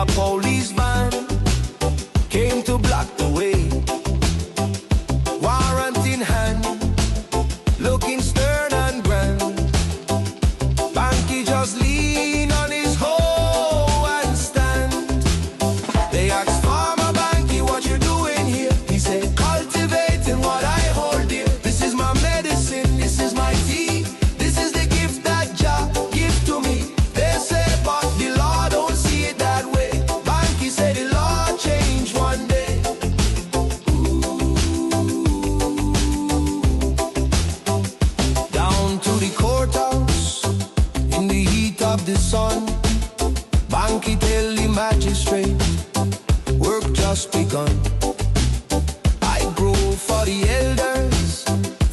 a police van came to block the way. Warrant in hand, looking stern and grand. Banky just lean on his hoe and stand. They asked Farmer Banky, what you doing here? He said, cultivating what I hold dear. This is my medicine, this is my tea. This is the gift that Jah give to me. They say, but the law don't see it that way. Banky said the law changed one day. Down to the courthouse, in the heat of the sun, Banky tell the magistrate, work just begun. I grow for the elders,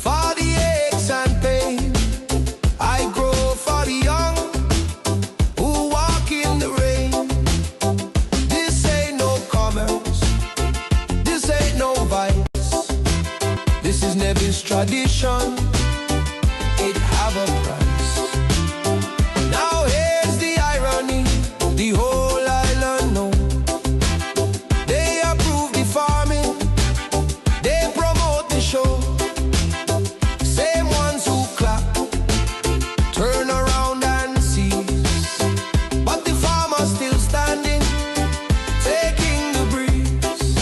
for the aches and pain. I grow for the young who walk in the rain. This ain't no commerce, this ain't no vice. This is Nevis tradition, it have a price. Now here's the irony, the whole island know. They approve the farming, they promote the show. Same ones who clap, turn around and seize. But the farmer's still standing, taking the breeze.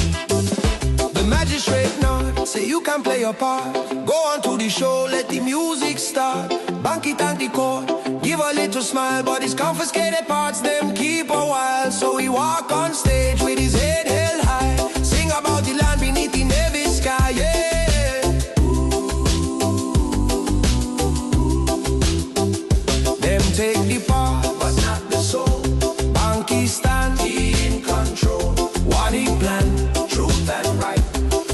The magistrate nod, say you can play your part. Go on to the show, let the music start. Banky thank the court, give a little smile, but his confiscated parts them keep a while. So he walk on stage with his head held high, sing about the land beneath the Nevis sky, yeah. Them take the part, but not the soul. Banky stand, he in control. What he plan, truth and right.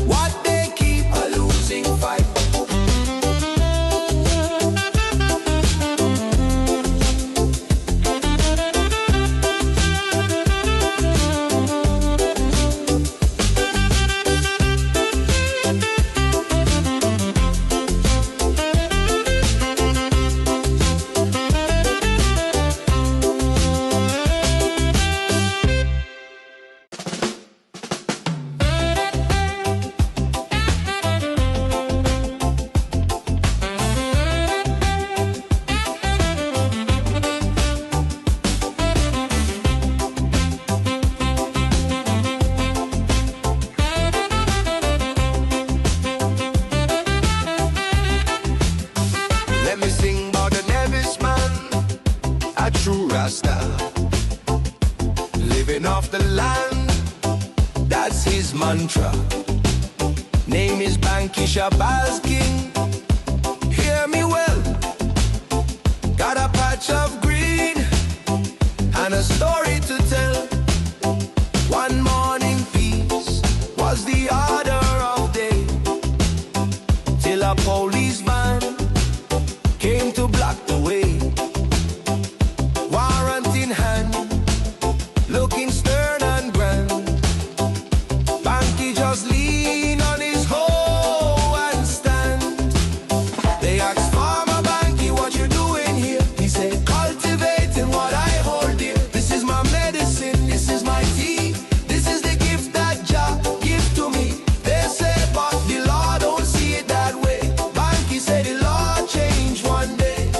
What they keep, a losing fight. Let me sing about the Nevis man, a true Rasta, living off the land, that's his mantra. Name is Banky Shabazz King. Hear me well, got a patch of green and a story to tell. One morning peace was the order of day, till a police van came to block the way. Warrant in hand, looking stern and grand. Banky just lean on his hoe and stand. They asked Farmer Banky, what you doing here? He said, cultivating what I hold dear. This is my medicine, this is my tea. This is the gift that Jah give to me. They say, but the law don't see it that way. Banky said the law changed one day.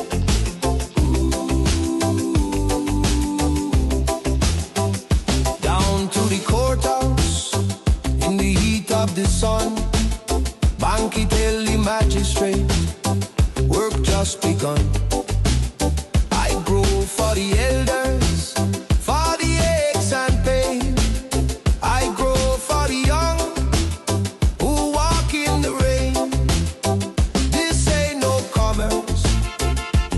Down to the courthouse, in the heat of the sun, Banky tell the magistrate, work just begun. I grow for the elders, for the aches and pain. I grow for the young who walk in the rain. This ain't no commerce,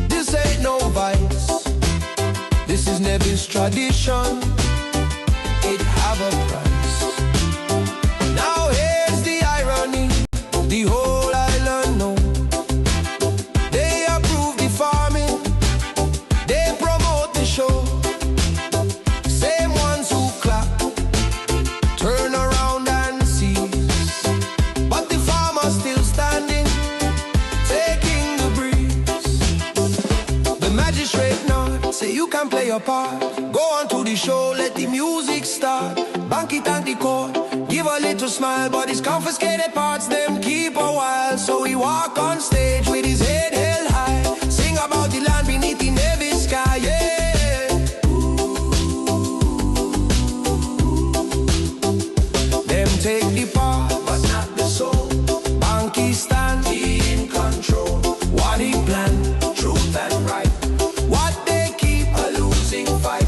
this ain't no vice. This is Nevis tradition, it have a price. Now here's the irony, the whole island know. They approve the farming, they promote the show. Same ones who clap, turn around and seize. But the farmer's still standing, taking the breeze. The magistrate nod, say you can play your part. Go on to the show, let the music start. Banky thank the court, give a little smile, but his confiscated parts them keep a while. So he walk on stage with his head held high, sing about the land beneath the Nevis sky. Yeah. Them take the part, but not the soul. Banky stand in control. What he planned, truth and right. What they keep a losing fight.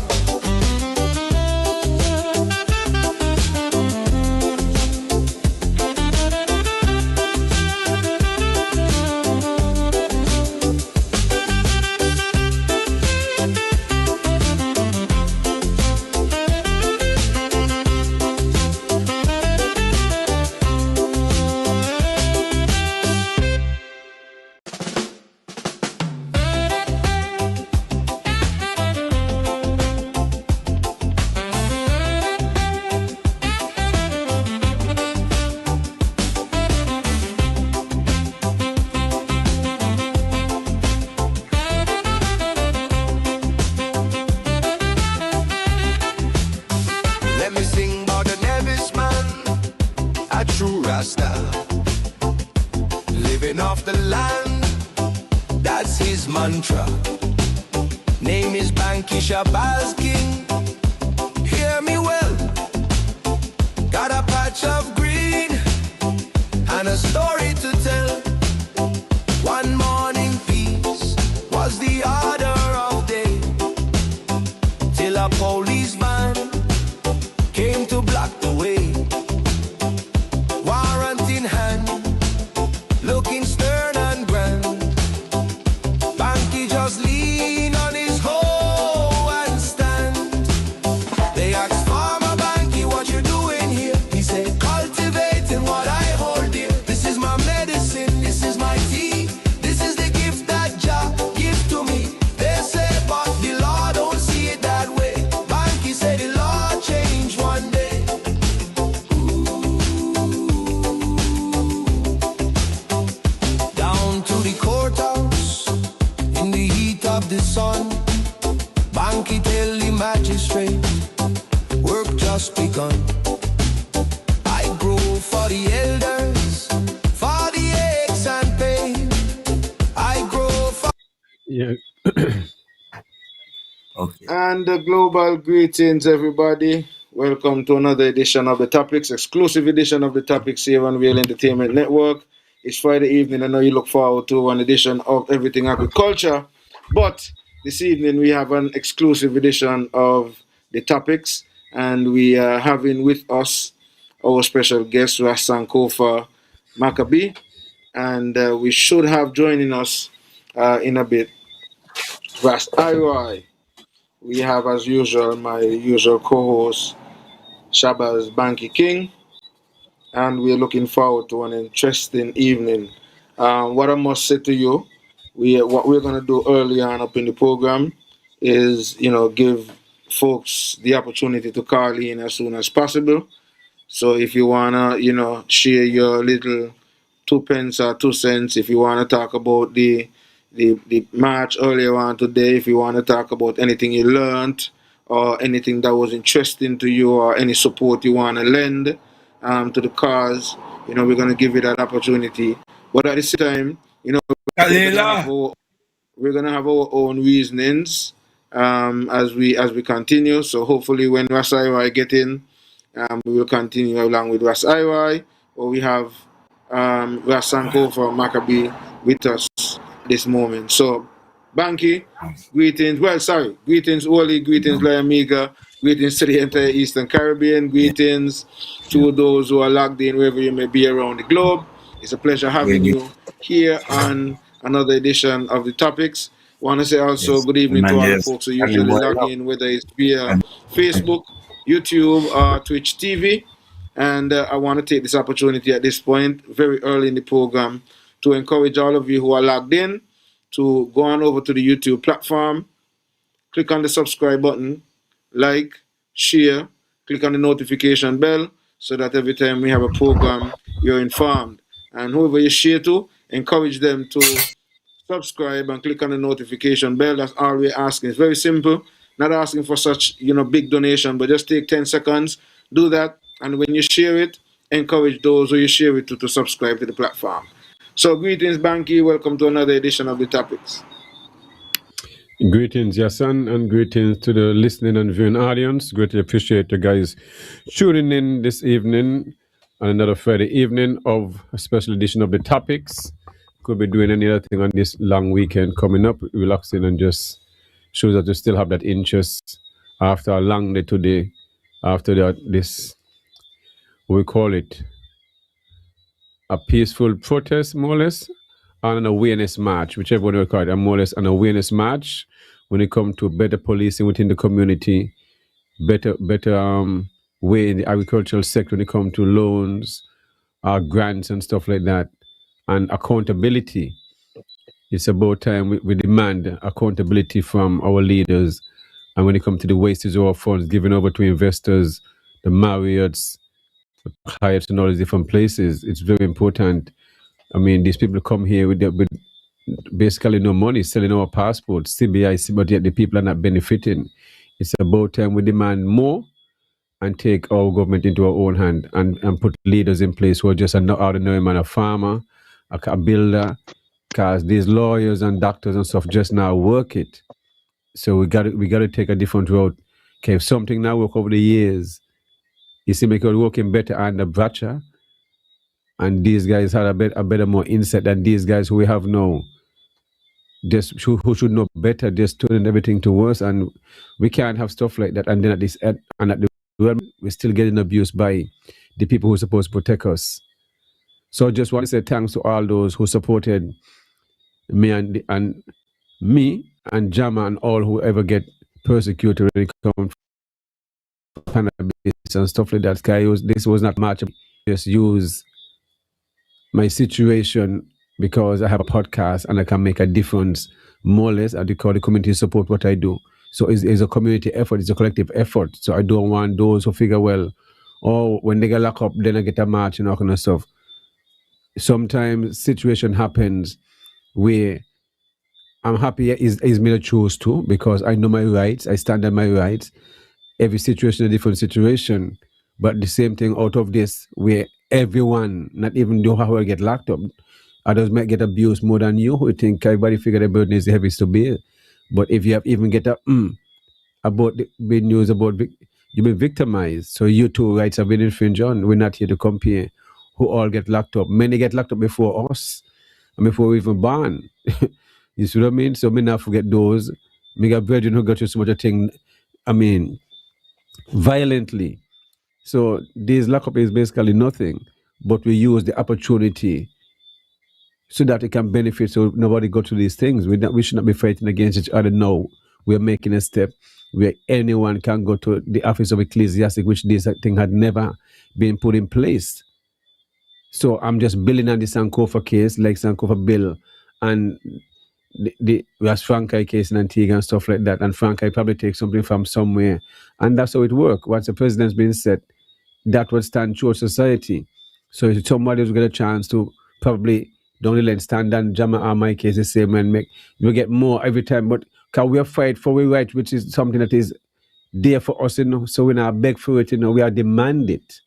Let me sing about the Nevis man, a true Rasta, living off the land, that's his mantra. Name is Banky Shabazz King. Hear me well, got a patch of green and a story to tell. One morning peace was the order of day, till a police van came to block the way. Warrant in hand, looking stern and grand. Banky just lean on his hoe and stand. They asked Farmer Banky, what you doing here? He said, cultivating what I hold dear. This is my medicine, this is my tea. This is the gift that Jah give to me. They say, but the law don't see it that way. Banky said the law changed one day. Down to the courthouse, in the heat of the sun, Banky tell the magistrate, work just begun. I grow for the elders, for the aches and pain. I grow for... Yeah. Okay. And global greetings, everybody. Welcome to another edition of the Topics, exclusive edition of the Topics here on Real Entertainment Network. It's Friday evening. I know you look forward to one edition of Everything Agriculture, but this evening we have an exclusive edition of the Topics, and we are having with us our special guest, Ras Sankofa Maccabee, and we should have joining us in a bit Ras Iroy. We have, as usual, my usual co-host, Shabazz Banky King, and we're looking forward to an interesting evening. What I must say to you, what we're going to do early on up in the program is, give folks the opportunity to call in as soon as possible. So if you wanna, share your little 2 pence or 2 cents, if you wanna talk about the match earlier on today, if you wanna talk about anything you learned or anything that was interesting to you or any support you wanna lend to the cause, we're gonna give you that opportunity. But at the same time, we're gonna have our own reasonings as we continue. So hopefully when Ras Iroy get in, we will continue along with Ras Iroy, or we have Ras Sankofa Maccabee with us this moment. So, Banky, greetings. Well, sorry, greetings, Oli, greetings, La Amiga, greetings to the entire Eastern Caribbean, greetings to those who are logged in wherever you may be around the globe. It's a pleasure having you here on another edition of the Topics. Want to say also good evening to all the folks who usually log in, whether it's via Facebook, YouTube, or Twitch TV. And I want to take this opportunity at this point, very early in the program, to encourage all of you who are logged in to go on over to the YouTube platform, click on the subscribe button, like, share, click on the notification bell so that every time we have a program, you're informed. And whoever you share to, encourage them to subscribe and click on the notification bell. That's all we're asking. It's very simple. Not asking for such, big donation, but just take 10 seconds, do that, and when you share it, encourage those who you share it to subscribe to the platform. So greetings, Banky. Welcome to another edition of the Topics. Greetings, Yahsonn, and greetings to the listening and viewing audience. Greatly appreciate you guys tuning in this evening on another Friday evening of a special edition of the Topics. Could be doing any other thing on this long weekend coming up, relaxing and just shows that you still have that interest after a long day today, after this, we call it a peaceful protest, more or less, and an awareness march, whichever one you call it, and more or less an awareness march when it comes to better policing within the community, better way in the agricultural sector when it comes to loans, grants and stuff like that, and accountability. It's about time we demand accountability from our leaders. And when it comes to the wastage of our funds given over to investors, the Marriotts, the Hyatts and all these different places, it's very important. I mean, these people come here with basically no money, selling our passports, CBIC, but yet the people are not benefiting. It's about time we demand more and take our government into our own hand and put leaders in place who are just an ordinary man, a farmer, a builder, because these lawyers and doctors and stuff just now work it. So we got to take a different road. Okay, if something now work over the years, you see, make it working better under Bracha, and these guys had a better more insight than these guys who we have now. Just who should know better, just turning everything to worse, and we can't have stuff like that. And then at this end, and at the world, we're still getting abused by the people who are supposed to protect us. So I just want to say thanks to all those who supported me and me and Jama and all who ever get persecuted when it comes to cannabis and stuff like that. This was not much. Just use my situation because I have a podcast and I can make a difference, more or less, and call the community support what I do. So it's a community effort, it's a collective effort. So I don't want those who figure, well, oh, when they get locked up, then I get a march and all kind of stuff. Sometimes situation happens where I'm happy is me to choose to, because I know my rights, I stand on my rights. Every situation is a different situation. But the same thing out of this, where everyone, not even though how I get locked up, others might get abused more than you, who think everybody figure the burden is heavy to bear. But if you have even get about the big news about you've been victimized, so you too rights have been infringed on. We're not here to compare who all get locked up. Many get locked up before us, and before we even born. You see what I mean? So me not forget those. Me got brethren who got you so much a thing, I mean, violently. So this lockup is basically nothing, but we use the opportunity so that it can benefit, so nobody go through these things. We should not be fighting against each other now. We are making a step where anyone can go to the office of ecclesiastic, which this thing had never been put in place. So I'm just building on the Sankofa case, like Sankofa bill, and the Ras Frankai case in Antigua and stuff like that. And Frankai probably takes something from somewhere. And that's how it works. Once the president's been set, that would stand towards society. So if somebody will get a chance to probably don't let stand and Jama or my case the same and make we get more every time. But can we fight for we right, which is something that is there for us, so we not beg for it, we are demand it.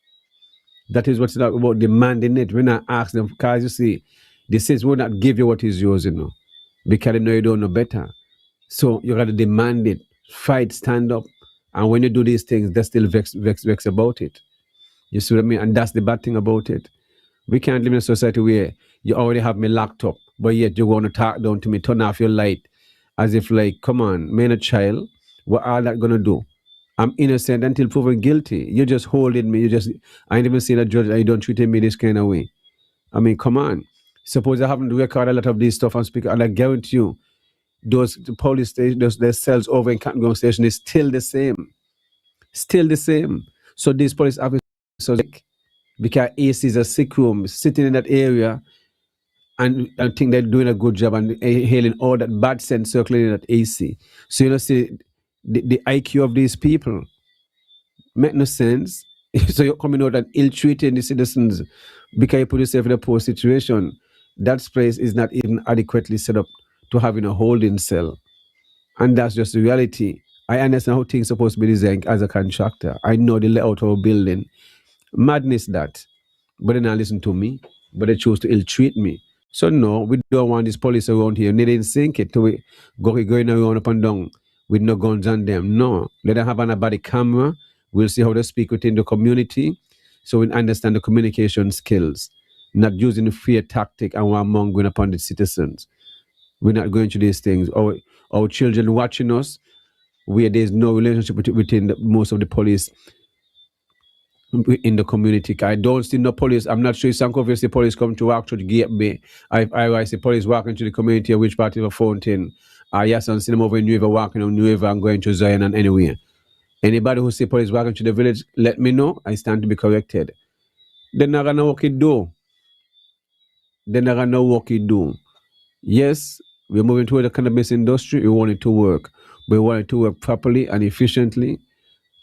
That is what's about demanding it. We're not asking them, because you see, the saints will not give you what is yours, because they know you don't know better. So you gotta demand it, fight, stand up. And when you do these things, they still vex about it. You see what I mean? And that's the bad thing about it. We can't live in a society where you already have me locked up, but yet you want to talk down to me, turn off your light, as if like, come on, man, a child, what are that gonna do? I'm innocent until proven guilty. You're just holding me. I ain't even seen a judge. You don't treat me this kind of way. I mean, come on. Suppose I haven't recorded a lot of this stuff and speak, and I guarantee you, those police stations, their cells over in Canton Station is still the same. Still the same. So these police officers, because AC is a sick room, sitting in that area and think they're doing a good job and hailing all that bad sense circulating at AC. So see the IQ of these people make no sense. So you're coming out and ill-treating the citizens because you put yourself in a poor situation. That place is not even adequately set up to having a holding cell. And that's just the reality. I understand how things supposed to be designed as a contractor. I know the layout of a building. Madness that. But they not listen to me. But they chose to ill-treat me. So no, we don't want this police around here. They didn't sink it to we going around up and down with no guns on them. No. Let them have on a body camera. We'll see how they speak within the community. So we understand the communication skills. Not using the fear tactic and warmongering upon the citizens. We're not going to these things. Our children watching us where there's no relationship within most of the police in the community. I don't see no police. I'm not sure if Sankofa see police come to walk through the gate me. I see police walking to the community which part of a fountain. Yahsonn see them over in Nevis walking on Nevis and going to Zion and anywhere. Anybody who see police walking to the village, let me know. I stand to be corrected. They're not gonna walk it do. They're not gonna walk it do. Yes, we're moving toward the cannabis industry. We want it to work. We want it to work properly and efficiently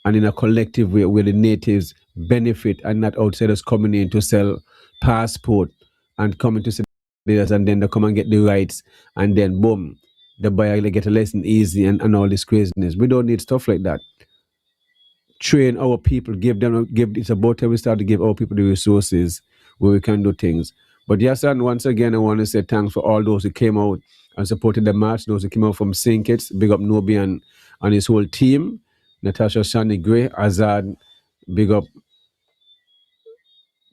and in a collective way where the natives benefit and not outsiders coming in to sell passport and coming to citizens and then they come and get the rights and then boom, the buyer they get a lesson easy and all this craziness. We don't need stuff like that. Train our people, it's about time we start to give our people the resources where we can do things. But yes, and once again, I want to say thanks for all those who came out and supported the march, those who came out from Sinkits, big up Nobi and his whole team, Natasha Shani Gray, Azad, big up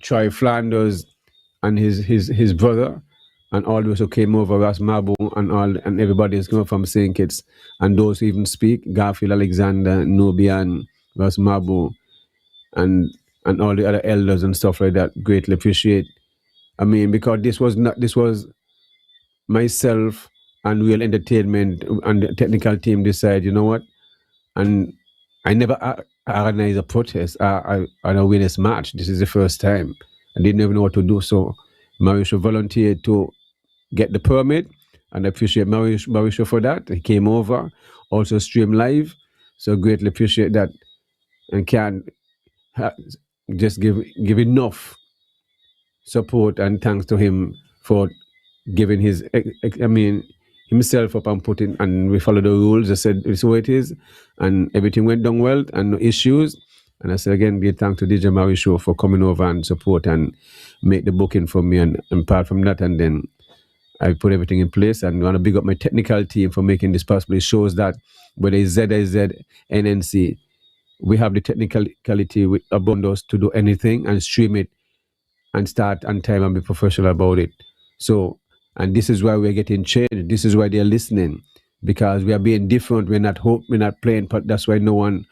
Troy Flanders and his brother, and all those who came over, Ras Mabu and everybody who's come from Sinkits, and those who even speak, Garfield Alexander, Nobi and Ras Mabu, and all the other elders and stuff like that. Greatly appreciate. I mean, because this was myself and Real Entertainment and the technical team decide, you know what? And I never organized a protest an awareness march. This is the first time. I didn't even know what to do. So Mauricio volunteered to get the permit, and I appreciate Mauricio for that. He came over, also stream live. So greatly appreciate that, and can just give enough support and thanks to him for giving himself up and putting, and we follow the rules. I said it's the way it is, and everything went down well and no issues. And I said again, give thanks to DJ Maui Show for coming over and support and make the booking for me. And apart from that, and then I put everything in place, and I want to big up my technical team for making this possible. It shows that whether it's ZIZ, NNC, we have the technicality with abundance to do anything and stream it and start on time and be professional about it. So, and this is why we're getting changed. This is why they're listening, because we are being different. We're not playing, but that's why no one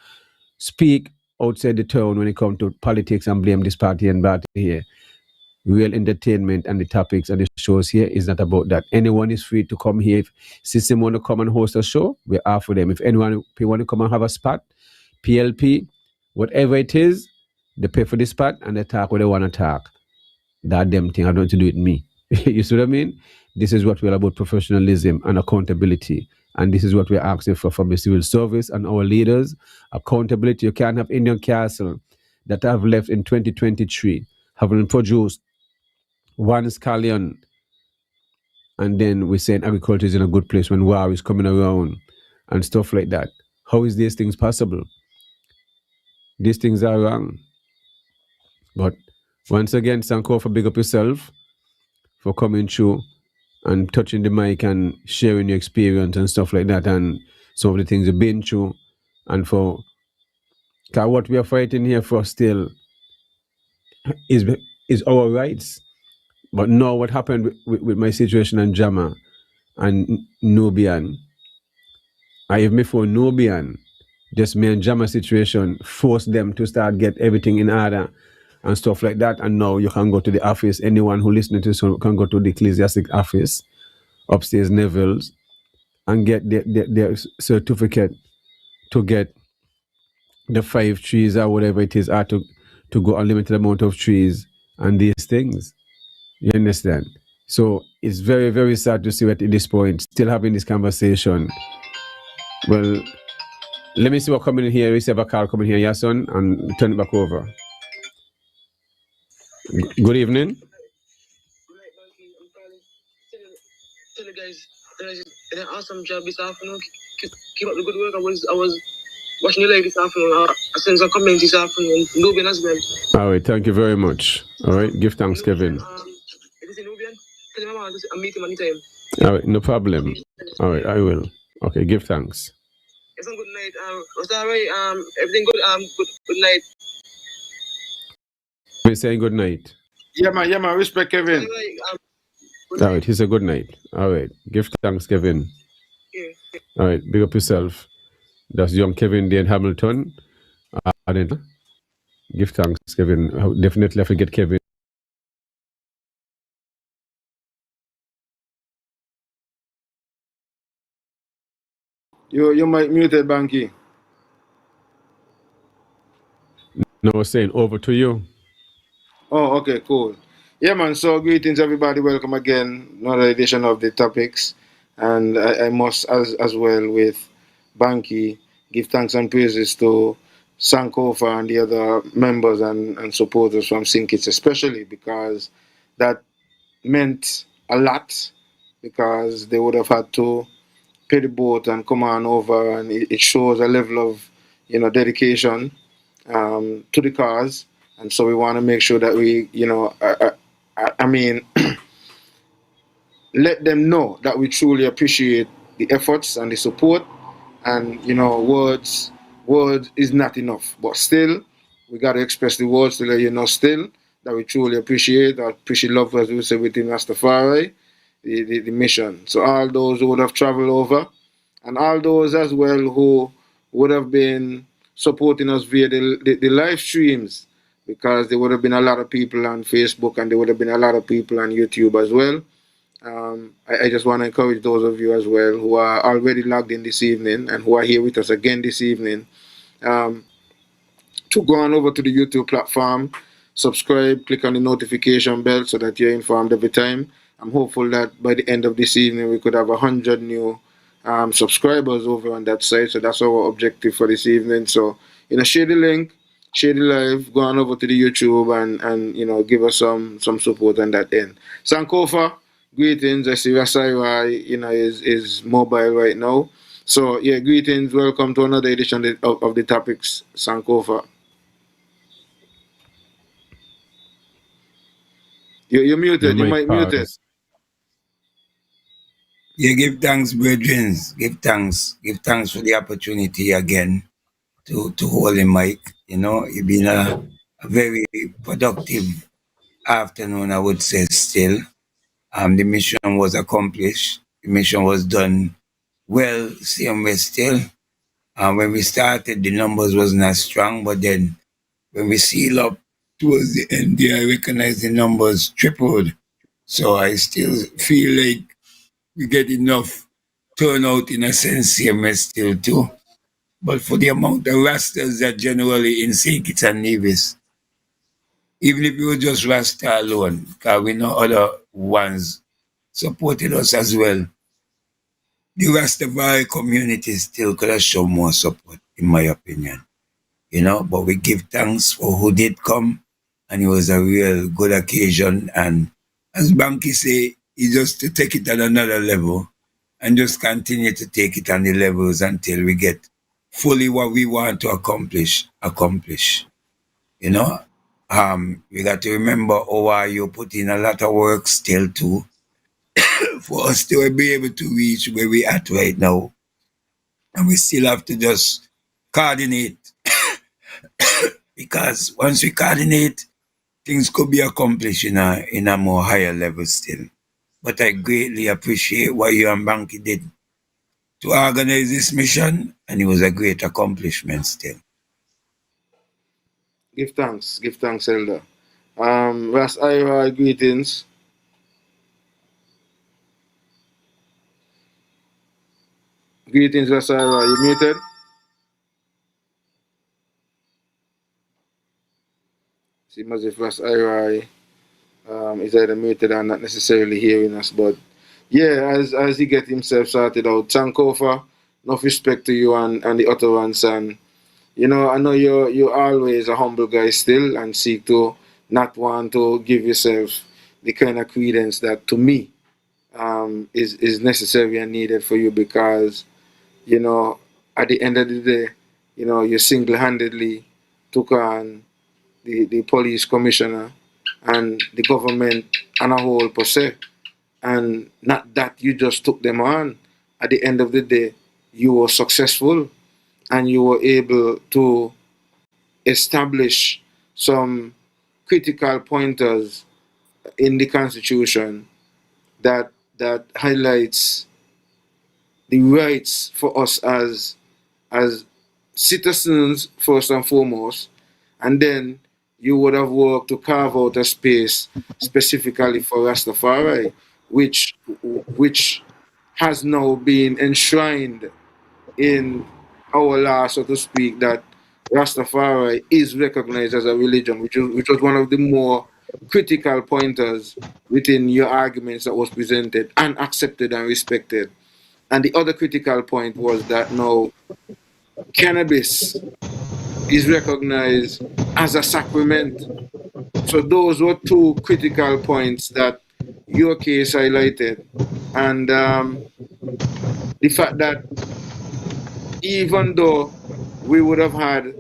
speak outside the town when it comes to politics and blame this party and that here. Real entertainment and the topics and the shows here is not about that. Anyone is free to come here. If system want to come and host a show, we're after them. If anyone want to come and have a spot, PLP, whatever it is, they pay for the spot and they talk what they want to talk. That damn thing, I don't want to do it me. You see what I mean? This is what we're about, professionalism and accountability. And this is what we're asking for from the civil service and our leaders. Accountability. You can't have Indian Castle that have left in 2023, having produced one scallion, and then we're saying agriculture is in a good place when war is coming around and stuff like that. How is these things possible? These things are wrong. But once again, Sankofa, big up yourself for coming through and touching the mic and sharing your experience and stuff like that, and some of the things you've been through, and for what we are fighting here for still is our rights. But now what happened with my situation and Jama and Nubian, I have me for Nubian, just me and Jama situation forced them to start get everything in order and stuff like that. And now you can go to the office. Anyone who listening to this can go to the ecclesiastic office upstairs Nevis and get their certificate to get the 5 trees or whatever it is, or to go unlimited amount of trees and these things. You understand? So it's very, very sad to see at this point still having this conversation. Well, let me see what coming in here. We have a call coming here, Yahsonn, and turn it back over. Good evening. Right, Banky, I'm calling. Tell the guys did an awesome job this afternoon. keep up the good work. I was watching you live this afternoon. I sent some comments this afternoon. Nubian as well. All right, thank you very much. All right, give thanks, Kevin. If it's in Nubian, tell him I'm meeting him anytime. All right, no problem. All right, I will. Okay, give thanks. It's a good night. Ras Iroy, everything good. Good night. We're saying good night. Yeah, man. Respect, Kevin. All right, he said good night. All right, give thanks, Kevin. Yeah. All right, big up yourself. That's young Kevin Dane Hamilton. Give thanks, Kevin. Definitely have to get Kevin. You might muted, Banky. No, I was saying over to you. Oh, okay, cool. Yeah, man. So greetings, everybody. Welcome again. Another edition of the topics, and I must as well with Banky give thanks and praises to Sankofa and the other members and supporters from Sinkits, especially because that meant a lot because they would have had to pay the boat and come on over, and it shows a level of dedication to the cause, and so we want to make sure that we I mean let them know that we truly appreciate the efforts and the support, and words is not enough, but still we got to express the words to let you know still that we truly appreciate love, as we say within Rastafari, the mission. So all those who would have traveled over, and all those as well who would have been supporting us via the live streams, because there would have been a lot of people on Facebook and there would have been a lot of people on YouTube as well. I just want to encourage those of you as well who are already logged in this evening and who are here with us again this evening, to go on over to the YouTube platform, subscribe, click on the notification bell so that you're informed every time. I'm hopeful that by the end of this evening we could have 100 new subscribers over on that site. So that's our objective for this evening. So share the link, share the live, go on over to the YouTube and give us some support on that end. Sankofa, greetings. I see Ras Iroy, is mobile right now. So yeah, greetings. Welcome to another edition of the topics, Sankofa. You're muted. You might mute it. Yeah, give thanks, brethren. Give thanks. Give thanks for the opportunity again to hold the mic. It's been a very productive afternoon, I would say still. The mission was accomplished. The mission was done well, same way still. When we started, the numbers wasn't as strong, but then when we seal up towards the end, I recognize the numbers tripled. So I still feel like we get enough turnout in a sense here still too. But for the amount of Rastas that generally in St. Kitts and Nevis, even if we were just Rasta alone, because we know other ones supported us as well, the Rastafari community still could have shown more support, in my opinion. But we give thanks for who did come, and it was a real good occasion. And as Banky say, he just to take it at another level and just continue to take it on the levels until we get fully what we want to accomplish. We got to remember how you put in a lot of work still too for us to be able to reach where we at right now. And we still have to just coordinate, because once we coordinate, things could be accomplished in a more higher level still. But I greatly appreciate what you and Banky did to organize this mission, and it was a great accomplishment still. Give thanks, Elder. Ras Iroy, greetings. Greetings, Ras Iroy. You muted? Seems as if Ras Iroy is either muted or not necessarily hearing us. But yeah, as he get himself sorted out, Sankofa, enough respect to you and the other ones. And I know you're always a humble guy still, and seek to not want to give yourself the kind of credence that to me is necessary and needed for you, because you know, at the end of the day, you know, you single-handedly took on the police commissioner and the government on a whole per se. And not that you just took them on. At the end of the day, you were successful and you were able to establish some critical pointers in the Constitution that highlights the rights for us as citizens first and foremost, and then you would have worked to carve out a space specifically for Rastafari, which has now been enshrined in our law, so to speak, that Rastafari is recognized as a religion, which was one of the more critical pointers within your arguments that was presented and accepted and respected. And the other critical point was that now cannabis is recognized as a sacrament. So those were two critical points that your case highlighted. And the fact that even though we would have had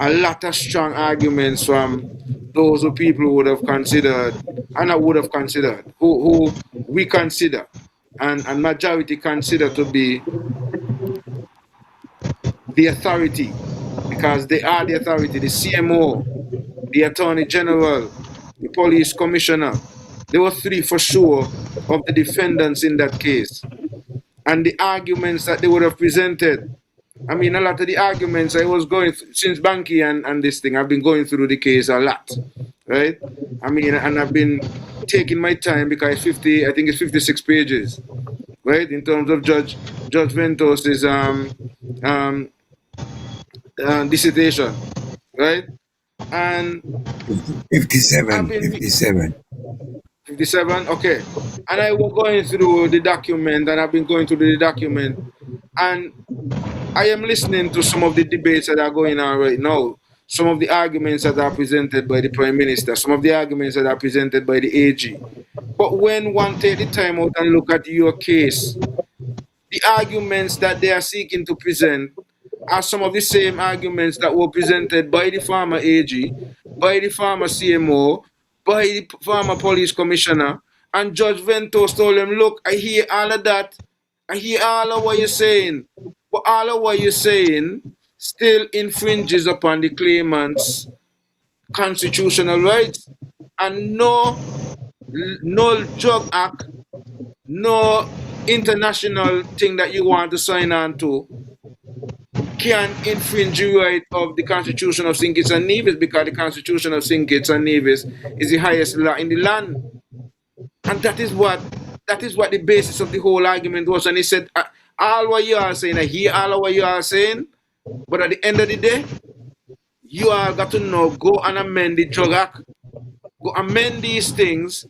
a lot of strong arguments from those who people would have considered, and I would have considered, who we consider, and majority consider to be the authority, because they are the authority, the CMO, the Attorney General, the Police Commissioner. There were three for sure of the defendants in that case. And the arguments that they would have presented, I mean, a lot of the arguments I was going since Bankie and this thing, I've been going through the case a lot, right? I mean, and I've been taking my time because I think it's 56 pages, right? In terms of Judge Ventos's dissertation, right? And I've 57, been 57. 57, okay. And I was going through the document, and I've been going through the document, and I am listening to some of the debates that are going on right now, some of the arguments that are presented by the Prime Minister, some of the arguments that are presented by the AG. But when one take the time out and look at your case, the arguments that they are seeking to present are some of the same arguments that were presented by the former AG, by the former CMO, by the former police commissioner. And Judge Ventos told him, look, I hear all of that. I hear all of what you're saying. But all of what you're saying still infringes upon the claimant's constitutional rights. And no drug act, no international thing that you want to sign on to can infringe the right of the Constitution of St. Kitts and Nevis, because the Constitution of St. Kitts and Nevis is the highest law in the land. And that is what the basis of the whole argument was. And he said, all what you are saying, I hear all of what you are saying, but at the end of the day, you are got to know, go and amend the drug act, go amend these things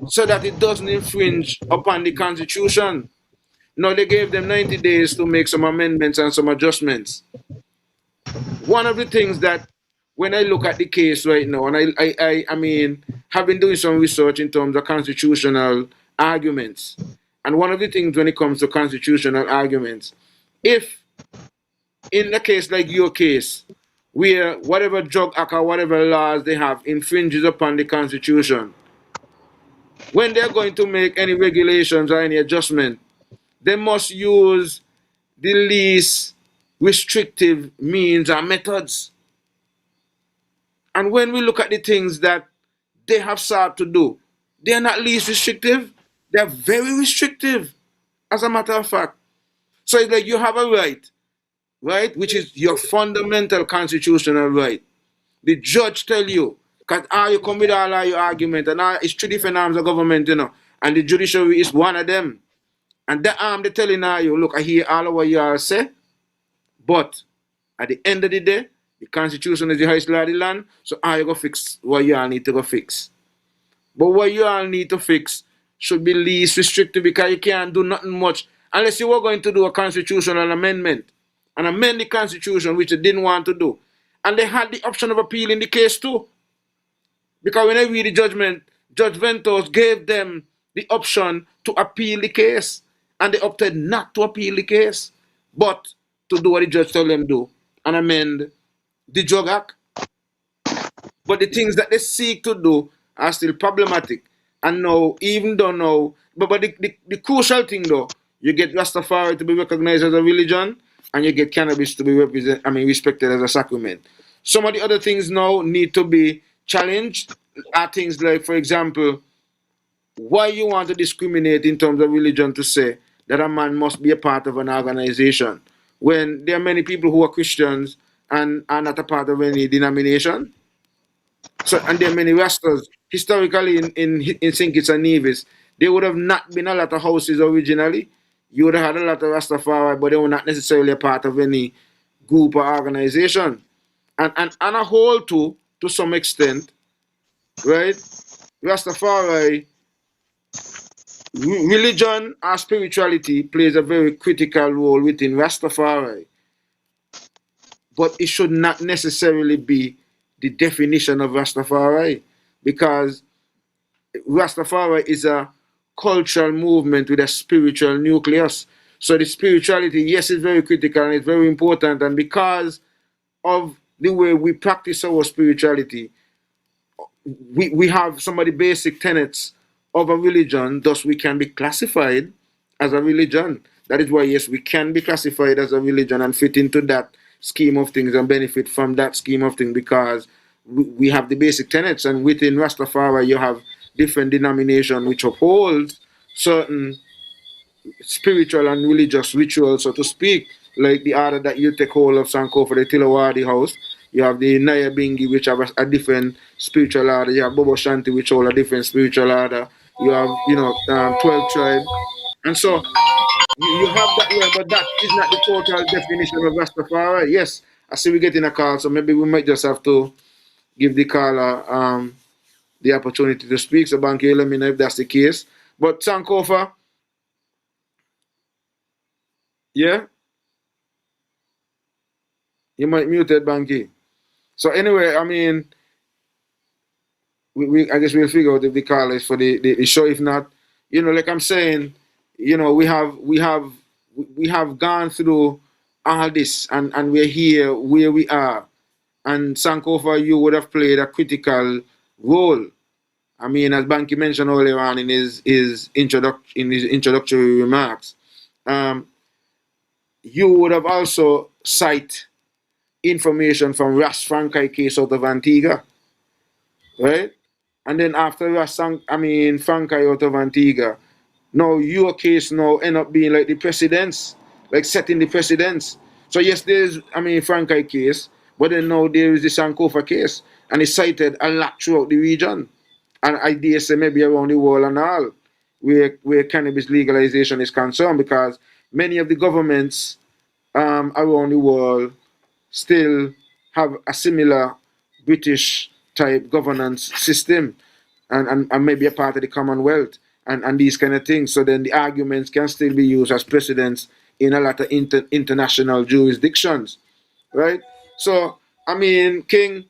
so that it doesn't infringe upon the Constitution. Now, they gave them 90 days to make some amendments and some adjustments. One of the things that, when I look at the case right now, and I mean, have been doing some research in terms of constitutional arguments, and one of the things when it comes to constitutional arguments, if in a case like your case, where whatever drug act or whatever laws they have infringes upon the Constitution, when they're going to make any regulations or any adjustment, they must use the least restrictive means and methods. And when we look at the things that they have sought to do, they're not least restrictive, they're very restrictive, as a matter of fact. So it's like you have a right, which is your fundamental constitutional right. The judge tell you, because you come with all of your argument, and it's three different arms of government, and the judiciary is one of them. And that arm they're telling you, look, I hear all of what you all say, but at the end of the day, the Constitution is the highest law of the land, so you go fix what you all need to go fix. But what you all need to fix should be least restrictive, because you can't do nothing much unless you were going to do a constitutional amendment and amend the Constitution, which they didn't want to do. And they had the option of appealing the case too. Because when I read the judgment, Judge Ventos gave them the option to appeal the case, and they opted not to appeal the case. but to do what the judge told them do and amend the Drug Act. But the things that they seek to do are still problematic. And now, even though now, but the crucial thing though, you get Rastafari to be recognized as a religion, and you get cannabis to be respected as a sacrament. Some of the other things now need to be challenged are things like, for example, why you want to discriminate in terms of religion to say that a man must be a part of an organization when there are many people who are Christians and are not a part of any denomination. So, and there are many Rastas. Historically, in St. Kitts and Nevis, there would have not been a lot of houses originally. You would have had a lot of Rastafari, but they were not necessarily a part of any group or organization. And a whole too, to some extent, right? Rastafari, religion or spirituality plays a very critical role within Rastafari, but it should not necessarily be the definition of Rastafari, because Rastafari is a cultural movement with a spiritual nucleus. So the spirituality, yes, is very critical and it's very important. And because of the way we practice our spirituality, we have some of the basic tenets of a religion, thus we can be classified as a religion. That is why, yes, we can be classified as a religion and fit into that scheme of things and benefit from that scheme of things, because we have the basic tenets. And within Rastafari, you have different denomination which upholds certain spiritual and religious rituals, so to speak, like the order that you take hold of Sankofa, the Tilawadi house. You have the Naya Bingi, which have a different spiritual order. You have Bobo Shanti, which hold a different spiritual order. You have, 12 tribe. And so you have that way, but that is not the total definition of Rastafari. Yes, I see we getting a call, so maybe we might just have to give the caller the opportunity to speak. So, Banky, let me know if that's the case. But Sankofa, yeah, you might muted Banky. So anyway, I mean, I guess we'll figure out if the call is for the show. If not, like I'm saying, we have gone through all this, and we're here where we are. And Sankofa, you would have played a critical role. I mean, as Banky mentioned earlier on in his introductory remarks, you would have also cited information from Ras Frankai case out of Antigua, right? And then after Frankai out of Antigua, now your case now end up being like the precedents, like setting the precedents. So yes, there's Frankai case, but then now there is the Sankofa case, and it's cited a lot throughout the region, and I dare say maybe around the world and all, where cannabis legalization is concerned, because many of the governments around the world still have a similar British type governance system, and maybe a part of the Commonwealth, and these kind of things. So then the arguments can still be used as precedents in a lot of international jurisdictions, right? So, King,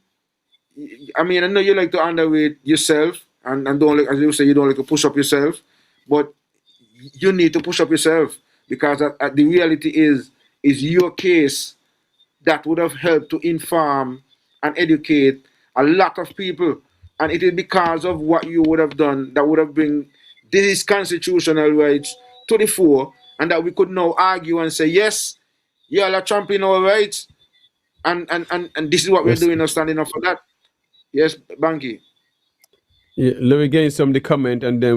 I know you like to underweight yourself, and don't like, as you say, you don't like to push up yourself, but you need to push up yourself, because the reality is your case that would have helped to inform and educate a lot of people. And it is because of what you would have done that would have bring these constitutional rights to the fore, and that we could now argue and say, yes, you all are championing our rights, and this is what we're Yes. doing now, standing up for that. Yes, Banky. Yeah, let me gain some of the comment, and then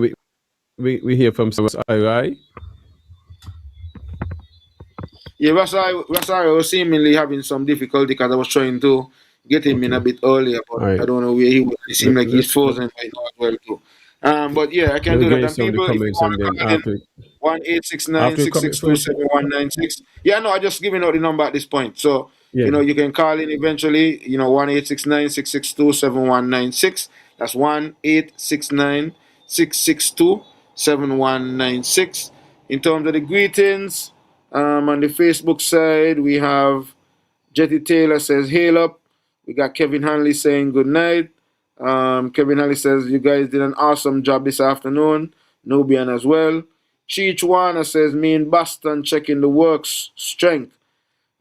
we hear from Ras Iroy. Yeah, Rasari was seemingly having some difficulty because I was trying to get him in a bit earlier, All but right. I don't know where he was. It seemed like he's frozen right now as well too. But yeah, I can Let me do that. gain And some of the people, if you comments, want and to then call in, 1 after 869 the comment first. 7196. Yeah, no, I just giving out the number at this point. So, Yeah. you can call in eventually, 1 869 662 7196. That's 1 869 662 7196. In terms of the greetings, on the Facebook side, we have Jetty Taylor says, hail up. We got Kevin Hanley saying good night. Kevin Hanley says, you guys did an awesome job this afternoon. Nubian as well. Cheech Warner says, me in Boston checking the works strength.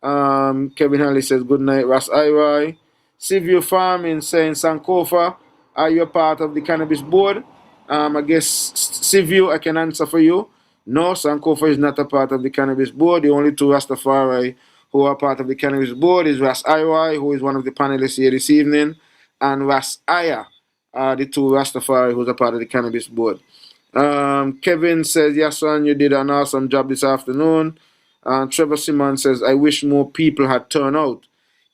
Kevin Hanley says, good night, Ras Iroy. Sivio Farming saying, Sankofa, are you a part of the cannabis board? I guess, Sivio, I can answer for you. No, Sankofa is not a part of the cannabis board. The only two Rastafari who are part of the cannabis board is Ras Iroy, who is one of the panelists here this evening, and Ras Aya, the two Rastafari who's a part of the cannabis board. Kevin says, Yahsonn, you did an awesome job this afternoon. Trevor Simmons says, I wish more people had turned out.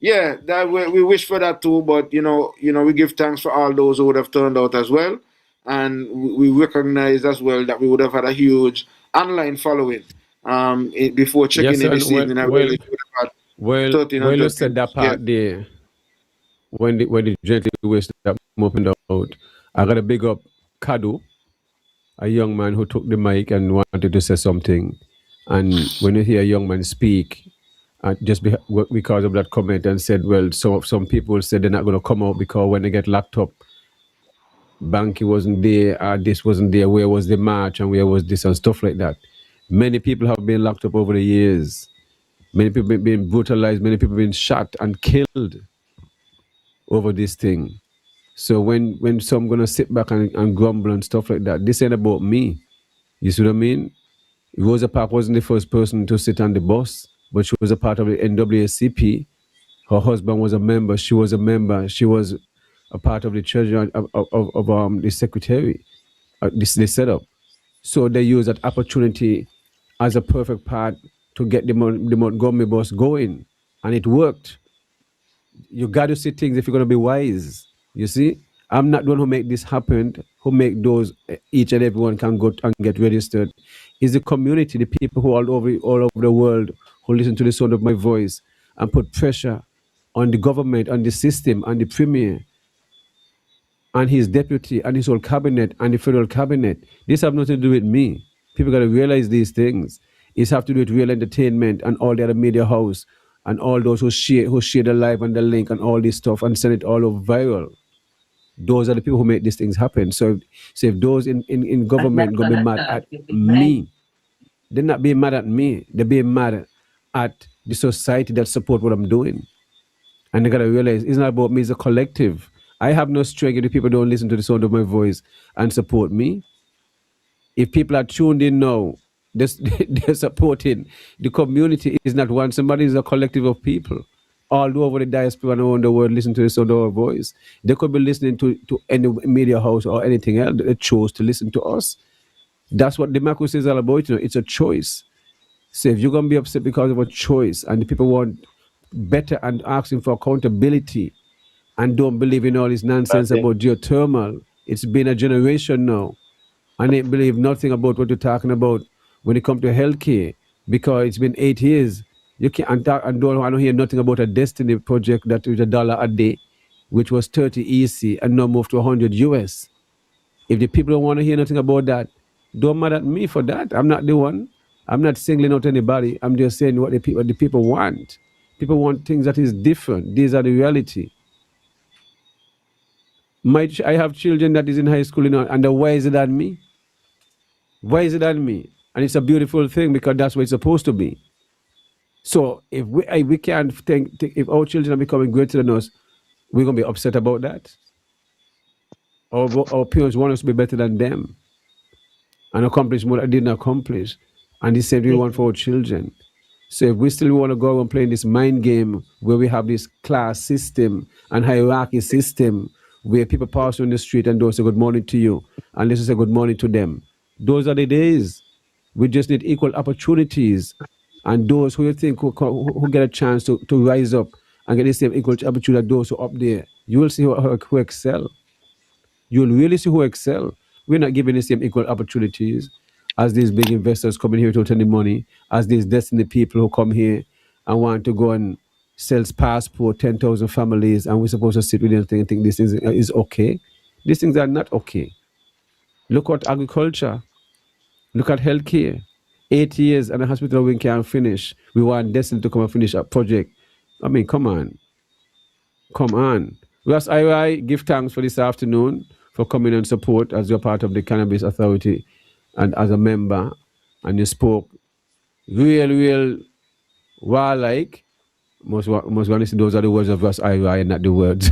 Yeah, that we wish for that too, but we give thanks for all those who would have turned out as well. And we recognize as well that we would have had a huge online following. Before checking in this evening, I really would have had well, 1,300 you said that part there. When the gently waste that opened out, I got to big up Kadu, a young man who took the mic and wanted to say something. And when you hear a young man speak, because of that comment and said, well, some people said they're not going to come out because when they get locked up, Banky wasn't there, this wasn't there, where was the march and where was this and stuff like that. Many people have been locked up over the years. Many people have been brutalized, many people have been shot and killed over this thing. So when some going to sit back and grumble and stuff like that, this ain't about me. You see what I mean? Rosa Parks wasn't the first person to sit on the bus, but she was a part of the NAACP. Her husband was a member. She was a member. She was a part of the treasury of the secretary, the setup. So they used that opportunity as a perfect part to get the Montgomery bus going, and it worked. You got to see things if you're going to be wise. You see, I'm not the one who make this happen, who make those each and everyone can go and get registered. It's the community, the people who are all over the world who listen to the sound of my voice and put pressure on the government, on the system, on the premier, and his deputy, and his whole cabinet, and the federal cabinet. This have nothing to do with me. People got to realize these things. It's have to do with Real Entertainment and all the other media house and all those who share the live and the link and all this stuff and send it all over viral. Those are the people who make these things happen. So if those in government gonna be mad at me, they're not being mad at me. They're being mad at the society that support what I'm doing. And they gotta realize it's not about me, it's a collective. I have no strength if the people don't listen to the sound of my voice and support me. If people are tuned in now, they're supporting. The community is not one. Somebody is a collective of people. All over the diaspora and around the world listen to the sound of our voice. They could be listening to any media house or anything else. They chose to listen to us. That's what democracy is all about. It's a choice. So if you're going to be upset because of a choice and the people want better and asking for accountability and don't believe in all this nonsense about geothermal, it's been a generation now. And they believe nothing about what you're talking about when it comes to healthcare because it's been 8 years. You can't I don't hear nothing about a Destiny project that was $1 a day, which was 30 EC and now moved to 100 US. If the people don't want to hear nothing about that, don't mad at me for that. I'm not the one. I'm not singling out anybody. I'm just saying what the people want. People want things that is different. These are the reality. I have children that is in high school, and why is it than me? Why is it than me? And it's a beautiful thing because that's what it's supposed to be. So if we can't think if our children are becoming greater than us, we're gonna be upset about that. Our parents want us to be better than them and accomplish more I didn't accomplish. And the same thing we want for our children. So if we still want to go and play in this mind game where we have this class system and hierarchy system where people pass on the street and don't say good morning to you and this is a good morning to them. Those are the days. We just need equal opportunities. And those who you think who get a chance to rise up and get the same equal opportunity as those who are up there, you will see who excel. You'll really see who excel. We're not giving the same equal opportunities as these big investors coming here to turn the money, as these destiny people who come here and want to go and sell passport, 10,000 families, and we're supposed to sit with them and think these things is okay. These things are not okay. Look at agriculture. Look at healthcare. 8 years and a hospital we can't finish. We want Destiny to come and finish a project. I mean, come on. Come on. Ras Iroy, give thanks for this afternoon for coming and support as you're part of the Cannabis Authority and as a member. and you spoke real warlike. Most honestly, those are the words of Ras Iroy and not the words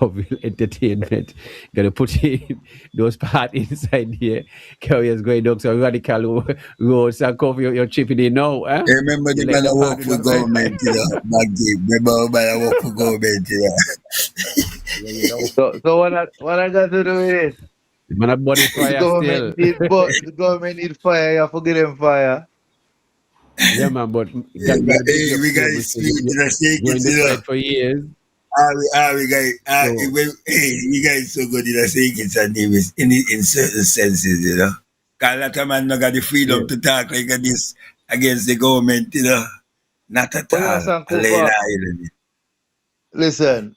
of real entertainment. Gotta put in those part inside here. Carriers going down so radical roads and cover you're chipping in now, eh? I remember You the like man the I part work with for Ras Iroy? government, Banky. Remember the man I work for government, Yeah, you know. So what I got to do with it? The man a body The fire still. government need the government need fire. You have to give them fire. Yeah, man, but Yeah, got but to big hey, up we to got you. to We say speak to the you're in shakings, the fight for years. We got, So, hey, we got so good in the shakings and Nevis in certain senses, Cause a lot of man not got the yeah. freedom to talk like this against the government, Not at But yeah, all. A Layla Sankofa, Island. listen,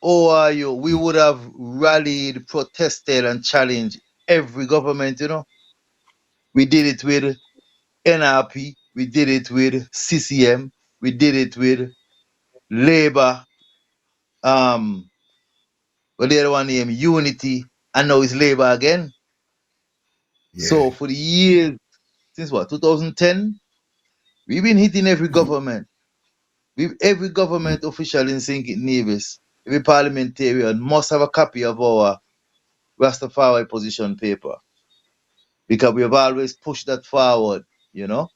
who are you? We would have rallied, protested, and challenged every government, We did it with NRP, we did it with CCM, we did it with Labour, but the other one named Unity, and now it's Labour again. Yeah. So for the years, since what, 2010, we've been hitting every government. Every government official in St. Nevis, every parliamentarian must have a copy of our Rastafari position paper because we have always pushed that forward, you know.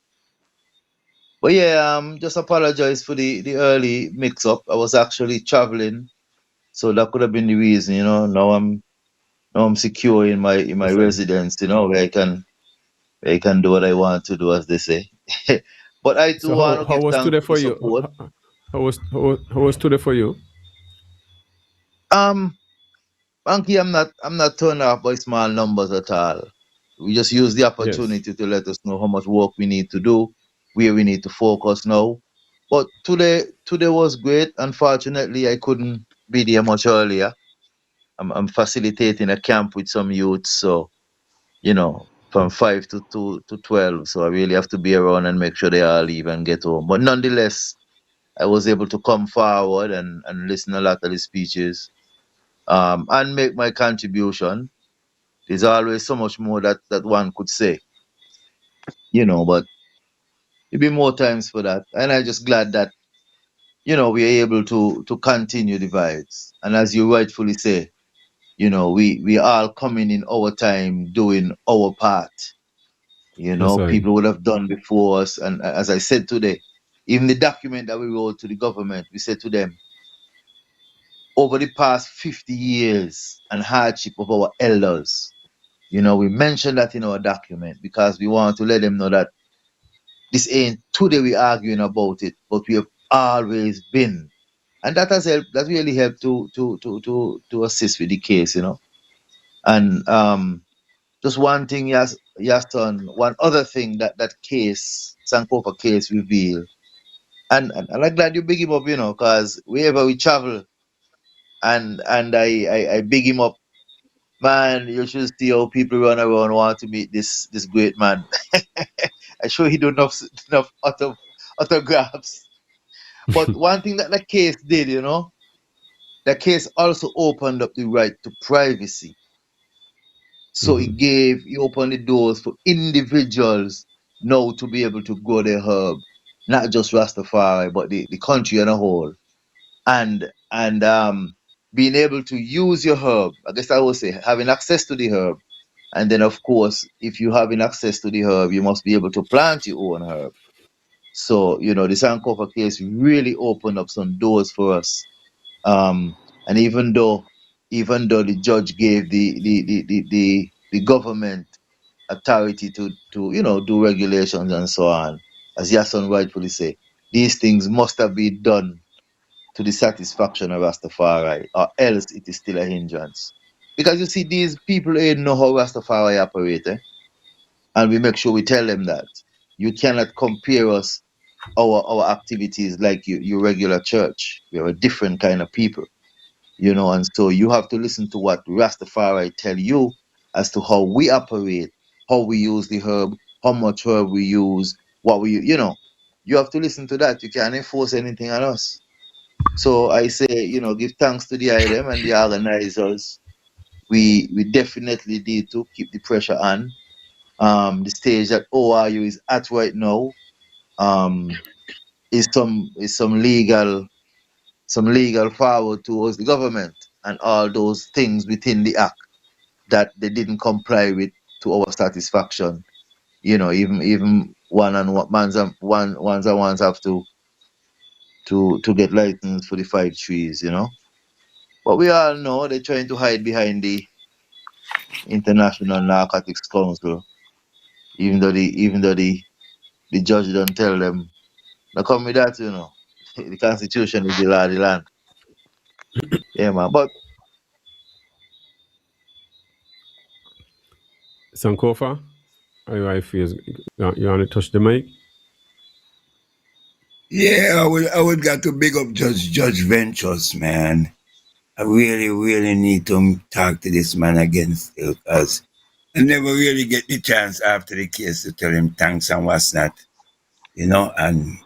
But yeah, just apologize for the early mix up. I was actually traveling, so that could have been the reason, Now I'm secure in my Yes, sir. residence, where I can do what I want to do, as they say. But I too So want to how give was thanks today for the for you? support. How was today for you? Um, Banky, I'm not turned off by small numbers at all. We just use the Yes. opportunity to let us know how much work we need to do, where we need to focus now. But today was great. Unfortunately, I couldn't be there much earlier. I'm facilitating a camp with some youths, so from 5 to 12. So I really have to be around and make sure they all leave and get home. But nonetheless, I was able to come forward and listen a lot of the speeches, and make my contribution. There's always so much more that one could say, but there'll be more times for that. And I'm just glad that, we're able to continue the vibes. And as you rightfully say, we all coming in our time doing our part. Yes, I. People would have done before us. And as I said today, even the document that we wrote to the government, we said to them, over the past 50 years and hardship of our elders, we mentioned that in our document because we want to let them know that this ain't today we arguing about it, but we have always been. And that has helped, that really helped to assist with the case. And just one thing, Yahsonn, one other thing that case, Sankofa case revealed. And I'm glad you big him up, because wherever we travel and I big him up, man, you should see how people run around want to meet this great man. I sure he do enough autographs. But one thing that the case did, the case also opened up the right to privacy. So Hmm. he opened the doors for individuals now to be able to grow their herb, not just Rastafari, but the country as a whole. And being able to use your herb, I guess I would say having access to the herb. And then of course, if you having access to the herb, you must be able to plant your own herb. So, the Sankofa case really opened up some doors for us. And even though the judge gave the government authority to do regulations and so on, as Yahsonn rightfully say, these things must have been done to the satisfaction of Rastafari, or else it is still a hindrance. Because you see, these people ain't know how Rastafari operate, and we make sure we tell them that you cannot compare us our activities like you regular church. We are a different kind of people, and so you have to listen to what Rastafari tell you as to how we operate, how we use the herb, how much herb we use, what you have to listen to that. You can't enforce anything on us. So I say, give thanks to the item and the organizers. We definitely need to keep the pressure on. The stage that ORU is at right now um, is some legal forward towards the government and all those things within the act that they didn't comply with to our satisfaction. Even one and one mans and ones have to get license for the 5 trees. But we all know they're trying to hide behind the International Narcotics Council, even though the judge don't tell them. Now come with that. The constitution is the law of the land. Yeah, man. But Sankofa, how you feel? You want to touch the mic? Yeah, I would got to big up Judge Ventures, man. I really, really need to talk to this man again still, because I never really get the chance after the case to tell him thanks and what's not, and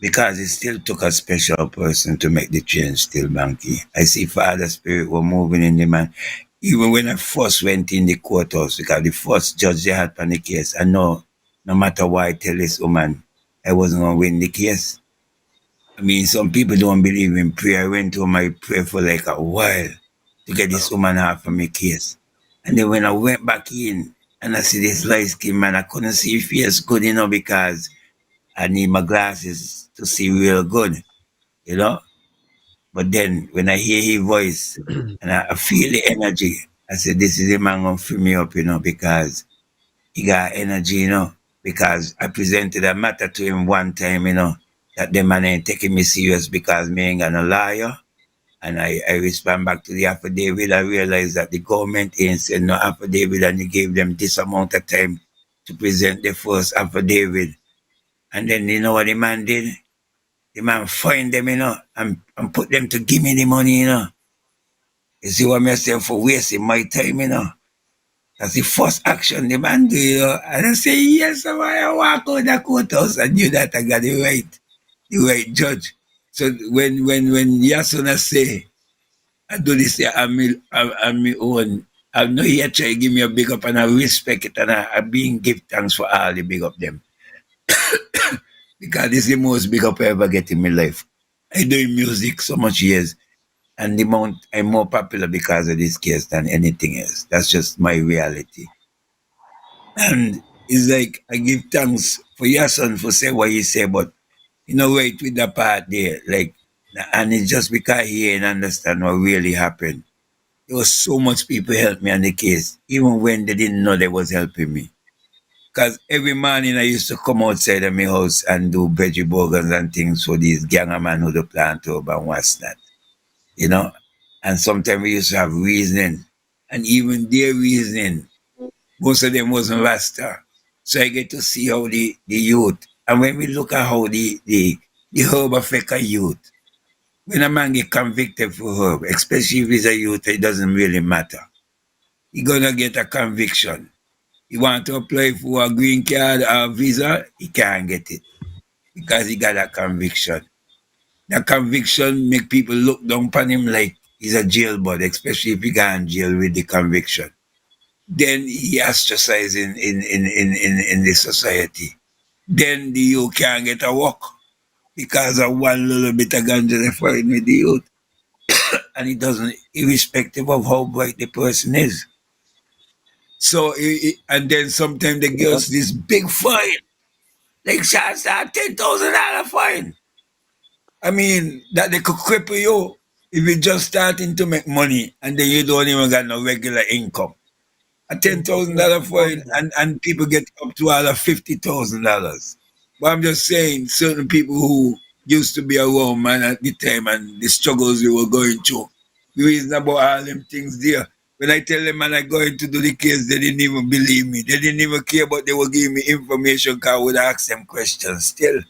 because it still took a special person to make the change still, Banky. I see Father Spirit were moving in the man. Even when I first went in the courthouse, because the first judge they had on the case, I know no matter what I tell this woman, I wasn't going to win the case. I mean, some people don't believe in prayer. I went to my prayer for like a while to get this woman off of my case. And then when I went back in and I see this light skin man, I couldn't see if face good, because I need my glasses to see real good, you know. But then when I hear his voice and I feel the energy, I said, this is a man gonna fill me up, because he got energy, because I presented a matter to him one time, that the man ain't taking me serious because me ain't got no lawyer. And I respond back to the affidavit. I realized that the government ain't said no affidavit, and you gave them this amount of time to present the first affidavit. And then you know what the man did? The man find them, and put them to give me the money. You see what I'm saying, for wasting my time. That's the first action the man do. And I say, yes, I walk out the courthouse and knew that I got the right judge. So when Yahsonn say, I do this here, I'm my own. I'm not here trying to give me a big up, and I respect it, and I being give thanks for all the big up them. Because this is the most big up I ever get in my life. I do music so much years, and the amount I'm more popular because of this case than anything else. That's just my reality. And it's like I give thanks for your son for say what you say, but right with the part there, like, and it's just because he ain't understand what really happened. There was so much people helped me on the case, even when they didn't know they was helping me. Because every morning I used to come outside of my house and do veggie burgers and things for these gang of man who do plant over and what's that, you know. And sometimes we used to have reasoning, and even their reasoning, most of them wasn't Rasta. So I get to see how the youth, and when we look at how the herb affect a youth, when a man get convicted for herb, especially if he's a youth, it doesn't really matter. He gonna get a conviction. He want to apply for a green card or visa, he can't get it because he got a conviction. That conviction make people look down upon him like he's a jailbird, especially if he got in jail with the conviction. Then he ostracized in the society. Then the youth can't get a work because of one little bit of ganja they find with the youth. And it doesn't, irrespective of how bright the person is. So, and then sometimes they give yeah, us this big fine, like shots at $10,000 fine. I mean, that they could cripple you if you're just starting to make money and then you don't even got no regular income. A $10,000 fine, and people get up to all of $50,000. But I'm just saying, certain people who used to be around, man, at the time and the struggles we were going through, the reason about all them things there. When I tell them, man, I going to do the case, they didn't even believe me. They didn't even care, but they were giving me information because I would ask them questions still.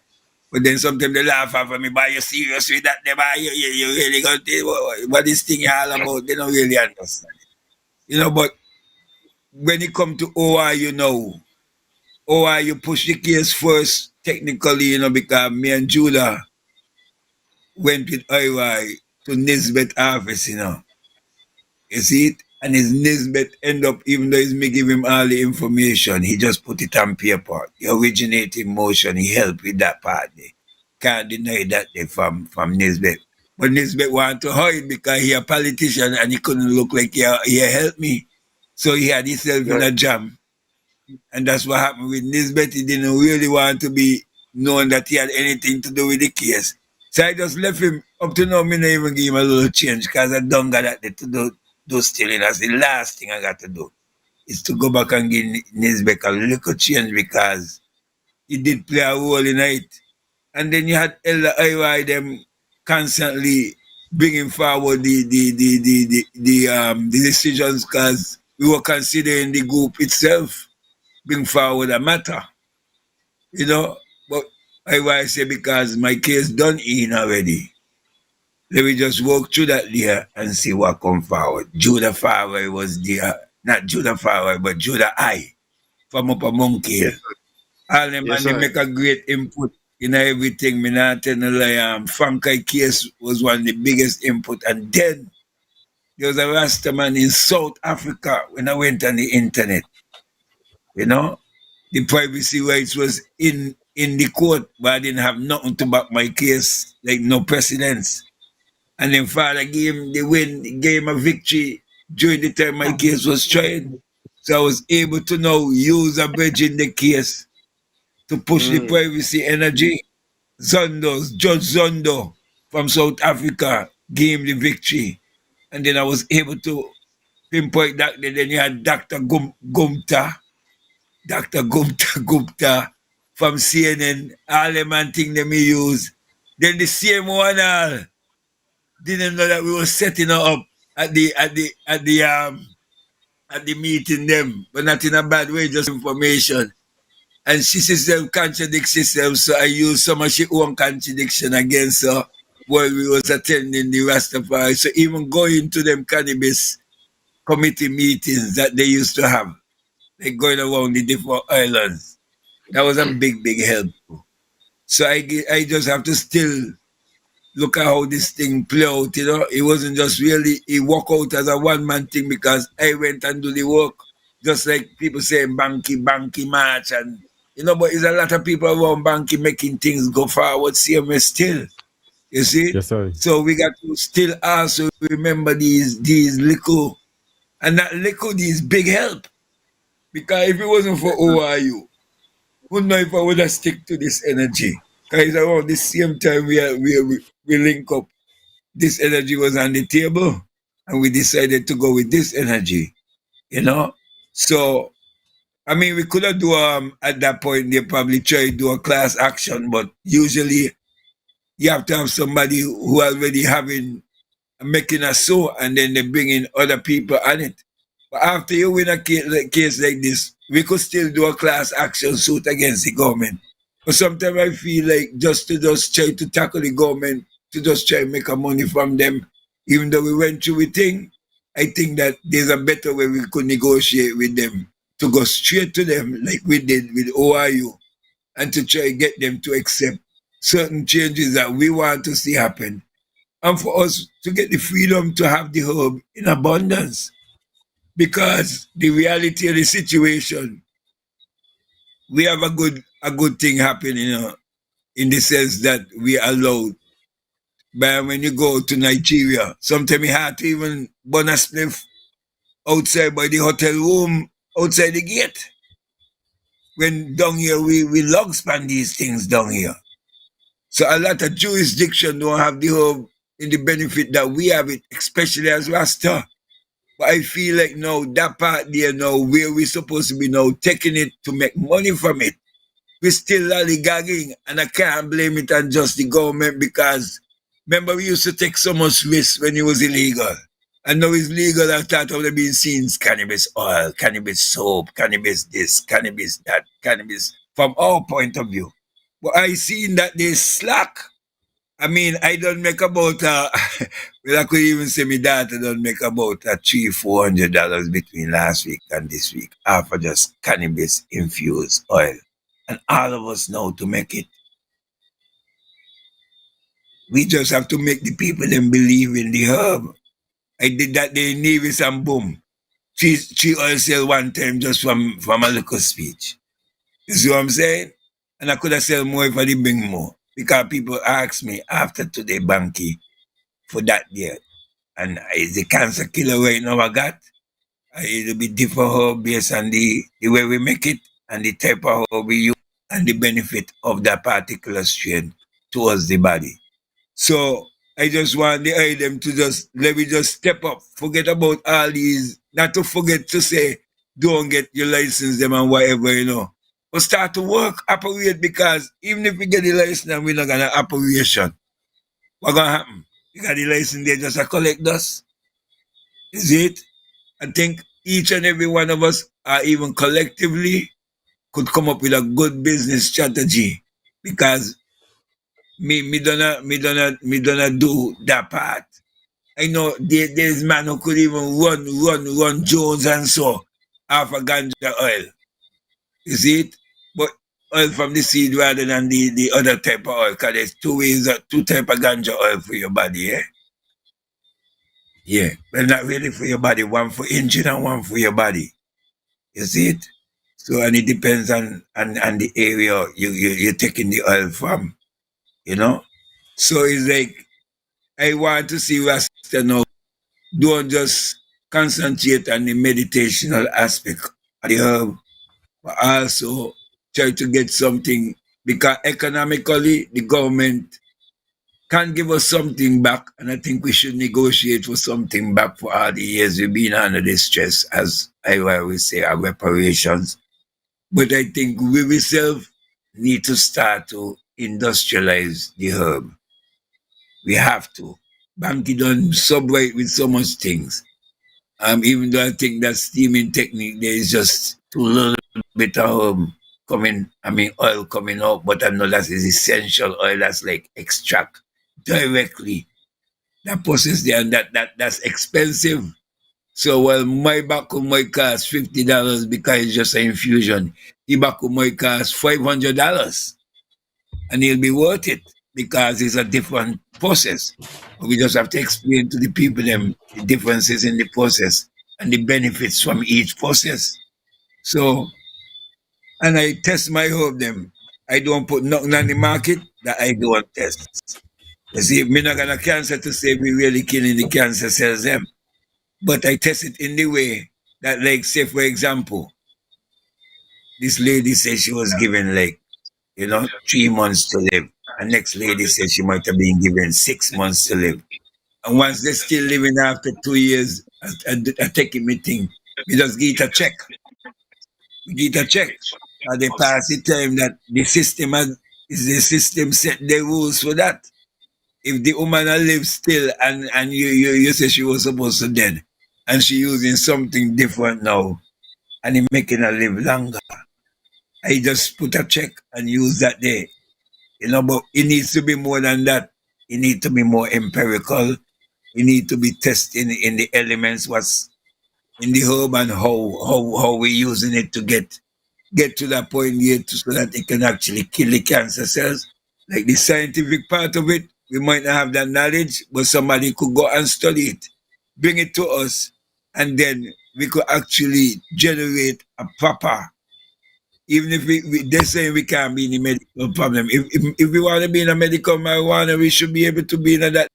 But then sometimes they laugh at me, but you serious with that? They buy you really got what this thing all about? They don't really understand. But when it come to OI, OI push the case first technically, because me and Judah went with OI to Nisbet office, You see it? And his Nisbet end up, even though he's me give him all the information, he just put it on paper. The originating motion, he helped with that part there. Can't deny that they from Nisbet. But Nisbet want to hide because he a politician and he couldn't look like he helped me. So he had himself in Yeah. a jam. And that's what happened with Nisbet. He didn't really want to be known that he had anything to do with the case. So I just left him. Up to now, me not even give him a little change because I don't got that to do stealing. That's the last thing I got to do is to go back and give Nisbet a little change because he did play a role in it. And then you had Elder Iroy them constantly bringing forward the decisions because we were considering the group itself bring forward a matter, you know. But I say because my case done in already. Let me just walk through that there and see what come forward. Judah Farway was there, not Judah Farway, but Judah I from Upper Monkey Hill. All them Yes, and they sir. make a great input in everything. Me not tell no lie. Banky case was one of the biggest input. And then there was a Rasta man in South Africa when I went on the internet, you know. The privacy rights was in the court, but I didn't have nothing to back my case, like no precedence. And then Father gave him the win, gave him a victory during the time my case was tried. So I was able to now use a bridge in the case to push the privacy energy. Judge Zondo from South Africa gave him the victory. And then I was able to pinpoint that. Then you had Dr. Gumta, Dr. Gupta from CNN, all them and thing them me use. Then the same one all didn't know that we were setting her up at the meeting them, but not in a bad way, just information. And she system contradicts herself, so I used some of she own contradiction against her while we was attending the Rastafari. So even going to them cannabis committee meetings that they used to have, like going around the different islands. That was a big, big help. So I just have to still look at how this thing play out, you know. It wasn't just really, it work out as a one-man thing because I went and do the work, just like people say Banky march and, you know, but there's a lot of people around Banky making things go forward, same way still, you see? Yes, sir. So we got to still also remember these little, and that little, these big help. Because if it wasn't for ORU, who know if I would have stick to this energy? Because around the same time we link up, this energy was on the table, and we decided to go with this energy, you know. So I mean, we could have do at that point they probably try to do a class action, but usually you have to have somebody who already having making a show, and then they bring in other people on it. But after you win a case like this, we could still do a class action suit against the government. But sometimes I feel like just try to tackle the government, to just try to make a money from them, even though we went through a thing, I think that there's a better way we could negotiate with them, to go straight to them like we did with OIU, and to try to get them to accept certain changes that we want to see happen, and for us to get the freedom to have the herb in abundance. Because the reality of the situation, we have a good thing happening, you know, in the sense that we are allowed. But when you go to Nigeria, sometimes you have to even burn a spliff outside by the hotel room, outside the gate. When down here, we log span these things down here. So a lot of jurisdiction don't have the herb in the benefit that we have it, especially as Rasta. But I feel like now that part there now where we supposed to be now taking it to make money from it, we still lollygagging, and I can't blame it on just the government because remember we used to take so much risk when it was illegal. And now it's legal. I thought of being seen cannabis oil, cannabis soap, cannabis this, cannabis that, cannabis from our point of view. But I seen that they slack. I mean, I don't make about well, I could even say my daughter don't make about $300-400 between last week and this week after just cannabis infused oil. And all of us know to make it. We just have to make the people then believe in the herb. I did that day in Nevis and boom. three oil sale one time just from a little speech. You see what I'm saying? And I could have sell more if I didn't bring more. Because people ask me after today, Banky, for that year. And is the cancer killer right now I got? It'll be different herb based on the way we make it and the type of herb we use and the benefit of that particular strain towards the body. So I just want the item to let me just step up. Forget about all these, not to forget to say, don't get your license them and whatever, But start to work, operate, because even if we get the license and we're not gonna operation, what's gonna happen? You got the license, they just collect dust. Is it? I think each and every one of us, or even collectively, could come up with a good business strategy, because me don't do that part. I know there's man who could even run Jones and so half a ganja oil. You see it? But oil from the seed rather than the other type of oil, because there's two type of ganja oil for your body, eh? Yeah. Well, not really for your body, one for engine and one for your body. You see it? So, and it depends on the area you're taking the oil from, So it's like, I want to see Rasta now, don't just concentrate on the meditational aspect of the herb, but also try to get something, because economically the government can't give us something back, and I think we should negotiate for something back for all the years we've been under this stress, as I always say, our reparations. But I think we ourselves need to start to industrialize the herb. We have to. Banky done subway with so much things. Even though I think that steaming technique, there is just too little bit of oil coming out, but I know that is essential oil that's like extract directly. That process there, and that's expensive. So while my tobacco might cost $50 because it's just an infusion, tobacco might cost $500, and it'll be worth it because it's a different process. But we just have to explain to the people them the differences in the process and the benefits from each process. So, and I test my herb them. I don't put nothing on the market that I don't test. You see, me not gonna cancer to say we really killing the cancer cells them. But I test it in the way that, like, say for example, this lady said she was given 3 months to live. And next lady said she might have been given 6 months to live. And once they're still living after 2 years, I take it me thing. We just get a check. We get a check. And they pass the time that the system set the rules for that. If the woman lives still and you say she was supposed to dead, and she using something different now, and it making her live longer, I just put a check and use that day. But it needs to be more than that. It needs to be more empirical. It needs to be tested in the elements, what's in the herb, and how we're using it to get to that point yet, so that it can actually kill the cancer cells. Like the scientific part of it, we might not have that knowledge, but somebody could go and study it, bring it to us, and then we could actually generate a proper, even if they're saying we can't be in the medical problem. If we want to be in a medical marijuana, we should be able to be in that.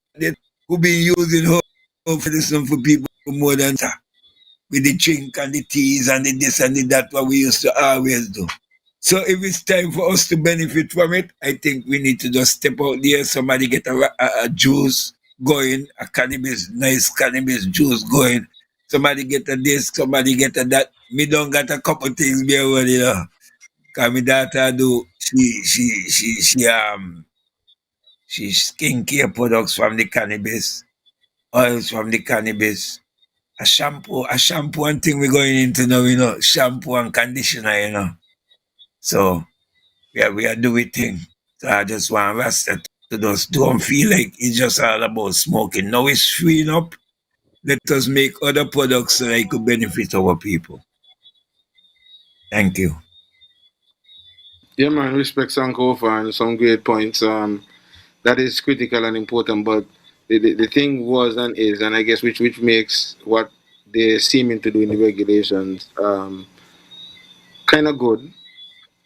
Who been using herb medicine for people more than that, with the drink and the teas and the this and the that, what we used to always do. So if it's time for us to benefit from it, I think we need to just step out there. Somebody get a juice going, a nice cannabis juice going. Somebody get a this, somebody get a that. Me don't got a couple things there already, Cause my daughter do, she skincare products from the cannabis, oils from the cannabis, a shampoo and thing we're going into now, shampoo and conditioner, So we are doing thing. So I just want Rasta to just don't feel like it's just all about smoking. Now it's freeing up. Let us make other products so that it could benefit our people. Thank you. Yeah, man, respect Sankofa and some great points. That is critical and important, but the thing was and is, and I guess which makes what they're seeming to do in the regulations kind of good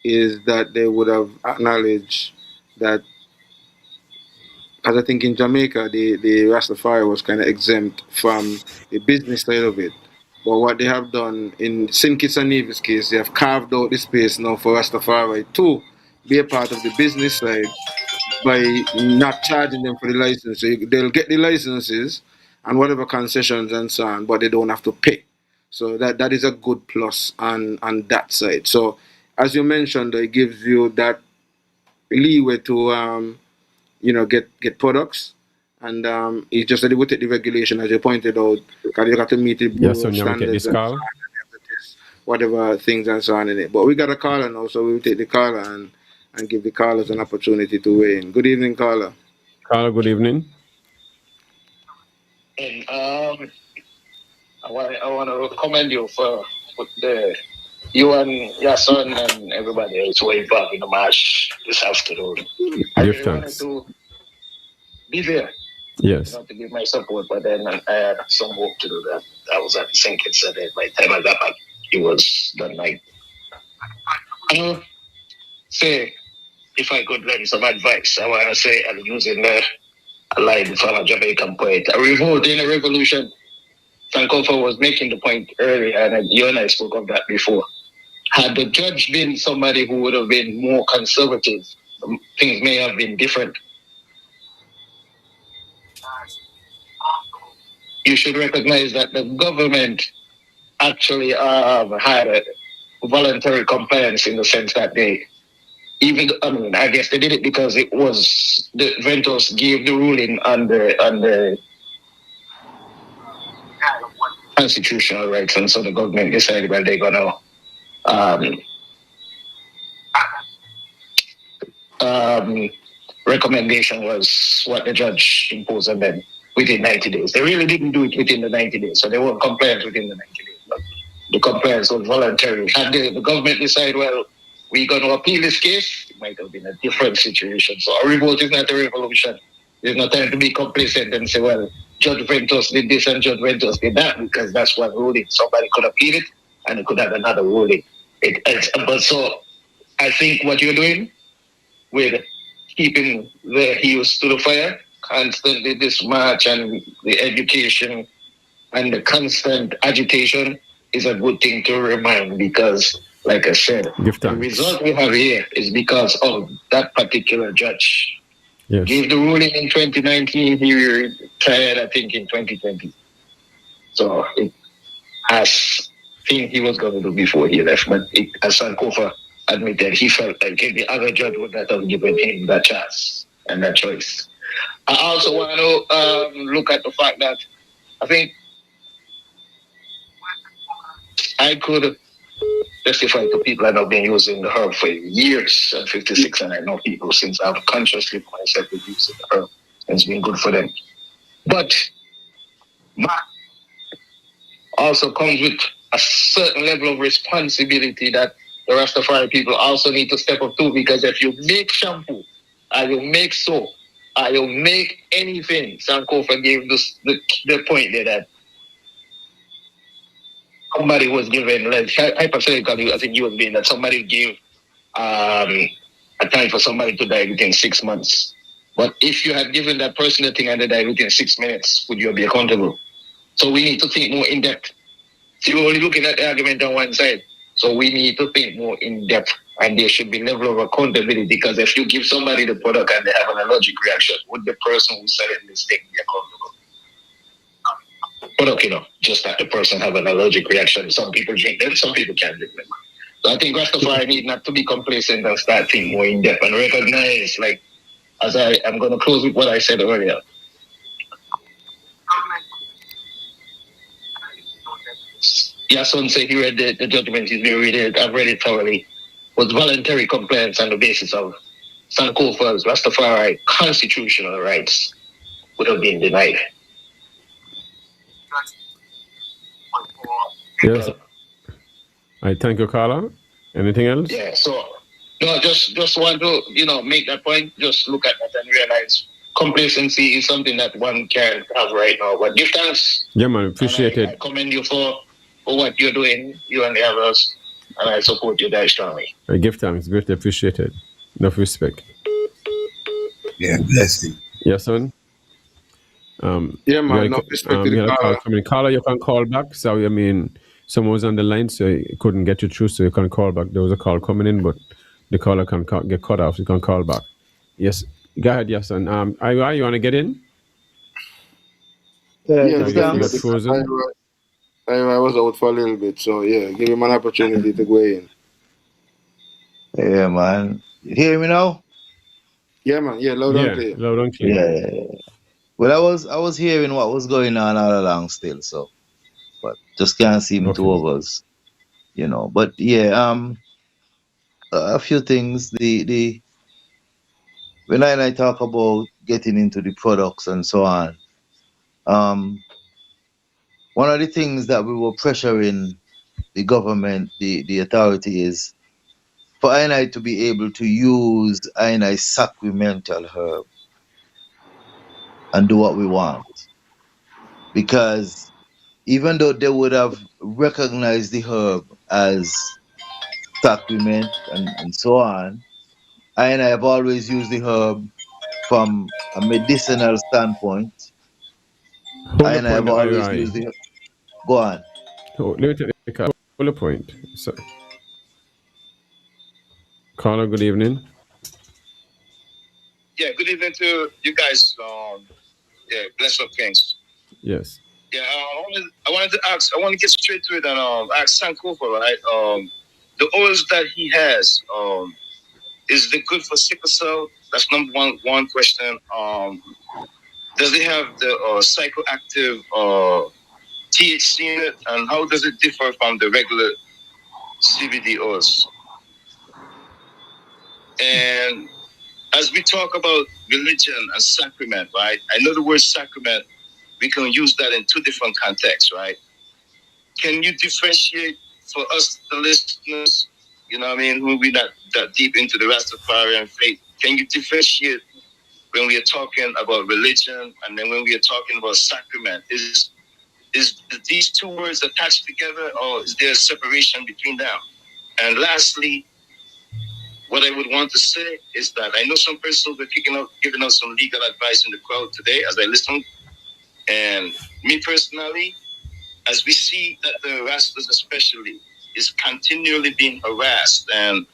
is that they would have acknowledged that, because I think in Jamaica, the Rastafari was kind of exempt from the business side of it. But what they have done in St. Kitts and Nevis case, they have carved out the space now for Rastafari to be a part of the business side by not charging them for the license. So they'll get the licenses and whatever concessions and so on, but they don't have to pay. So that is a good plus on that side. So as you mentioned, it gives you that leeway to get products, and it's just that they will take the regulation as you pointed out, because you got to meet the Bureau of Yahsonn, you want to take Standards this and so call? on, and you have to test whatever things and so on in it. But we got a caller now, so we will take the caller and give the callers an opportunity to weigh in. Good evening, caller. Caller, good evening. And I want to commend you for you and Yahsonn and everybody else who are involved in the march this afternoon. I Give really thanks. wanted to be there. Yes. To give my support, but then I had some work to do. That I was at St. Kitts, and by the time I got back, it was done. Like, say, if I could lend some advice, I want to say, I'm using the line from a Jamaican poet. A revolt in a revolution. Sankofa was making the point earlier, and you and I spoke of that before. Had the judge been somebody who would have been more conservative, things may have been different. You should recognize that the government actually had a voluntary compliance in the sense that I guess they did it because it was the Ventos gave the ruling on the constitutional rights, and so the government decided they're gonna recommendation was what the judge imposed on them within 90 days. They really didn't do it within the 90 days, so they weren't compliant within the 90 days. But the compliance was voluntary. Had the government decide, well, we're going to appeal this case, it might have been a different situation. So a revolt is not a revolution. There's no time to be complacent and say, well, Judge Ventos did this and Judge Ventos did that, because that's one ruling. Somebody could appeal it and it could have another ruling. But so I think what you're doing with keeping the heels to the fire, constantly this march and the education and the constant agitation is a good thing to remind, because, like I said, the result we have here is because of that particular judge. Yes. Gave the ruling in 2019, he retired, I think, in 2020. So as thing he was going to do before he left, but as Sankofa admitted, he felt like the other judge would not have given him that chance and that choice. I also want to look at the fact that I think I could testify to people that have been using the herb for years at 56, and I know people since I've consciously put myself with using the herb. It's been good for them. But also comes with a certain level of responsibility that the Rastafari people also need to step up to, because if you make shampoo, or you make soap, or you make anything, Sankofa gave the point there that somebody was given, like, hypothetically, I think you was being that somebody gave a time for somebody to die within 6 months. But if you had given that person the thing and they died within 6 minutes, would you be accountable? So we need to think more in depth. So you're only looking at the argument on one side. So we need to think more in depth, and there should be level of accountability, because if you give somebody the product and they have an allergic reaction, would the person who said it mistake be accountable? But just that the person have an allergic reaction. Some people drink them, some people can't drink them. So I think Rastafari need not to be complacent and start thinking more in depth and recognize, like, as I'm going to close with what I said earlier. Yahsonn said he read the judgment. He's been reading it. I've read it thoroughly. Was voluntary compliance on the basis of Sankofa's Rastafari constitutional rights would have been denied. Yes. I thank you, Carla. Anything else? Yeah. So no, just want to make that point. Just look at that and realize complacency is something that one can't have right now. But give thanks. Yeah, man, appreciate I it. commend you for what you're doing, you and the others, and I support you guys strongly. I give thanks, greatly appreciated. Enough respect. Yeah, blessing. Yahsonn, Yeah, man. No respect to you the had a call caller. coming. Caller, you can call back. So, I mean, someone was on the line, so it couldn't get you through, so you can call back. There was a call coming in, but the caller can get cut off. You can call back. Yes, go ahead, Yahsonn. You want to get in? Yeah, Yeah, give You got definitely. thanks. frozen. I was out for a little bit, so yeah, give him an opportunity to go in. Yeah, man. You hear me now? Yeah, man. Yeah, loud and Yeah, clear. loud and clear. Yeah, yeah, yeah. Well, I was hearing what was going on all along still, so but just can't seem to Okay. overs, you know. But yeah, a few things. The when I talk about getting into the products and so on, um, one of the things that we were pressuring the government, the authority is for I to be able to use I sacramental herb and do what we want. Because even though they would have recognized the herb as sacrament and so on, I have always used the herb from a medicinal standpoint. Hold the I point, have always Iroy. used the go on. Oh, let me take the call. Hold the point. So, caller, good evening. Yeah, good evening to you guys. Yeah, bless up, Kings. Yes. Yeah, I want to get straight to it and ask Sankofa, right? The oils that he has, is it good for sickle cell? That's number one question. Does it have the psychoactive THC in it, and how does it differ from the regular CBD oils? And as we talk about religion and sacrament, right? I know the word sacrament, we can use that in two different contexts, right? Can you differentiate for us, the listeners, you know what I mean, who we're not that deep into the Rastafarian faith, can you differentiate when we are talking about religion and then when we are talking about sacrament? Is these two words attached together, or is there a separation between them? And lastly, what I would want to say is that I know some persons were giving us some legal advice in the crowd today as I listened. And me personally, as we see that the Rastas especially is continually being harassed and,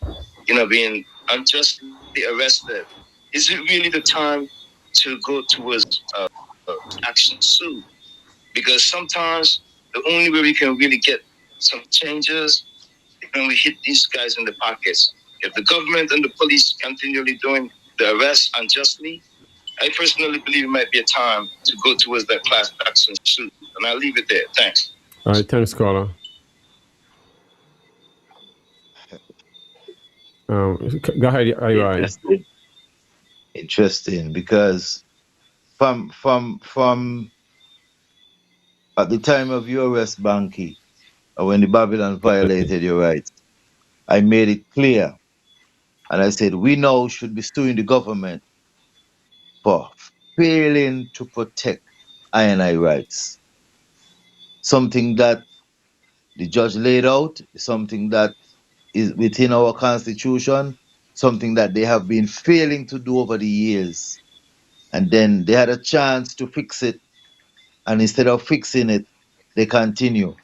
being unjustly arrested, is it really the time to go towards action soon? Because sometimes the only way we can really get some changes is when we hit these guys in the pockets. If the government and the police continually doing the arrests unjustly, I personally believe it might be a time to go towards that class action suit. And I'll leave it there. Thanks. All right, thanks, caller. Go ahead, Iroy. Interesting. Interesting. Because from at the time of your arrest, Banky, or when the Babylon violated your rights, I made it clear. And I said, we now should be suing the government for failing to protect I rights. Something that the judge laid out, something that is within our constitution, something that they have been failing to do over the years. And then they had a chance to fix it, and instead of fixing it, they continue.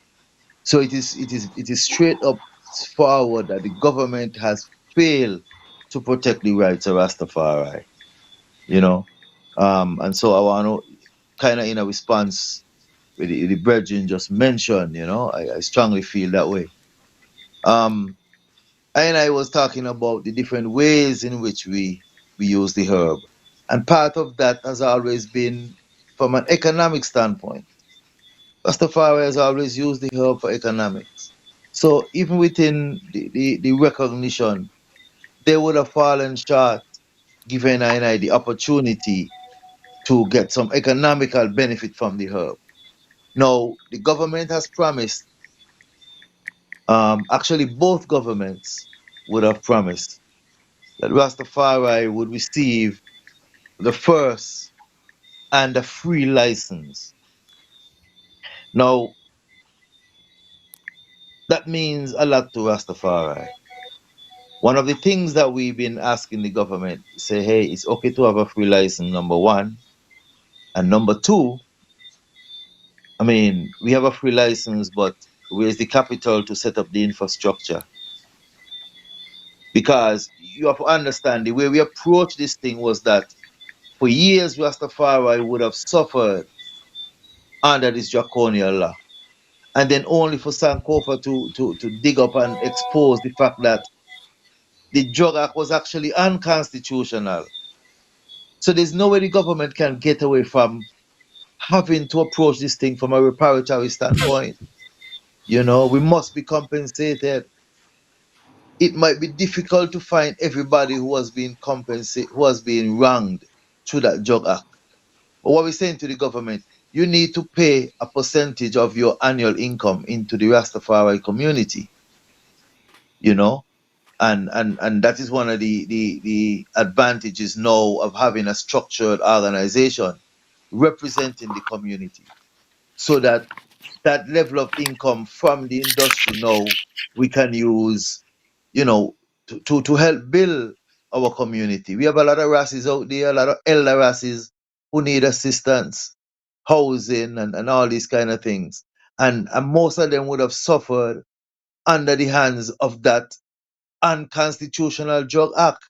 So it is straight up forward that the government has failed to protect the rights of Rastafari. You know, and so I want to kind of in a response with the brethren just mentioned. I strongly feel that way. Um, and I was talking about the different ways in which we use the herb, and part of that has always been from an economic standpoint. Rastafari has always used the herb for economics. So even within the recognition, they would have fallen short given I the opportunity to get some economical benefit from the herb. Now, the government has promised, actually both governments would have promised that Rastafari would receive the first and a free license. Now, that means a lot to Rastafari. One of the things that we've been asking the government, say, hey, it's okay to have a free license, number one. And number two, I mean, we have a free license, but where's the capital to set up the infrastructure? Because you have to understand the way we approached this thing was that for years Rastafari would have suffered under this draconian law. And then only for Sankofa to dig up and expose the fact that the Drug Act was actually unconstitutional. So there's no way the government can get away from having to approach this thing from a reparatory standpoint. You know, we must be compensated. It might be difficult to find everybody who has been compensated, who has been wronged through that Drug Act. But what we're saying to the government, you need to pay a percentage of your annual income into the Rastafari community, you know? And that is one of the advantages now of having a structured organization representing the community. So that that level of income from the industry now we can use, you know, to help build our community. We have a lot of Rasses out there, a lot of elder Rasses who need assistance, housing and all these kind of things. And most of them would have suffered under the hands of that unconstitutional drug act,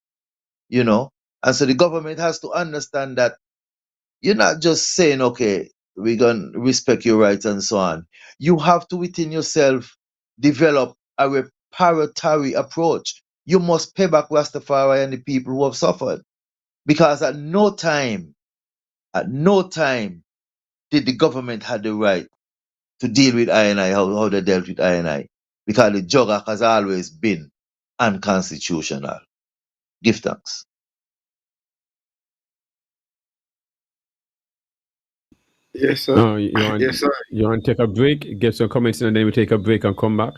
you know. And so the government has to understand that you're not just saying, okay, we're going to respect your rights and so on. You have to, within yourself, develop a reparatory approach. You must pay back Rastafari and the people who have suffered. Because at no time did the government have the right to deal with I&I, how they dealt with I&I. Because the Drug Act has always been unconstitutional. Give thanks. Yes, sir. You want Yes, sir. you want to take a break, get some comments, and then we take a break and come back.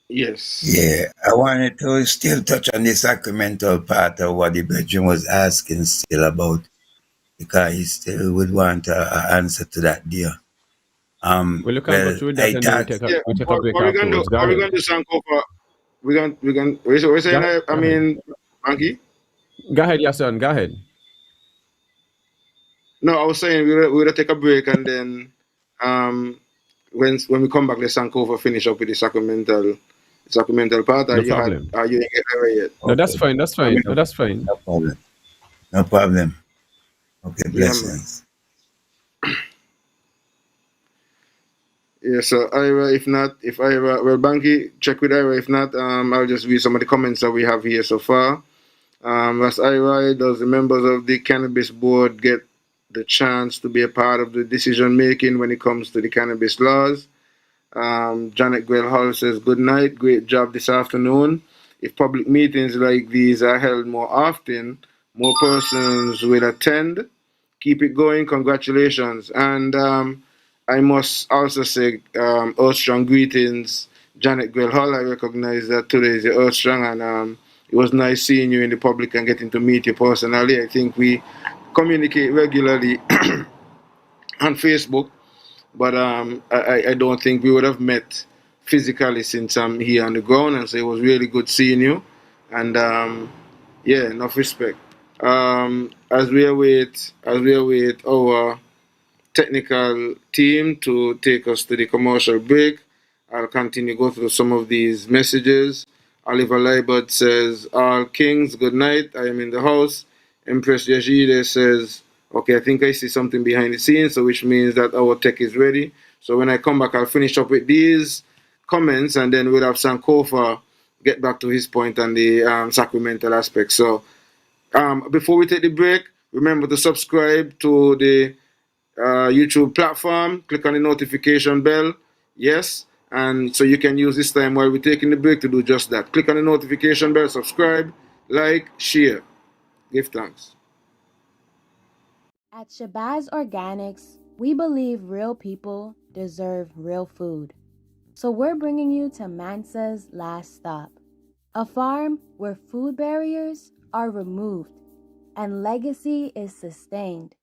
Yes. Yeah, I wanted to still touch on the sacramental part of what the brethren was asking still about, because he still would want an answer to that dear. Well, you can go Well, through that, I and then thought, Yeah. we take a break What we gonna do? afterwards. Go What we ahead. gonna do, Sankofa? We're gonna. We're saying. Go, I go ahead. mean, Banky. Go ahead, Yahsonn. Go ahead. No, I was saying we're gonna take a break and then, um, when we come back, let Sankofa finish up with the sacramental part. No problem. You didn't get there yet? No, that's okay, fine. That's I fine. mean, No, that's fine. no problem. No problem. Okay, yeah, man. blessings. Yeah, so Ira, if Ira, well, Banky, check with Ira. If not, I'll just read some of the comments that we have here so far. Ras Iroy, does the members of the cannabis board get the chance to be a part of the decision making when it comes to the cannabis laws? Janet Grell Hall says, good night, great job this afternoon. If public meetings like these are held more often, more persons will attend. Keep it going, congratulations. And I must also say, Earth Strong greetings, Janet Grell Hall. I recognize that today is the Earth Strong, and it was nice seeing you in the public and getting to meet you personally. I think we communicate regularly on Facebook, but I don't think we would have met physically since I'm here on the ground, and so it was really good seeing you. And yeah, enough respect. As we await our technical team to take us to the commercial break, I'll continue to go through some of these messages. Oliver Liebert says, all kings, good night. I am in the house. Empress Yajide says, okay, I think I see something behind the scenes, so which means that our tech is ready. So when I come back, I'll finish up with these comments, and then we'll have Sankofa get back to his point on the sacramental aspect. So before we take the break, remember to subscribe to the YouTube platform. Click on the notification bell. Yes. And so you can use this time while we're taking the break to do just that. Click on the notification bell, subscribe, like, share. Give thanks. At Shabazz Organics, we believe real people deserve real food. So we're bringing you to Mansa's Last Stop, a farm where food barriers are removed and legacy is sustained.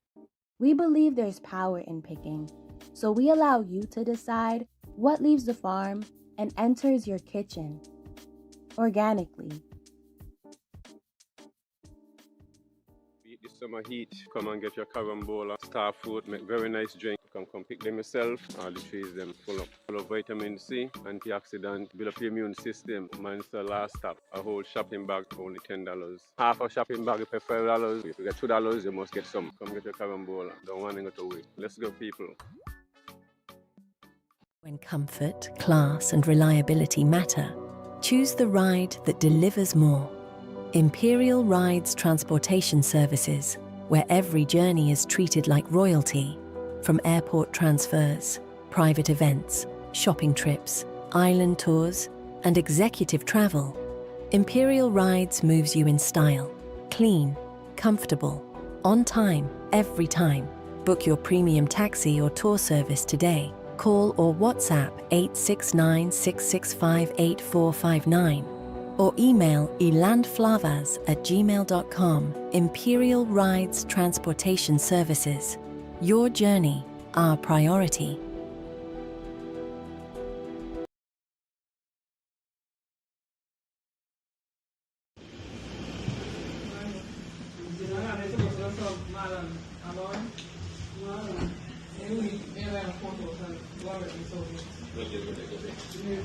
We believe there's power in picking, so we allow you to decide what leaves the farm and enters your kitchen organically. Beat the summer heat. Come and get your carambola, star fruit, make very nice drink. Come pick them yourself. All the trees them full of vitamin C, antioxidant, build up your immune system. Mine's the last stop. A whole shopping bag for only $10. Half a shopping bag you pay $5. If you get $2, you must get some. Come get your carambola. Don't want to go to wait. Let's go, people. When comfort, class, and reliability matter, choose the ride that delivers more. Imperial Rides Transportation Services, where every journey is treated like royalty. From airport transfers, private events, shopping trips, island tours, and executive travel, Imperial Rides moves you in style, clean, comfortable, on time, every time. Book your premium taxi or tour service today. Call or WhatsApp 869-665-8459 or email elandflavas@gmail.com. Imperial Rides Transportation Services. Your journey, our priority.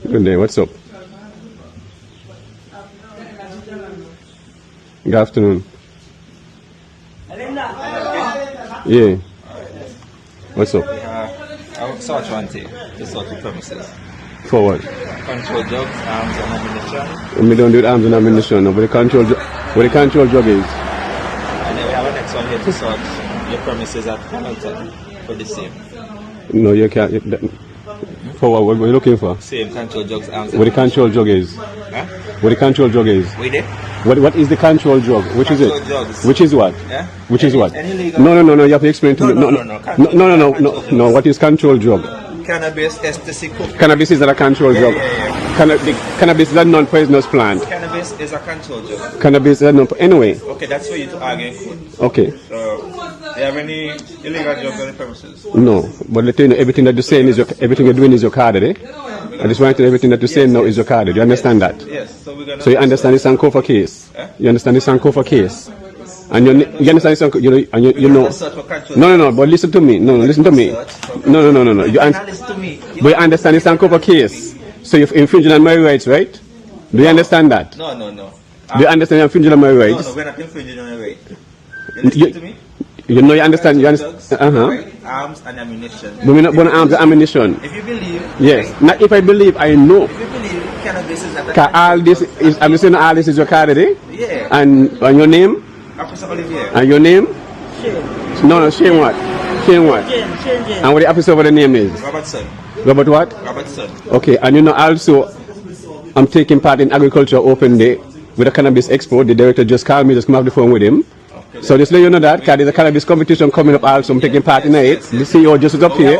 Good day, what's up? Good afternoon. Yeah. What's up? I search one thing, to search the premises. For what? Control drugs, arms and ammunition. We don't do arms and ammunition, no, but the control drug is. And then we have a next one here to search your premises at Hamilton for the same. No, you can't. For what? What are you looking for? Same control drugs, arms. What the control drug is? Huh? What the control drug is? We there? What is the control drug? Which is it? Control drugs. Which is what? Yeah? Which is what? Any legal- No. You have to explain to me. No. No. What is control drug? Cannabis, ecstasy, cocaine. Cannabis is a control drug. Yeah. Cannabis is a non-poisonous plant. Cannabis is a control drug. Cannabis is a non. Anyway. Okay, that's for you to argue in court. Okay. So, do you have any illegal drugs on the premises? No, but let you know everything that you're saying is everything you're doing is your card, eh? I just want to know everything that you're saying now is your card. Do you understand that? Yes. So we're gonna. So you understand the Sankofa case? You understand the Sankofa case? And you understand the Sankofa, you know. No. But listen to me. No. Listen to me. No. You Listen to me. but you understand the Sankofa case? So you're infringing on my rights, right? Do you understand that? No. Do you understand you're infringing on my rights? No, we're not infringing on your right. You listen to me? You know, you understand. You Drugs, understand. right? Arms and ammunition. But we're not going to arms and ammunition. If you believe, Yes. right? Not if I believe, I know. If you believe cannabis is not a All this is, I'm saying all this is your card, eh? Yeah. And your name? Officer Olivier. And your name? Shane. No, Shane what? Shane what? Shane. And what the officer over the name is? Robertson. Robert what? Robertson. Okay, and you know also, I'm taking part in Agriculture Open Day with a cannabis expo. The director just called me, just come off the phone with him. So just let you know that, because there's a cannabis competition coming up also. I'm taking part in it. The CEO just is up here.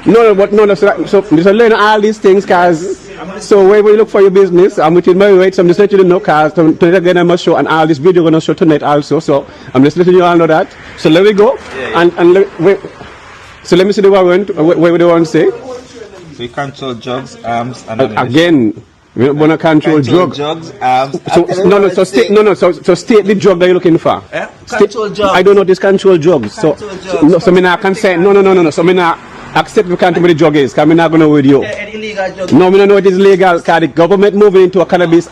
No, so just learn all these things, because so when we look for your business, I'm within my rights. I'm just letting you know, because tonight again I must show, and all this video going to show tonight also. So I'm just letting you all know that. So let me go. So let me see the warrant. What do you want to say? So you control drugs, arms, and ammunition. Again. We don't want to control drugs. Arms. So state the drug that you're looking for. Control drugs. I don't know this control drugs. So me not consent. No. So me not accept we can't know what the drug is, because I'm not going to with you. Illegal drugs. No, me don't know it is legal, because the government moving into a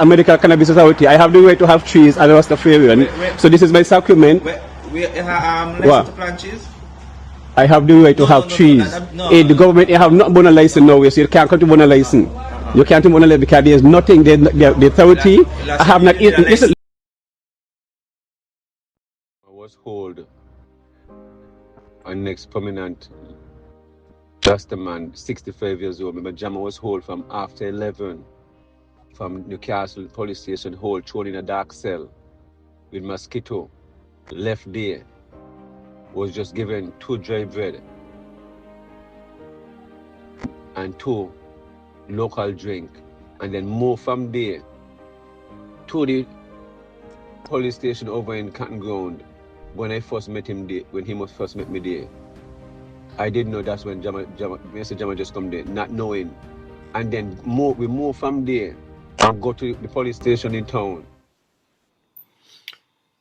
medical cannabis society. I have the right to have trees as a Rastafarian. So this is my document. License to plant trees? I have the right to have trees. The government have not been a license now, so you can't come to a license. You can't even let, because there's nothing, the authority, I have not eaten. Listen. I was hold a next prominent Rasta man, 65 years old. My Jama was hold from after 11 from Newcastle police station, hold thrown in a dark cell with mosquito. Left there, was just given 2 dry bread and 2 local drink, and then move from there to the police station over in Cotton Ground when I first met him there, when he first met me there, I didn't know that's when Mr. Jama just come there, not knowing. And then we move from there and go to the police station in town.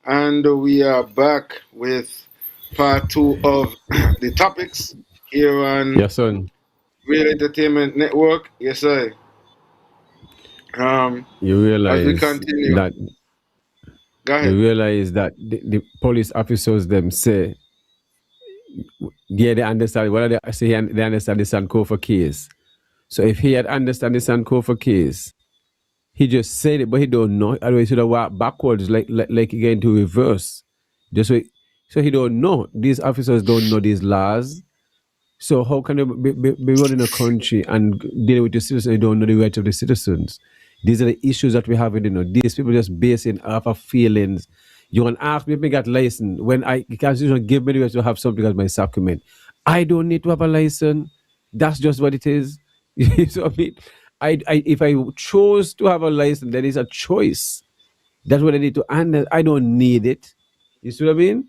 And we are back with part 2 of the topics here on Yahsonn, Real Entertainment Network. Yes, sir. you As we realize continue, that go ahead. the police officers them say, yeah, they understand. What they say? They understand the Sankofa case. So if he had understand the Sankofa case, he just said it, but he don't know. Otherwise, he should have walked backwards, like again to reverse. So he don't know. These officers don't know these laws. So how can they be running a country and dealing with the citizens? They don't know the rights of the citizens. These are the issues that we have. These people just basing off of feelings. You can ask me if I got license when the Constitution give me the right to have something as my document. I don't need to have a license. That's just what it is. So if I chose to have a license, then it's a choice. That's what I need to handle. I don't need it. You see what I mean?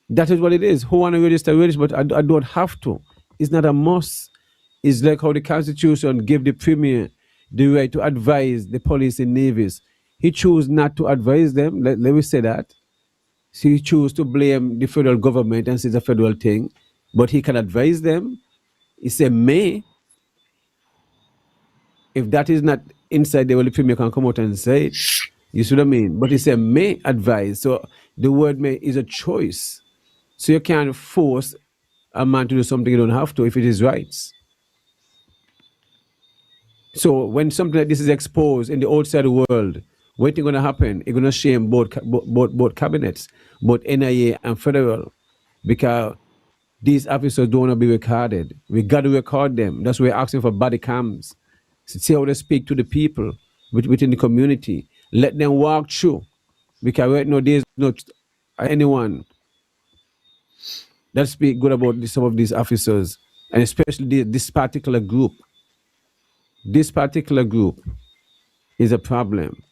That is what it is. Who want to register, but I don't have to. It's not a must. It's like how the Constitution gave the Premier the right to advise the police in Nevis. He chose not to advise them. Let me say that. So he chose to blame the federal government and say it's a federal thing, but he can advise them. He said may. If that is not inside, the Premier can come out and say it. You see what I mean? But he said may advise. So the word may is a choice. So you can't force a man to do something you don't have to if it is rights. So when something like this is exposed in the outside world, what's going to happen? It's going to shame both cabinets, both NIA and federal, because these officers don't want to be recorded. We got to record them. That's why we're asking for body cams. See how they speak to the people within the community. Let them walk through, because right now there's not anyone that speak good about some of these officers, and especially this particular group. This particular group is a problem,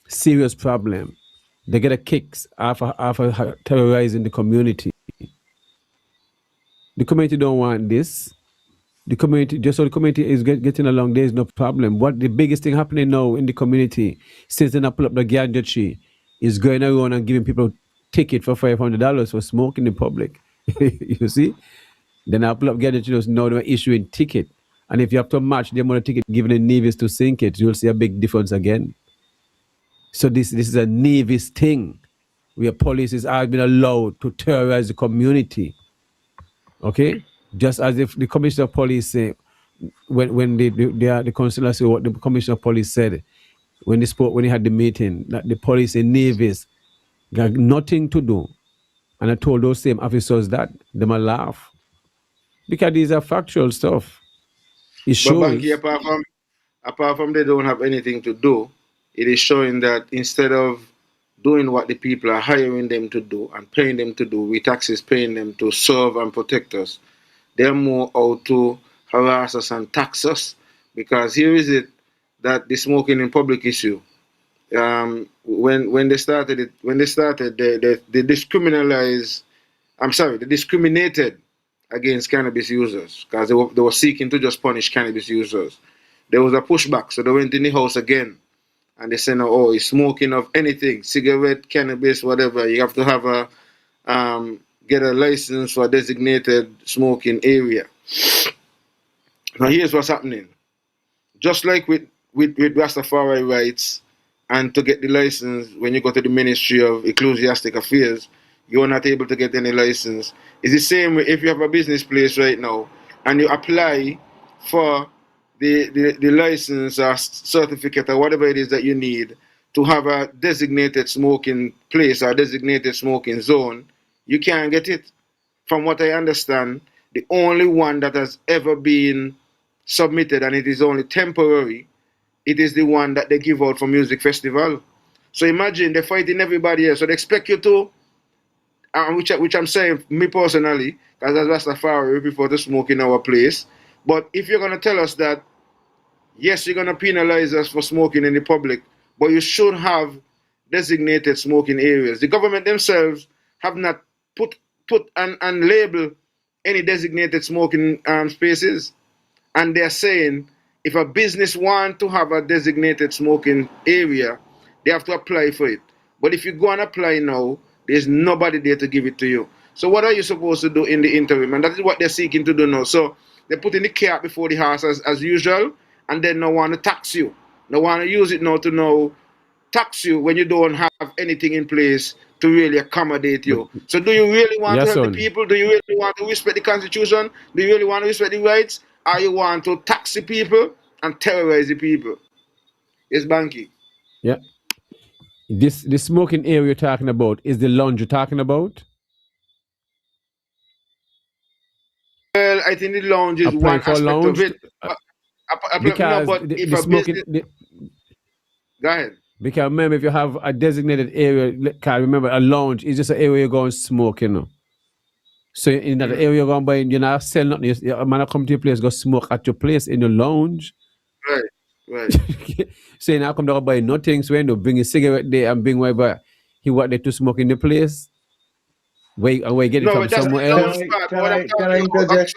serious problem. They get a kicks after terrorizing the community. The community don't want this. The community, just so the community is getting along, there is no problem. What the biggest thing happening now in the community, since they not pull up the gadgetry, is going around and giving people ticket for $500 for smoking in public. You see? Then I pull up gadgetry, now they're issuing ticket. And if you have to match the amount of ticket given in Nevis to sink it, you'll see a big difference again. So this is a Nevis thing, where police has been allowed to terrorize the community. Okay? Just as if the commissioner of police say, when the councillor said what the commissioner of police said, when he had the meeting, that the police in Nevis got nothing to do. And I told those same officers that, they might laugh. Because these are factual stuff. It But shows. Banky, apart from they don't have anything to do, it is showing that instead of doing what the people are hiring them to do and paying them to do, we taxes paying them to serve and protect us, they're more out to harass us and tax us. Because here is it that the smoking in public issue. When they started it, they discriminalized. They discriminated against cannabis users because they were seeking to just punish cannabis users. There was a pushback, so they went in the house again and they said, "Oh, it's smoking of anything, cigarette, cannabis, whatever. You have to have get a license for a designated smoking area." Now here's what's happening. Just like with Rastafari rights, and to get the license, when you go to the Ministry of Ecclesiastic Affairs, you're not able to get any license. It's the same way if you have a business place right now and you apply for the license or certificate or whatever it is that you need to have a designated smoking place or designated smoking zone, you can't get it. From what I understand, the only one that has ever been submitted, and it is only temporary, it is the one that they give out for music festival. So imagine they're fighting everybody else. So they expect you to, which I'm saying, me personally, because as Rastafari, we prefer to smoke in our place. But if you're going to tell us that, yes, you're going to penalize us for smoking in the public, but you should have designated smoking areas. The government themselves have not put and label any designated smoking spaces, and they're saying if a business want to have a designated smoking area, they have to apply for it. But if you go and apply now, there's nobody there to give it to you. So what are you supposed to do in the interim? And that is what they're seeking to do now. So they're putting the cart before the horse as usual, and then no want to tax you. No want to use it now to know tax you when you don't have anything in place to really accommodate you. So do you really want to help the Yahsonn, people? Do you really want to respect the constitution? Do you really want to respect the rights? Or you want to tax the people and terrorize the people? It's Banky. yeah. The smoking area you're talking about is the lounge you're talking about? Well, I think the lounge is Applying one for a aspect of lounge? it. No, Because but if the a smoking. business, go ahead. Because remember, if you have a designated area, because remember, a lounge is just an area you go and smoke, you know. So in that area you're going by, you're not selling nothing. A man come to your place, go smoke at your place in your lounge. Right, right. So you not come down buy nothing. So when you bring a cigarette there and bring whatever he want there to smoke in the place, where you get it No, from but that's the somewhere lounge else. part. What I'm Can I talking about, interject?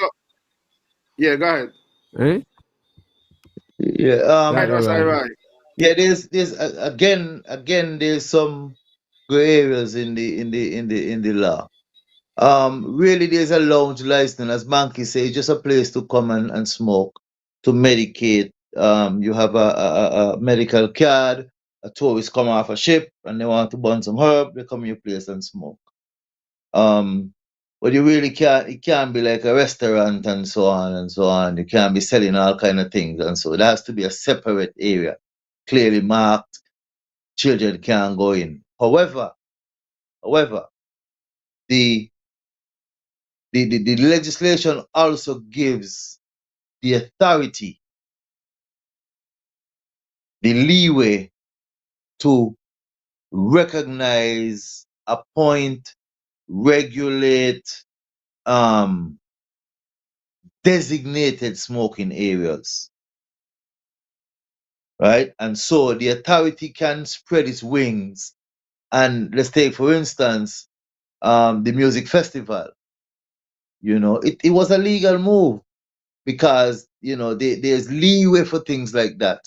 yeah, go ahead. Eh? Yeah. Go ahead, Ras Iroy. Iroy. Yeah. There's again. There's some gray areas in the law. Really, there's a lounge license, as Banky say, just a place to come and smoke, to medicate. You have a medical card. A tourist come off a ship and they want to burn some herb. They come to your place and smoke. But you really can't. It can't be like a restaurant and so on and so on. You can't be selling all kind of things, and so it has to be a separate area, clearly marked. Children can't go in. However, the the legislation also gives the authority the leeway to recognize, appoint, regulate designated smoking areas, right? And so the authority can spread its wings. And let's take, for instance, the music festival. It was a legal move because there's leeway for things like that.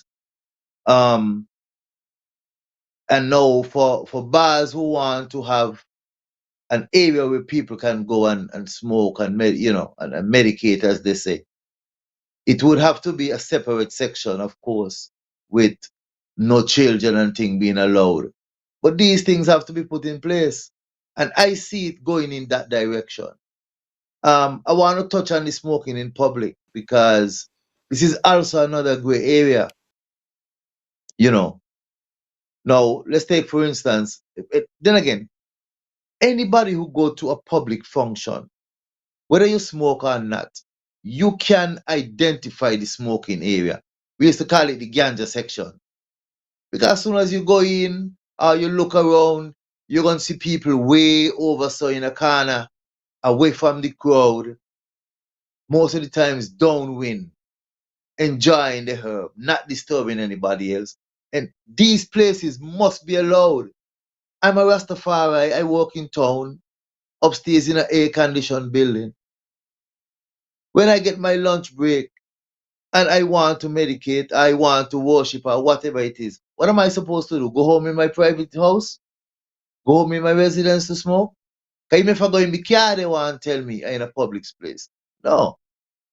And now for bars who want to have an area where people can go and smoke and and medicate, as they say, it would have to be a separate section, of course, with no children and thing being allowed. But these things have to be put in place, and I see it going in that direction. I want to touch on the smoking in public because this is also another gray area. Now let's take, for instance, then again, anybody who go to a public function, whether you smoke or not, you can identify the smoking area. We used to call it the ganja section. Because as soon as you go in or you look around, you're going to see people way over so in a corner, away from the crowd, most of the times downwind, enjoying the herb, not disturbing anybody else. And these places must be allowed. I'm a Rastafari, I work in town, upstairs in an air-conditioned building. When I get my lunch break and I want to medicate, I want to worship or whatever it is, what am I supposed to do? Go home in my private house? Go home in my residence to smoke? Because if I go in the car, they want to tell me I'm in a public place. No.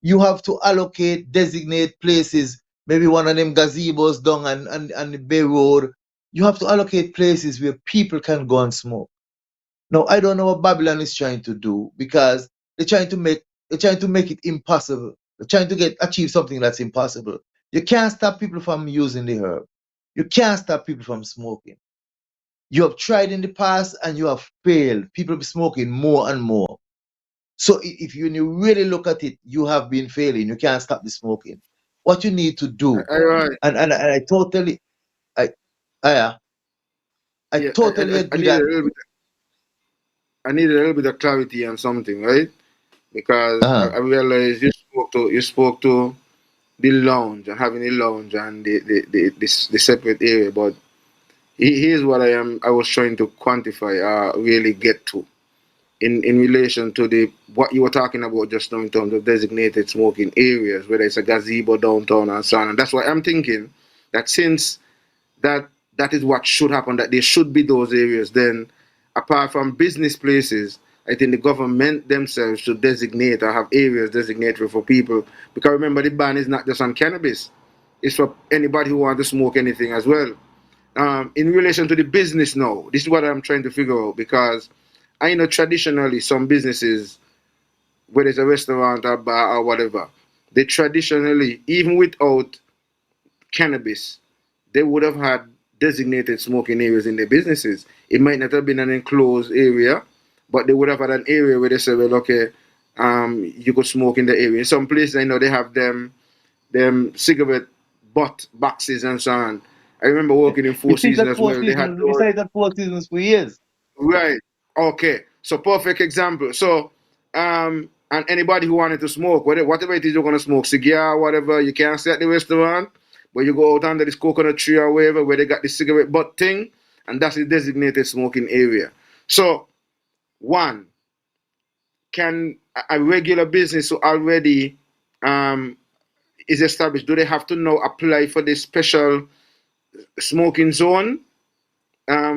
You have to allocate, designate places, maybe one of them gazebos down and the Bay Road. You have to allocate places where people can go and smoke. Now, I don't know what Babylon is trying to do because they're trying to make it impossible. They're trying to achieve something that's impossible. You can't stop people from using the herb. You can't stop people from smoking. You have tried in the past and you have failed. People be smoking more and more. So if you really look at it, you have been failing. You can't stop the smoking. What you need to do, Iroy. and I totally, I Yeah, totally I agree need a that. little bit. I need a little bit of clarity on something, right? Because I realized you spoke to the lounge and having the lounge and the separate area, but here's what I was trying to quantify, really get to. in relation to the what you were talking about just now in terms of designated smoking areas, whether it's a gazebo downtown and so on. And that's why I'm thinking that since that that is what should happen, that there should be those areas, then apart from business places, I think the government themselves should designate or have areas designated for people. Because remember, the ban is not just on cannabis; it's for anybody who wants to smoke anything as well. In relation to the business now, this is what I'm trying to figure out, because I know traditionally some businesses, whether it's a restaurant or bar or whatever, they traditionally, even without cannabis, they would have had designated smoking areas in their businesses. It might not have been an enclosed area, but they would have had an area where they say, well, okay, you could smoke in the area. In some places, I know they have them cigarette butt boxes and so on. I remember working in We Four see Seasons that as Four well. They had Seasons. We those. say that Four Seasons for years. Right. Okay. So perfect example. So and anybody who wanted to smoke, whatever it is you're gonna smoke, cigar, whatever, you can't stay at the restaurant, but you go out under this coconut tree or wherever where they got the cigarette butt thing, and that's the designated smoking area. So one, can a regular business who already um is established, do they have to now apply for this special smoking zone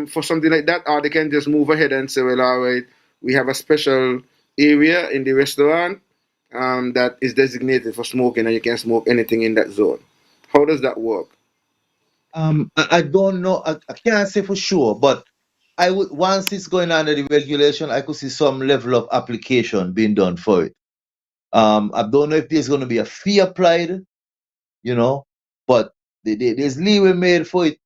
for something like that, or they can just move ahead and say, well, all right, we have a special area in the restaurant that is designated for smoking, and you can smoke anything in that zone. How does that work? I don't know. I can't say for sure, but I would once it's going under the regulation, I could see some level of application being done for it. I don't know if there's going to be a fee applied, you know, but there's leeway made for it.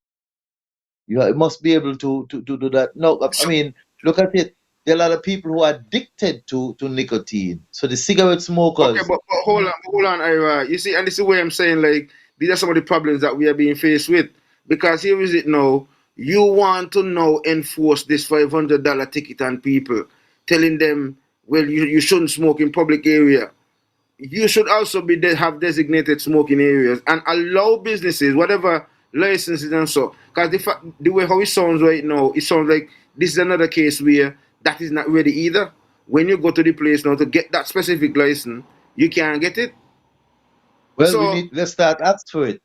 It must be able to do that. No, I So, mean, look at it. There are a lot of people who are addicted to nicotine. So the cigarette okay, smokers, but hold on, Ira. You see, and this is where I'm saying, like, these are some of the problems that we are being faced with. Because here is it now. You want to now enforce this $500 ticket on people, telling them, well, you shouldn't smoke in public area. You should also have designated smoking areas and allow businesses, whatever licenses and so. Because the way how it sounds right now, it sounds like this is another case where that is not ready either. When you go to the place now to get that specific license, you can't get it. well, So let's start ask for it.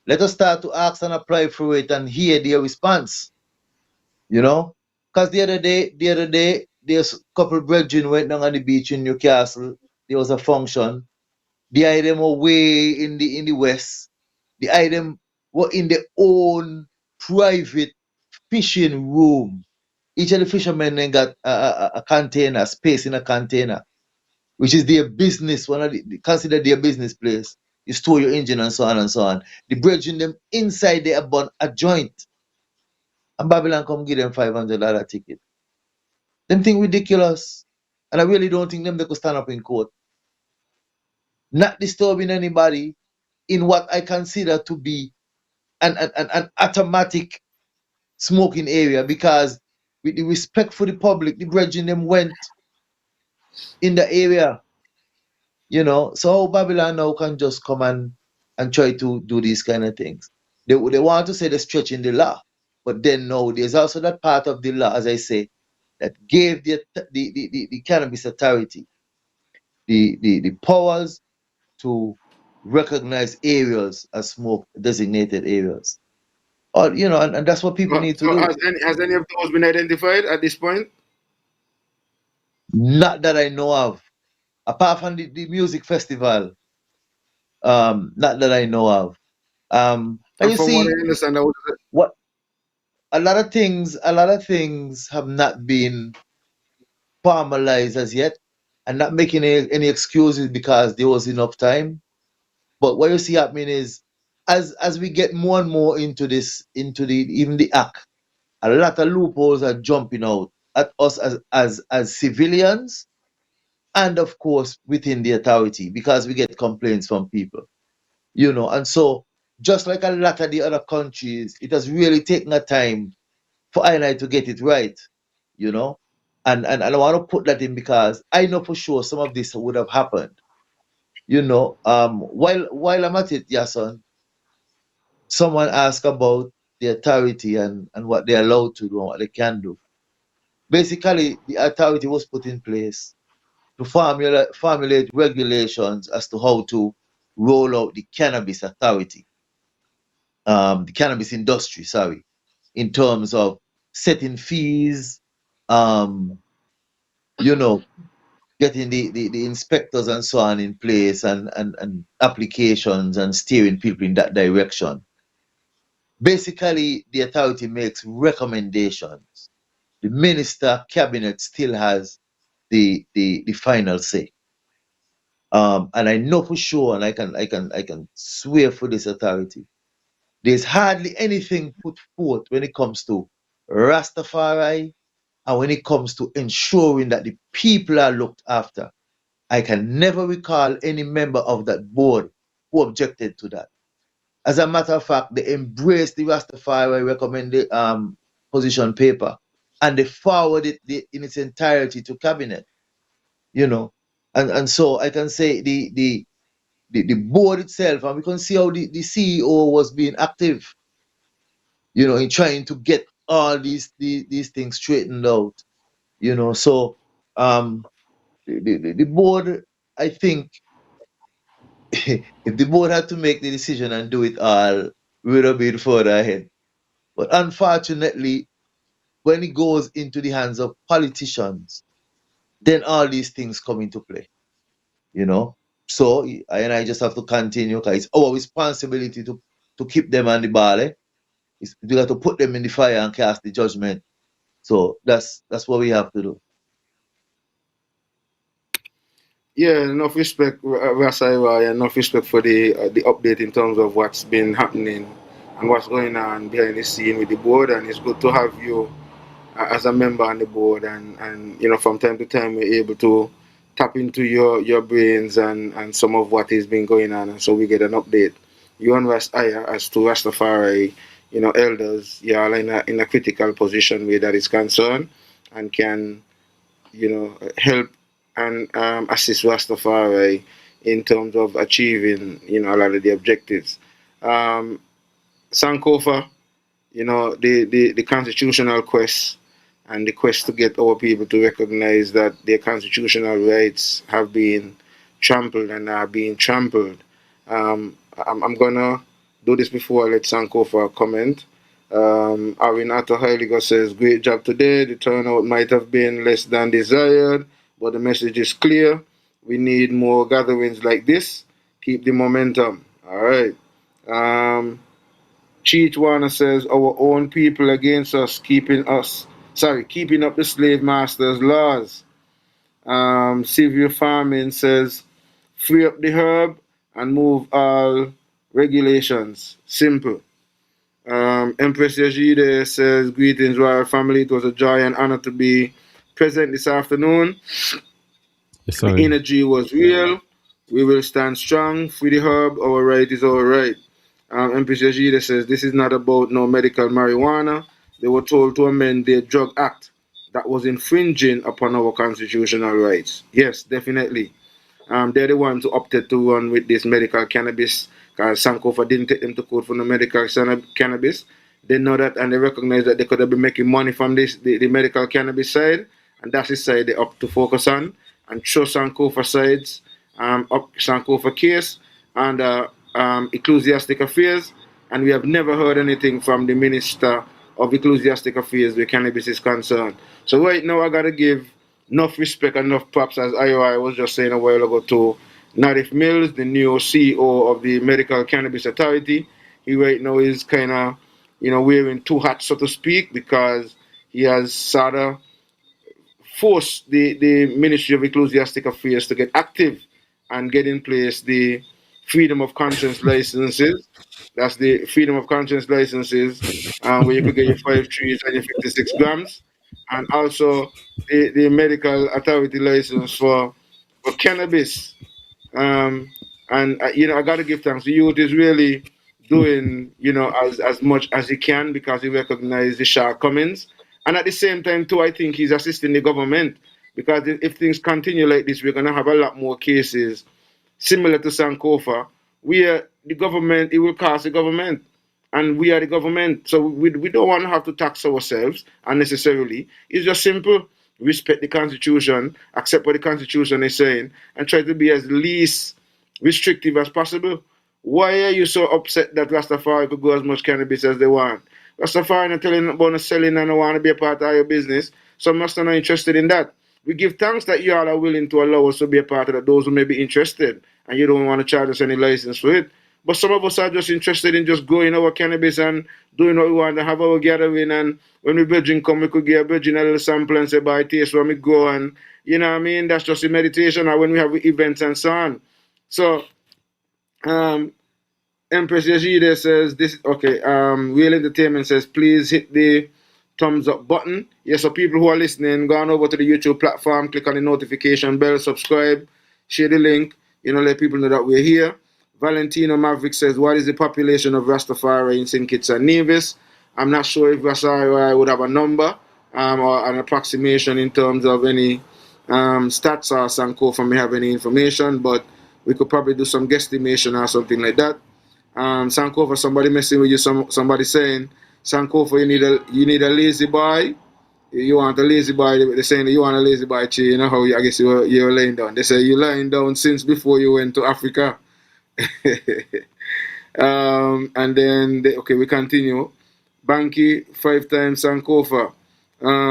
Let us start to ask and apply for it and hear their response. You know, because the other day, there's a couple brethren went down on the beach in Newcastle. There was a function. The item were way in the west. The item were in their own private fishing room. Each of the fishermen then got a container, space in a container, which is their business, one of consider their business place. You store your engine and so on and so on. The brethren them inside there bun a joint. And Babylon come give them $500 ticket. Them thing ridiculous. And I really don't think them they could stand up in court. Not disturbing anybody in what I consider to be an automatic smoking area, because with the respect for the public, the brethren them went in the area, you know. So how Babylon now can just come and try to do these kind of things. They want to say they're stretching the law, but then no, there's also that part of the law, as I say, that gave the cannabis authority the powers to recognize areas as smoke designated areas. Or and that's what people need to so do. has any of those been identified at this point? Not that I know of. Apart from the music festival, not that I know of. And And you from what see, I understand, that was what a lot of things have not been formalized as yet, and not making any excuses because there was enough time. But what you see happening is, as we get more and more into this, into the even the act, a lot of loopholes are jumping out at us as civilians, and of course within the authority, because we get complaints from people, and so just like a lot of the other countries, it has really taken a time for I to get it right, you know. And I want to put that in because I know for sure some of this would have happened, while I'm at it, Yahsonn, someone asked about the authority and what they're allowed to do and what they can do. basically the authority was put in place to formulate regulations as to how to roll out the cannabis authority, the cannabis industry, sorry, in terms of setting fees, um, you know, getting the inspectors and so on in place and applications and steering people in that direction. Basically, the authority makes recommendations. The minister cabinet still has the final say. And I know for sure, and I can swear for this authority, there's hardly anything put forth when it comes to Rastafari and when it comes to ensuring that the people are looked after. I can never recall any member of that board who objected to that. As a matter of fact, they embraced the Rastafari recommended position paper and they forwarded it in its entirety to cabinet. You know, and so I can say the board itself, and we can see how the CEO was being active, in trying to get all these things straightened out. So um, the board, I think, if the board had to make the decision and do it all, we would have been further ahead. But unfortunately, when it goes into the hands of politicians, then all these things come into play. you know. So I just have to continue because it's our responsibility to keep them on the ball. We got to put them in the fire and cast the judgment. So that's what we have to do. Yeah, enough respect, Ras Iroy, enough respect for the update in terms of what's been happening and what's going on behind the scene with the board. And it's good to have you as a member on the board. And from time to time, we're able to tap into your brains and some of what has been going on. And so we get an update. You and Ras Aya, as to Rastafari, elders, you are in a critical position where that is concerned and can help and assist Rastafari in terms of achieving, a lot of the objectives. Um, Sankofa, the constitutional quest and the quest to get our people to recognize that their constitutional rights have been trampled and are being trampled. I'm gonna do this before I let Sankofa comment. Arinato Heiliger says, great job today. The turnout might have been less than desired, but the message is clear. We need more gatherings like this. Keep the momentum. All right. Cheech Warner says, our own people against us, keeping up the slave masters' laws. Sylvia Farming says, free up the herb and move all regulations. Simple. Empress Yajide says, greetings, royal family. It was a joy and honor to be present this afternoon. Yes, The sorry. energy was real. We will stand strong. Free the herb. Our right is our right. Empress Yajide says, this is not about no medical marijuana. They were told to amend the Drug Act that was infringing upon our constitutional rights. Yes, definitely. They're the ones who opted to run with this medical cannabis because Sankofa didn't take them to court for the medical cannabis. They know that and they recognize that they could have been making money from this the medical cannabis side, and that's the side they opt to focus on and show Sankofa sides, up Sankofa case and ecclesiastic affairs. And we have never heard anything from the minister of ecclesiastic affairs where cannabis is concerned. So right now I gotta give enough respect and enough props, as I was just saying a while ago, to Nadif Mills, the new CEO of the Medical Cannabis Authority. He right now is kind of, wearing two hats, so to speak, because he has sort of forced the Ministry of Ecclesiastic Affairs to get active and get in place the freedom of conscience licenses. That's the freedom of conscience licenses, where you could get your 5 trees and your 56 grams, and also the medical authority license for cannabis. Um, and I got to give thanks. The youth is really doing as much as he can because he recognizes the shortcomings, and at the same time too, I think he's assisting the government because if things continue like this, we're gonna have a lot more cases similar to Sankofa, where the government it will cost the government. and we are the government, so we don't want to have to tax ourselves unnecessarily. It's just simple. Respect the Constitution, accept what the Constitution is saying, and try to be as least restrictive as possible. Why are you so upset that Rastafari could go as much cannabis as they want? Rastafari not telling about selling and don't want to be a part of your business, so must not interested in that. We give thanks that you all are willing to allow us to be a part of that, those who may be interested, and you don't want to charge us any license for it. But some of us are just interested in just growing our cannabis and doing what we want to have our gathering. And when we virgin come, we could get a virgin a little sample and say, by taste when we go. And you know what I mean? That's just a meditation or when we have events and so on. So, Empress Yajide says, this, okay, Real Entertainment says, please hit the thumbs up button. Yes, so people who are listening, go on over to the YouTube platform, click on the notification bell, subscribe, share the link, let people know that we're here. Valentino Maverick says, what is the population of Rastafari in St. Kitts and Nevis? I'm not sure if Ras Iroy would have a number or an approximation in terms of any stats, or Sankofa may have any information, but we could probably do some guesstimation or something like that. Sankofa, somebody messing with you, somebody saying, Sankofa, you need a lazy boy. You want a lazy boy. They're saying that you want a lazy boy, you know how I guess you're laying down. They say you're lying down since before you went to Africa. And then we continue. Banky 5 times Sankofa.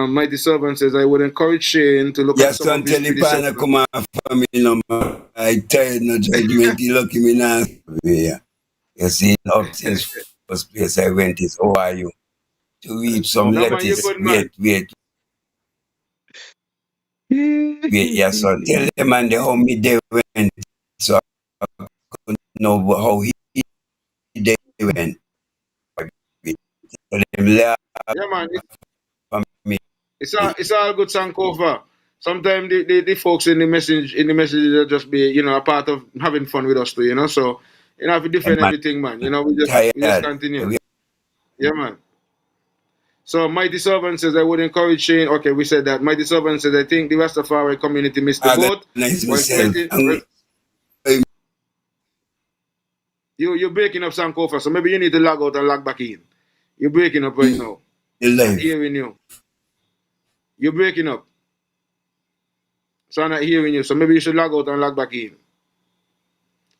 Mighty Servant says, I would encourage Shane to look at some of his Yahsonn come on for me number. I tired no judgment. You lucky me now. Yeah. You see, up since first place I went is how are you? To read some letters. Wait, Yahsonn. Tell them man how me they went. So I could know how he they went. Tell them yeah, man. It's all good, Sankofa. Sometimes the folks in the message will just be, a part of having fun with us too, So, if you defend everything, man, we just continue. Yeah, man. So Mighty Servant says, I would encourage Shane. Okay, we said that. Mighty Servant says, I think the Rastafari community missed the boat. You're breaking up, Sankofa, so maybe you need to log out and log back in. You're breaking up right now. I'm hearing you. You're breaking up. So I'm not hearing you. So maybe you should log out and log back in.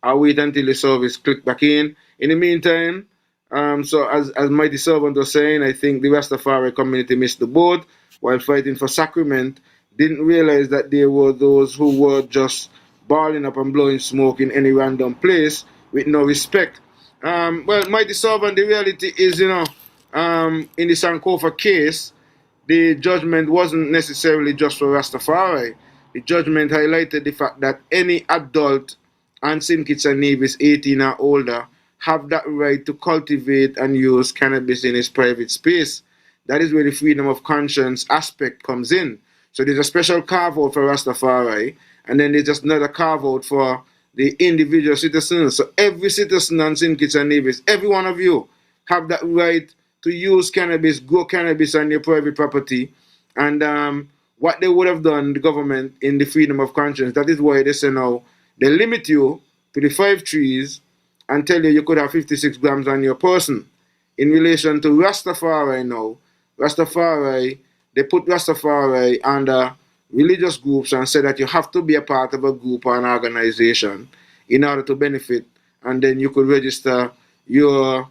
I'll wait until the service click back in. In the meantime, so as Mighty Servant was saying, I think the Rastafari community missed the boat while fighting for sacrament. Didn't realize that there were those who were just balling up and blowing smoke in any random place with no respect. Well, Mighty Servant, the reality is, in the Sankofa case, the judgment wasn't necessarily just for Rastafari. The judgment highlighted the fact that any adult and St. Kitts and Nevis 18 or older have that right to cultivate and use cannabis in his private space. That is where the freedom of conscience aspect comes in. So there's a special carve-out for Rastafari, and then there's just another carve-out for the individual citizens. So every citizen in St. Kitts and Nevis, every one of you, have that right to use cannabis, grow cannabis on your private property. And what they would have done, the government, in the freedom of conscience, that is why they say now, they limit you to the 5 trees and tell you could have 56 grams on your person. In relation to Rastafari now, they put Rastafari under religious groups and say that you have to be a part of a group or an organization in order to benefit, and then you could register your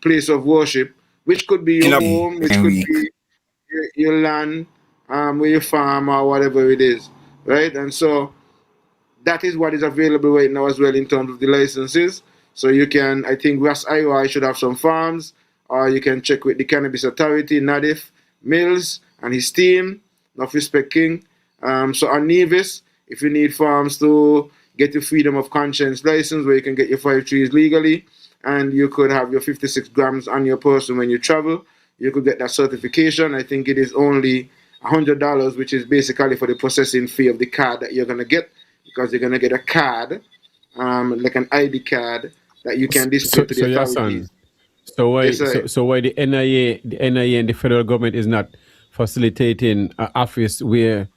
place of worship, which could be your home, which could be your land, where you farm or whatever it is, right? And so that is what is available right now as well in terms of the licenses. So you can, I think Ras Iroy should have some farms, or you can check with the Cannabis Authority, Nadif, Mills, and his team, Enough Respect King. So on Nevis, if you need farms to get your freedom of conscience license, where you can get your 5 trees legally, and you could have your 56 grams on your person when you travel, you could get that certification. I think it is only $100, which is basically for the processing fee of the card that you're going to get, because you're going to get a card, like an ID card, that you can display to the authorities. So why the NIA and the federal government is not facilitating an office where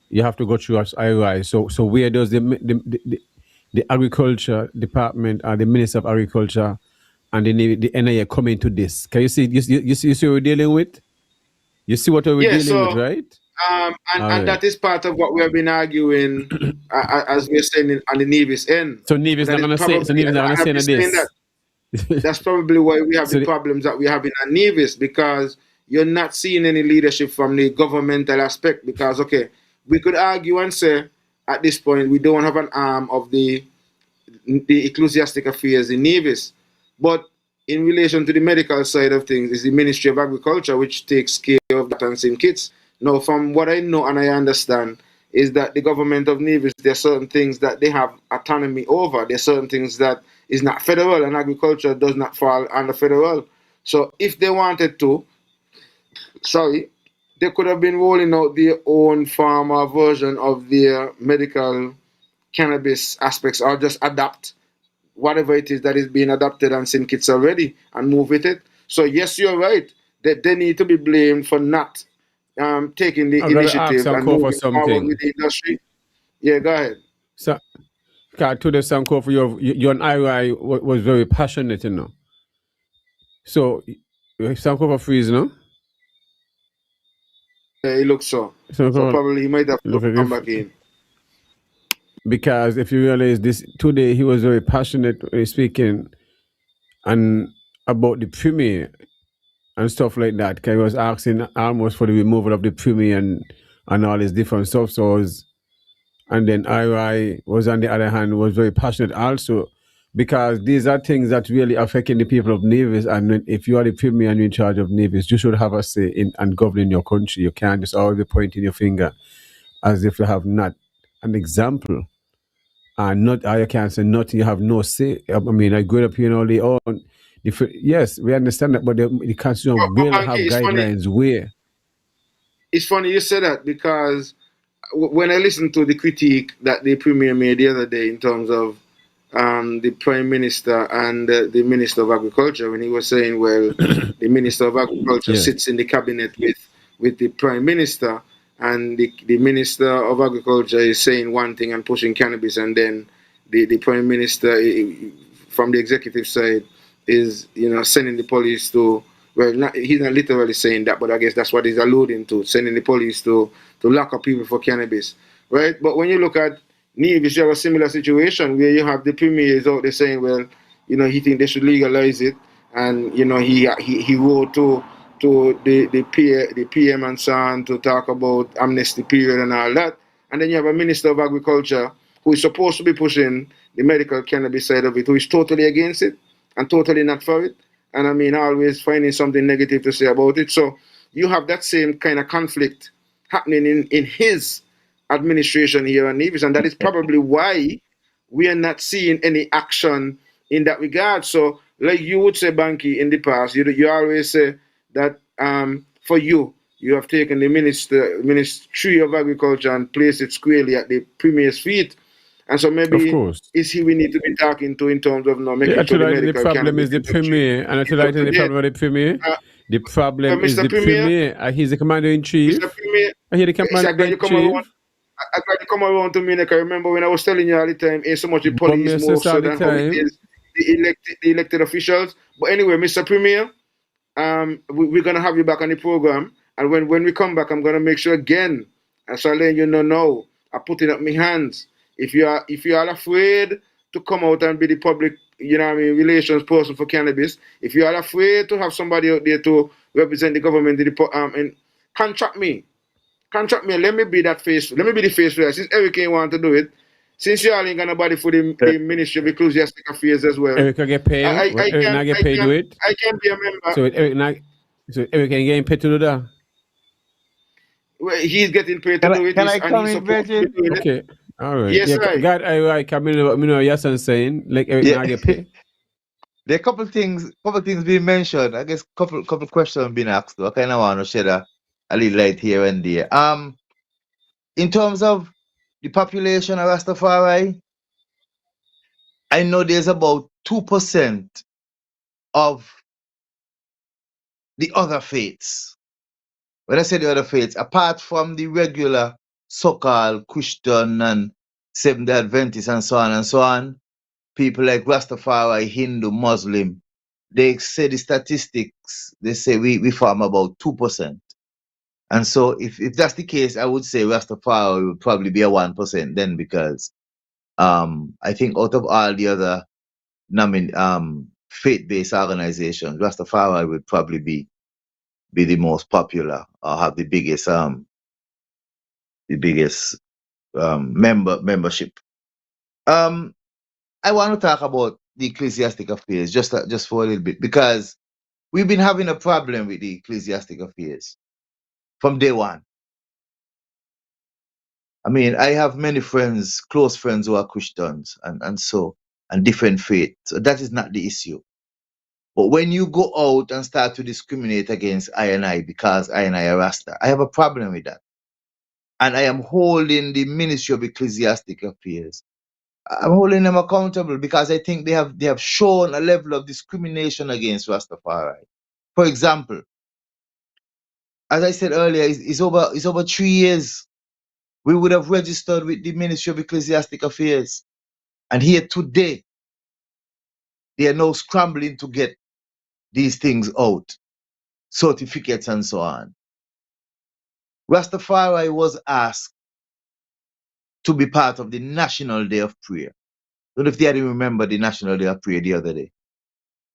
you have to go through as IRI? So where does the agriculture department or the minister of agriculture and then the NIA come into this. Can you see? You see what we're dealing with? You see what we're Yeah, dealing with, so right? All and right. that is part of what we have been arguing, as we're saying on the Nevis end. So Nevis And that not is gonna say. So probably, Nevis and not gonna I've say been no saying that this. that's probably why we have the So problems that we're having at Nevis, because you're not seeing any leadership from the governmental aspect. Because, okay, we could argue and say at this point we don't have an arm of the ecclesiastic affairs in Nevis. But in relation to the medical side of things, is the Ministry of Agriculture, which takes care of that and St. Kitts. Now, from what I know and I understand, is that the government of Nevis, there are certain things that they have autonomy over. There are certain things that is not federal, and agriculture does not fall under federal. So if they wanted to, they could have been rolling out their own pharma version of their medical cannabis aspects, or just adapt whatever it is that is being adopted and St. Kitts already and move with it. So yes, you're right. That they need to be blamed for not taking the I gotta ask initiative and Sankofa moving forward with something. the industry. Yeah, go ahead. So, to the Sankofa, you and I was very passionate, you know. So, Sankofa freeze, no? Yeah, it looks so. So Sankofa, probably he might have to look like come if, back in. because if you realize this today, he was very passionate speaking and about the premier and stuff like that. 'Cause he was asking almost for the removal of the premier and all these different stuff. And then IRI was on the other hand was very passionate also, because these are things that really affecting the people of Nevis. And if you are the premier and you're in charge of Nevis, you should have a say in and governing your country. You can't just always be pointing your finger as if you have not an example. And not, you can't say nothing, you have no say. I mean, I grew up here, the own. Yes, we understand that, but the constitution But will have Banky, guidelines where. it's funny you say that, because when I listened to the critique that the premier made the other day in terms of the prime minister and the minister of agriculture, when he was saying, well, the minister of agriculture Yes. sits in the cabinet with the prime minister, and the minister of agriculture is saying one thing and pushing cannabis, and then the prime minister from the executive side is sending the police to, well, he's not literally saying that, but I guess that's what he's alluding to, sending the police to lock up people for cannabis, right? But when you look at Nevis, you have a similar situation where you have the premiers out there saying, well, he think they should legalize it, and he wrote to the PM and so on to talk about amnesty period and all that, and then you have a minister of agriculture who is supposed to be pushing the medical cannabis side of it, who is totally against it and totally not for it, and I mean always finding something negative to say about it. So you have that same kind of conflict happening in his administration here in Nevis, and that is probably why we are not seeing any action in that regard. So, like you would say, Banky, in the past, you always say that for you have taken the Ministry of Agriculture and placed it squarely at the Premier's feet. And so Of maybe course. is he we need to be talking to in terms of making I sure tell the you, the medical problem cannabis is the industry premier, and I is tell up you, to the date. problem with the premier. The problem is Mr. the Premier, premier. He's the commander in chief. Mr. Premier, I hear the it's commander like when in you come around. chief. I glad you come around to me, and I can remember when I was telling you all the time, ain't so much the But me police more assist all so the than how it time. is the elected officials. But anyway, Mr. Premier, we're gonna have you back on the program, and when we come back, I'm gonna make sure again, and so letting you know now, I'm putting up my hands. If you are afraid to come out and be the public, relations person for cannabis, if you are afraid to have somebody out there to represent the government, and contract me. Contract me, let me be that face. Let me be the face for that. Since Eric ain't want to do it, since you all ain't got nobody for the Ministry of Ecclesiastic Affairs as well, Eric can get paid. Eric not get paid to it. I can be a member. So Eric can get paid to do that. Well, he's getting paid to do it, Can I and come he's in, supposed to be Virgin? doing it. Okay. All right. Yes, Yeah, right. God, I come in. Yahsonn saying like Eric Yeah. not get paid. There are couple things being mentioned. I guess couple questions being asked. I kind of want to shed a little light here and there. In terms of the population of Rastafari, I know there's about 2% of the other faiths. When I say the other faiths, apart from the regular so-called Christian and Seventh-day Adventists and so on, people like Rastafari, Hindu, Muslim, they say the statistics, they say we farm about 2%. And so if that's the case, I would say Rastafari would probably be a 1% then, because I think out of all the other faith-based organizations, Rastafari would probably be the most popular or have the biggest membership. I want to talk about the ecclesiastic affairs just for a little bit, because we've been having a problem with the ecclesiastic affairs from day one. I mean, I have many friends, close friends who are Christians and different faiths. So that is not the issue. But when you go out and start to discriminate against I and I because I and I are Rasta, I have a problem with that. And I am holding the Ministry of Ecclesiastic Affairs. I'm holding them accountable because I think they have shown a level of discrimination against Rastafari. For example, as I said earlier, it's over 3 years. We would have registered with the Ministry of Ecclesiastic Affairs. And here today, they are now scrambling to get these things out, certificates and so on. Rastafari was asked to be part of the National Day of Prayer. I don't know if they didn't remember the National Day of Prayer the other day.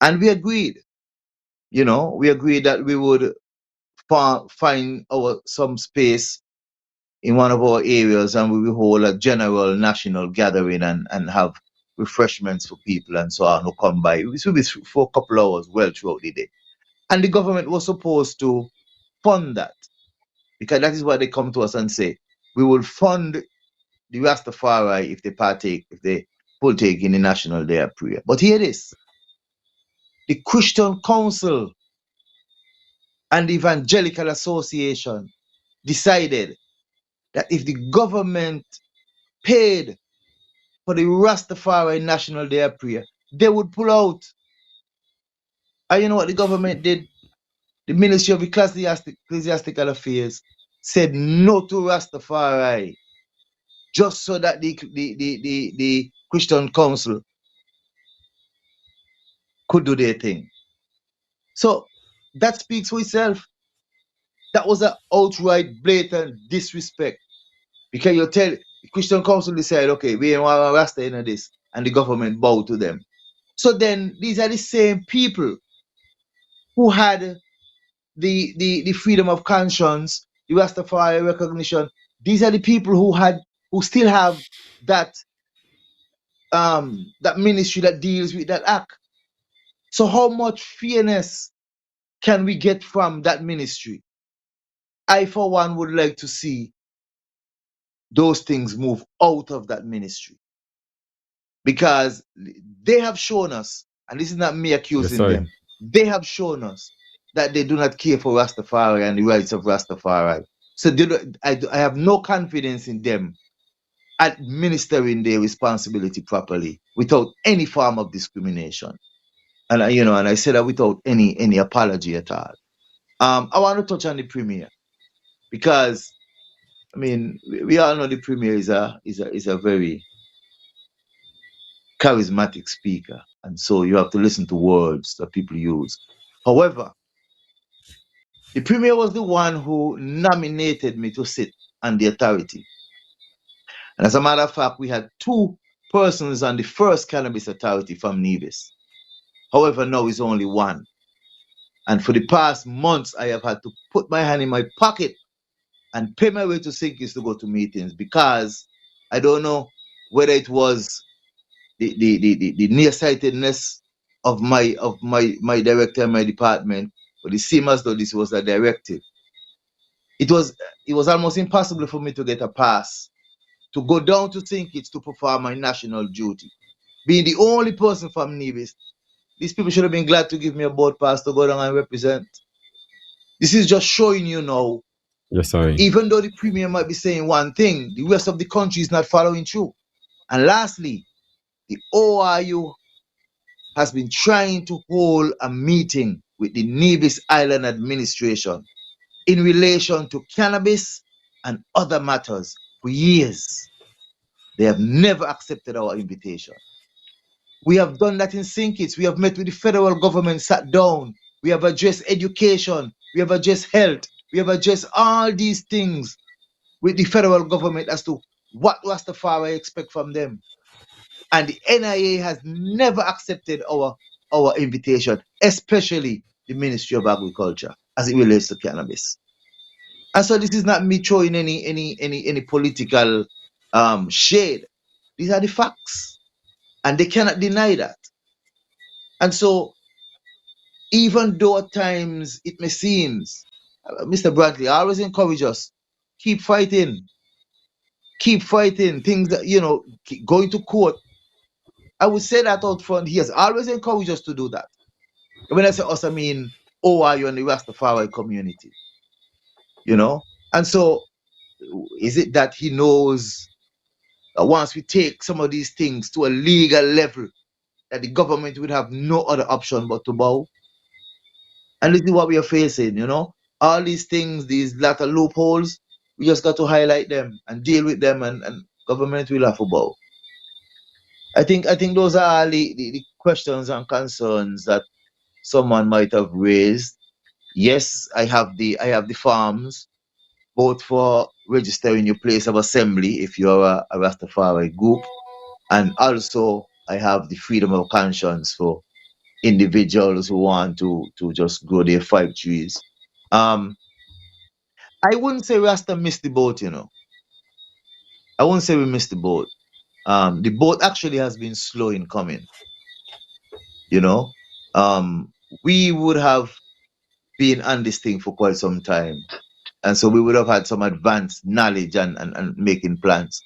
And we agreed. We agreed that we would find some space in one of our areas, and we will hold a general national gathering and have refreshments for people and so on who come by. This will be for a couple hours well throughout the day. And the government was supposed to fund that, because that is what they come to us and say. We will fund the Rastafari if they partake in the National Day of Prayer. But here it is. The Christian Council and the Evangelical Association decided that if the government paid for the Rastafari National Day of Prayer, they would pull out. And you know what the government did? The Ministry of Ecclesiastical Affairs said no to Rastafari, just so that the Christian Council could do their thing. So that speaks for itself. That was an outright, blatant disrespect. Because you tell the Christian Council decide, okay, we don't want Rasta in this, and the government bow to them. So then these are the same people who had the freedom of conscience, the Rastafari recognition. These are the people who still have that ministry that deals with that act. So how much fairness can we get from that ministry? I, for one, would like to see those things move out of that ministry, because they have shown us, and this is not me accusing them, they have shown us that they do not care for Rastafari and the rights of Rastafari. So I have no confidence in them administering their responsibility properly without any form of discrimination. And I say that without any apology at all. I want to touch on the premier, because I mean, we all know the premier is a very charismatic speaker, and so you have to listen to words that people use. However, the premier was the one who nominated me to sit on the authority. And as a matter of fact, we had 2 persons on the first cannabis authority from Nevis. However, now it's only 1. And for the past months, I have had to put my hand in my pocket and pay my way to Sinkis to go to meetings, because I don't know whether it was the nearsightedness of my director and my department, but it seemed as though this was a directive. It was almost impossible for me to get a pass to go down to Sinkis to perform my national duty. Being the only person from Nevis, these people should have been glad to give me a board pass to go down and represent. This is just showing you now, Yes, I. even though the premier might be saying one thing, the rest of the country is not following through. And lastly, the ORU has been trying to hold a meeting with the Nevis Island administration in relation to cannabis and other matters for years. They have never accepted our invitation. We have done that in St. Kitts. We have met with the federal government, sat down. We have addressed education. We have addressed health. We have addressed all these things with the federal government as to what Rastafari expect from them. And the NIA has never accepted our invitation, especially the Ministry of Agriculture, as it relates to cannabis. And so this is not me throwing any political shade. These are the facts. And they cannot deny that. And so even though at times it may seem, Mr. Bradley, I always encourage us, keep fighting, things that, keep going to court. I would say that out front. He has always encouraged us to do that. When I say us, I mean OIU and the Rastafari community, And so is it that he knows that once we take some of these things to a legal level, that the government would have no other option but to bow? And this is what we are facing, All these things, these latter loopholes, we just got to highlight them and deal with them, and government will have to bow. I think those are all the questions and concerns that someone might have raised. Yes, I have the forms, both for registering your place of assembly if you're a Rastafari group, and also I have the freedom of conscience for individuals who want to just grow their 5 trees. I wouldn't say Rasta missed the boat, I wouldn't say we missed the boat. The boat actually has been slow in coming, we would have been on this thing for quite some time. And so we would have had some advanced knowledge and making plans.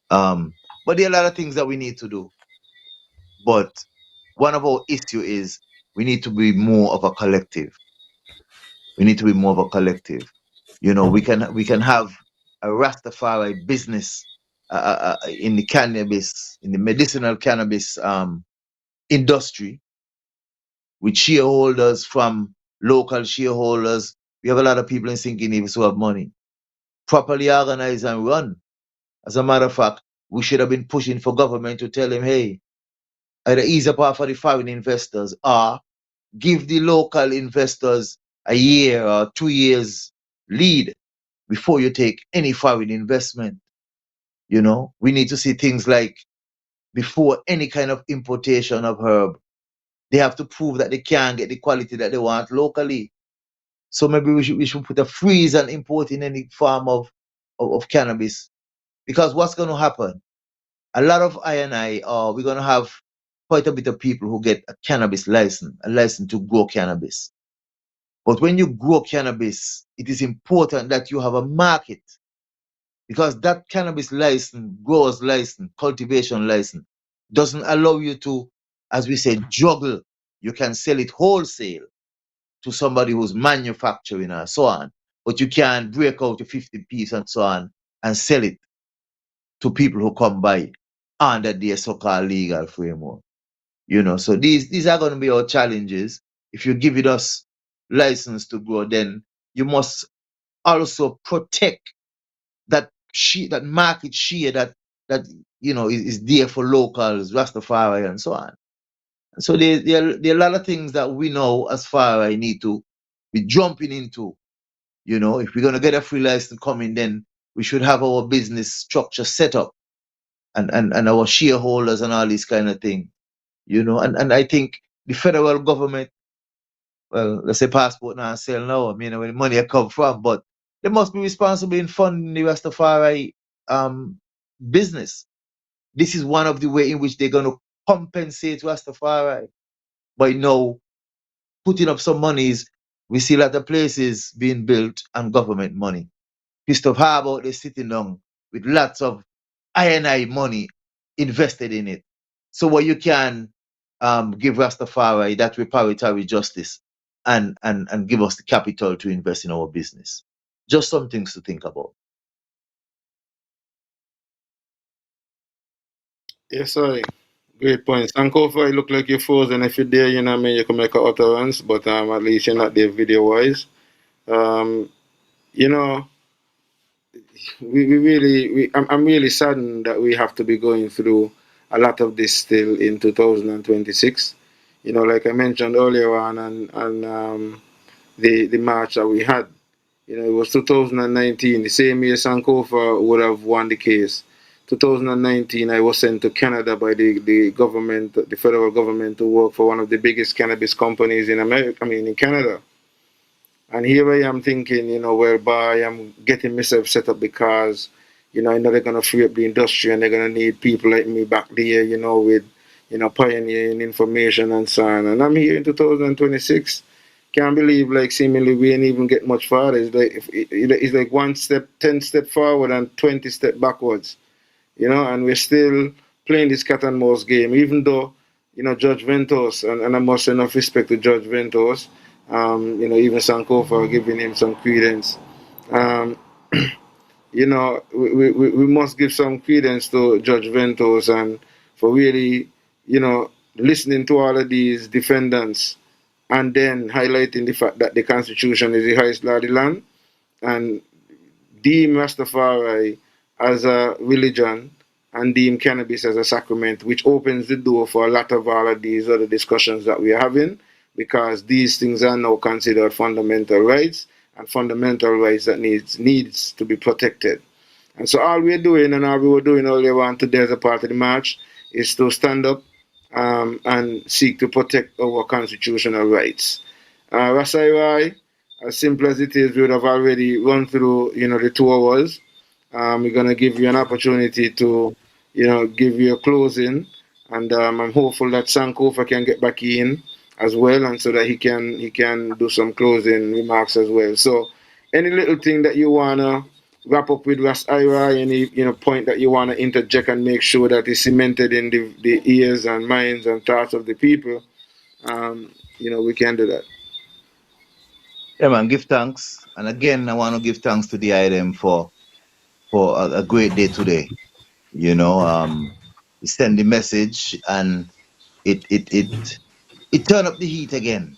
But there are a lot of things that we need to do. But one of our issue is we need to be more of a collective. We can have a Rastafari business in the cannabis, in the medicinal cannabis industry, with shareholders from local shareholders. We have a lot of people in St. Nevis who have money, properly organized and run. As a matter of fact, we should have been pushing for government to tell them, hey, either ease up for the foreign investors or give the local investors a year or 2 years lead before you take any foreign investment. We need to see things like before any kind of importation of herb, they have to prove that they can get the quality that they want locally. So maybe we should put a freeze on importing any form of cannabis. Because what's going to happen? A lot of I&I, we're going to have quite a bit of people who get a cannabis license, a license to grow cannabis. But when you grow cannabis, it is important that you have a market, because that cannabis license, growers license, cultivation license, doesn't allow you to, as we say, juggle. You can sell it wholesale to somebody who's manufacturing and so on, but you can't break out a 50 piece and so on and sell it to people who come by under their so-called legal framework. So these are going to be our challenges. If you're giving us license to grow, then you must also protect that market share that is there for locals, Rastafari, and so on. So there are a lot of things that we know as far as I need to be jumping into. If we're going to get a free license coming, then we should have our business structure set up and our shareholders and all this kind of thing. And I think the federal government, well, let's say passport now sell now, I mean, where the money come from, but they must be responsible in funding the Rastafari business. This is one of the way in which they're going to compensate Rastafari by now putting up some monies. We see a lot of places being built on government money. Christoph Harbour, they're sitting down with lots of I&I money invested in it. So what you can give Rastafari that reparatory justice and give us the capital to invest in our business. Just some things to think about. Yes, sorry. Great point. Sankofa, it look like you're frozen. If you're there, you can make an utterance, but at least you're not there video-wise. You know, I'm really saddened that we have to be going through a lot of this still in 2026. Like I mentioned earlier on, and the march that we had. It was 2019, the same year Sankofa would have won the case. 2019, I was sent to Canada by the government, the federal government, to work for one of the biggest cannabis companies in America, in Canada. And here I am thinking, whereby I'm getting myself set up because, I know they're going to free up the industry and they're going to need people like me back there, with, pioneering information and so on. And I'm here in 2026. Can't believe, like, seemingly we ain't even get much farther. It's like one step, 10 step forward and 20 step backwards, and we're still playing this cat and mouse game, even though, Judge Ventos, and I must say enough respect to Judge Ventos, even Sankofa giving him some credence. Um, we must give some credence to Judge Ventos and for really, listening to all of these defendants and then highlighting the fact that the Constitution is the highest law of the land and deem Rastafari as a religion and deem cannabis as a sacrament, which opens the door for a lot of all of these other discussions that we are having, because these things are now considered fundamental rights and fundamental rights that needs to be protected. And so all we're doing and all we were doing earlier on today as a part of the march is to stand up and seek to protect our constitutional rights. Ras Iroy, as simple as it is, we would have already run through, the 2 hours. We're going to give you an opportunity to, give you a closing. And I'm hopeful that Sankofa can get back in as well, and so that he can do some closing remarks as well. So any little thing that you want to wrap up with Ras Iroy, any point that you want to interject and make sure that is cemented in the ears and minds and thoughts of the people, we can do that. Yeah, man, give thanks. And again, I want to give thanks to the item for a great day today. You send the message and it turned up the heat again.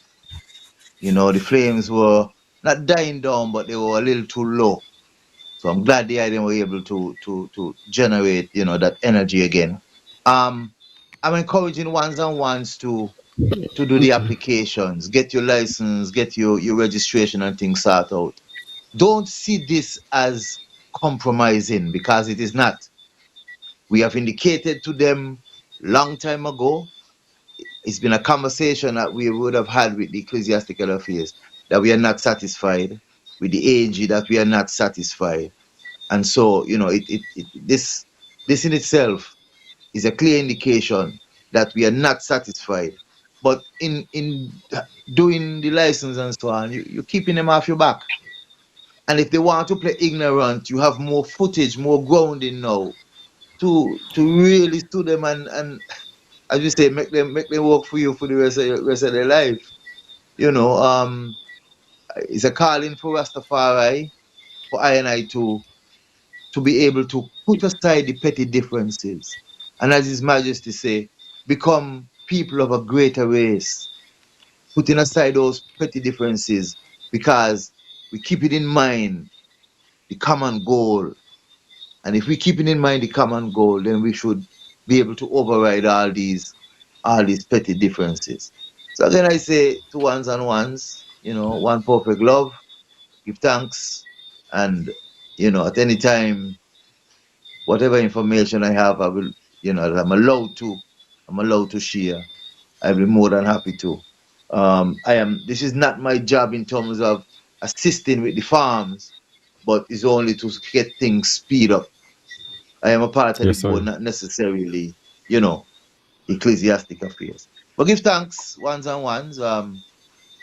The flames were not dying down, but they were a little too low. So I'm glad the item were able to generate, that energy again. I'm encouraging ones and ones to do the applications, get your license, get your registration and things sorted out. Don't see this as compromising, because it is not. We have indicated to them long time ago. It's been a conversation that we would have had with the ecclesiastical affairs, that we are not satisfied, with the AG that we are not satisfied. And so, this in itself is a clear indication that we are not satisfied. But in doing the license and so on, you're keeping them off your back. And if they want to play ignorant, you have more footage, more grounding now to really sue them and as you say, make them work for you for the rest of their life. It's a calling for Rastafari, for I and I to be able to put aside the petty differences. And as His Majesty say, become people of a greater race. Putting aside those petty differences, because we keep it in mind, the common goal. And if we keep it in mind the common goal, then we should be able to override all these petty differences. So again, I say to ones and ones, one perfect love, give thanks, and at any time, whatever information I have, I will, that I'm allowed to share. I'll be more than happy to. This is not my job in terms of assisting with the farms, but it's only to get things speed up. I am a part of the board, not necessarily, ecclesiastic affairs. But give thanks, ones and ones.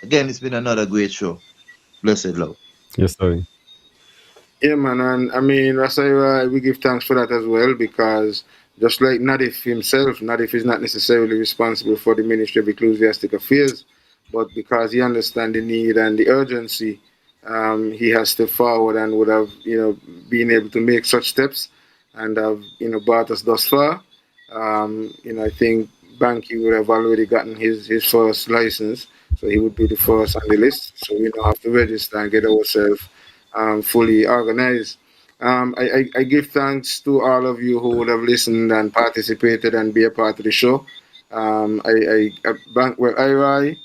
Again, it's been another great show. Blessed love. Yes, sir. Yeah, man, and Ras Iroy, we give thanks for that as well, because just like Nadif himself, Nadif is not necessarily responsible for the Ministry of Ecclesiastic Affairs, but because he understands the need and the urgency, he has stepped forward and would have, been able to make such steps and have, brought us thus far. I think Banky would have already gotten his first license, so he would be the first on the list. So we now have to register and get ourselves fully organized. I give thanks to all of you who would have listened and participated and be a part of the show. Well, Iroy,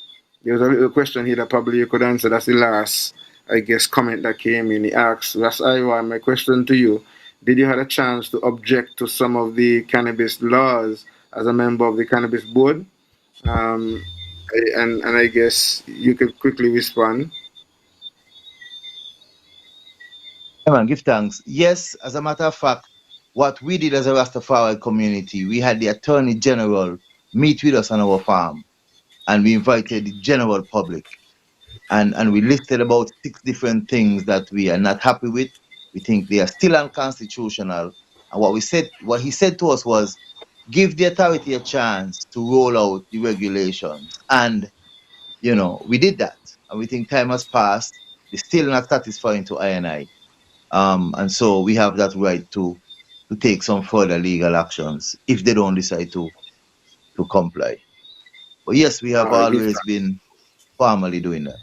there was a little question here that probably you could answer. That's the last, I guess, comment that came in. He asked, Ras Iroy, my question to you, did you have a chance to object to some of the cannabis laws as a member of the cannabis board? Um, and I guess you could quickly respond. Yeah, man, give thanks. Yes, as a matter of fact, what we did as a Rastafari community, we had the Attorney General meet with us on our farm, and we invited the general public, and we listed about 6 different things that we are not happy with. We think they are still unconstitutional. And what he said to us was, give the authority a chance to roll out the regulations. And, we did that. And we think time has passed. They're still not satisfying to I. And so we have that right to take some further legal actions if they don't decide to comply. But yes, we have Give always thanks. been formally doing that.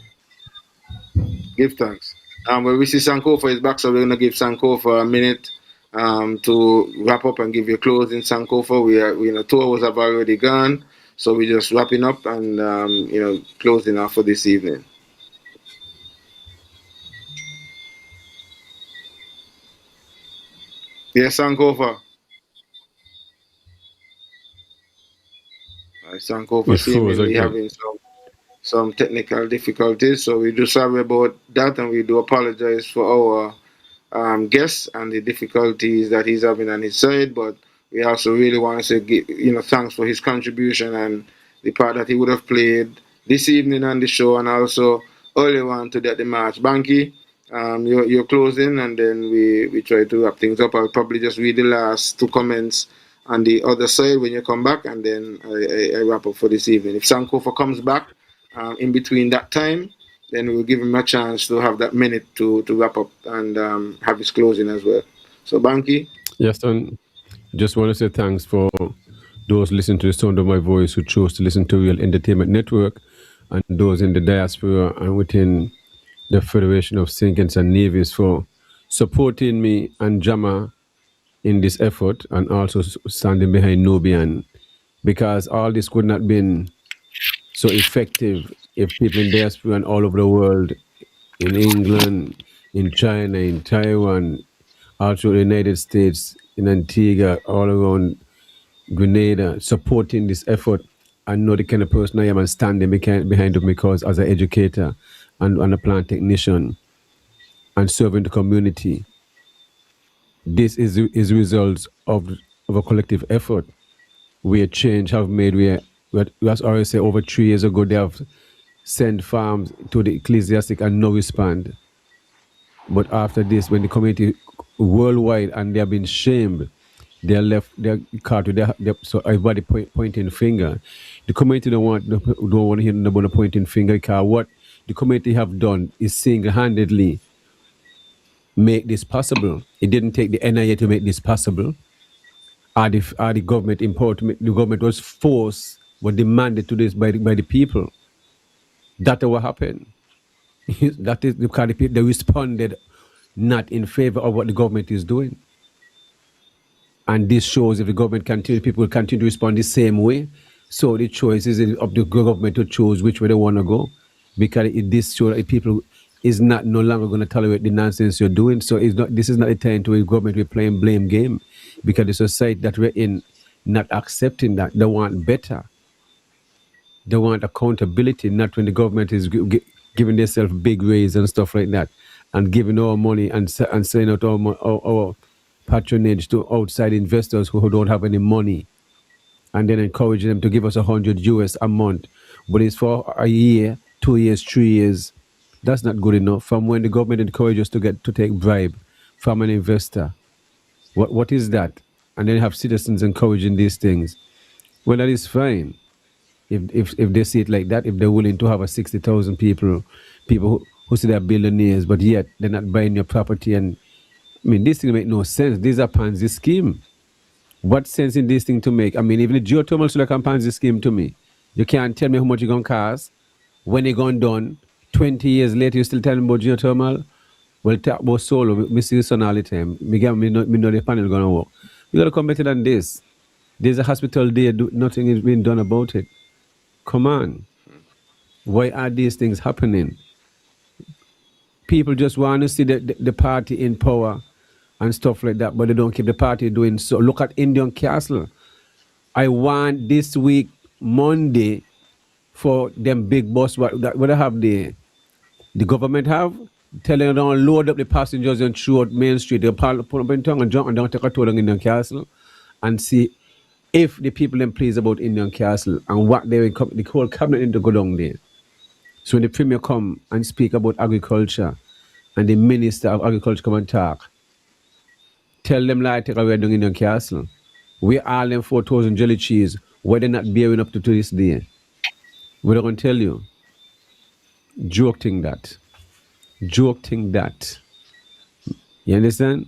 Give thanks. Well, we see Sankofa is back, so we're gonna give Sankofa a minute to wrap up and give you closing. Sankofa, we 2 hours have already gone, so we're just wrapping up and closing off for this evening. Yes, Sankofa. Sankofa It froze seemingly again. having some technical difficulties, so we do sorry about that, and we do apologize for our guests and the difficulties that he's having on his side. But we also really want to say, thanks for his contribution and the part that he would have played this evening on the show, and also earlier on to the match. Banky, you're closing, and then we try to wrap things up. I'll probably just read the last 2 comments on the other side when you come back, and then I wrap up for this evening. If Sankofa comes back in between that time, then we'll give him a chance to have that minute to wrap up and have his closing as well. So, Banky, Yahsonn, just want to say thanks for those listening to the sound of my voice who chose to listen to Real Entertainment Network, and those in the diaspora and within the Federation of Sinkins and Nevis for supporting me and Jama in this effort, and also standing behind Nubian, because all this could not have been so effective if people in diaspora and all over the world, in England, in China, in Taiwan, also the United States, in Antigua, all around Grenada, supporting this effort. I know the kind of person I am and standing behind them, because as an educator and a plant technician and serving the community, this is results of a collective effort where change have made. We as already say, over 3 years ago, they have sent farms to the ecclesiastic and no respond. But after this, when the community worldwide and they have been shamed, they're left, they're caught with so everybody pointing finger. The community don't want to hear nobody pointing finger, because what the community have done is single-handedly make this possible. It didn't take the NIA to make this possible. Are the government important? The government was forced, was demanded to this by the people. That's what happened. That is because the people, they responded not in favor of what the government is doing. And this shows if the government continue, people will continue to respond the same way. So the choice is up to the government to choose which way they want to go. Because this shows that people is not no longer going to tolerate the nonsense you're doing. So it's not. This is not a time to the government be playing blame game, because the society that we're in not accepting that. They want better. They want accountability, not when the government is giving themselves big raise and stuff like that, and giving our money and selling out our patronage to outside investors who don't have any money, and then encouraging them to give us $100 a month. But it's for a year, 2 years, 3 years. That's not good enough. From when the government encourages us to take bribe from an investor, what is that? And then have citizens encouraging these things. Well, that is fine. If they see it like that, if they're willing to have a 60,000 people who say they're billionaires, but yet they're not buying your property, and I mean, this thing make no sense. These are Ponzi scheme. What sense in this thing to make? I mean, even the geothermal solar can Ponzi scheme to me. You can't tell me how much you're gonna cost when you're gone done. 20 years later, you're still telling me about geothermal. Well, talk about solo. Me see the son all the time. Me know the panel gonna work. You gotta come better than this. There's a hospital there. Nothing is being done about it. Come on. Why are these things happening? People just want to see the party in power and stuff like that, but they don't keep the party doing so. Look at Indian Castle. I want this week, Monday, for them big bus, what they have the government have, telling them to load up the passengers and throughout Main Street. They'll put up in tongue and jump and don't take a tour on Indian Castle and see if the people are pleased about Indian Castle and what they will come, the whole cabinet need to go down there. So when the premier come and speak about agriculture and the minister of agriculture come and talk, tell them like take away down Indian Castle. We all them 4,000 jelly cheese, why they not bearing up to this day? We're going to tell you. Joke thing that. You understand?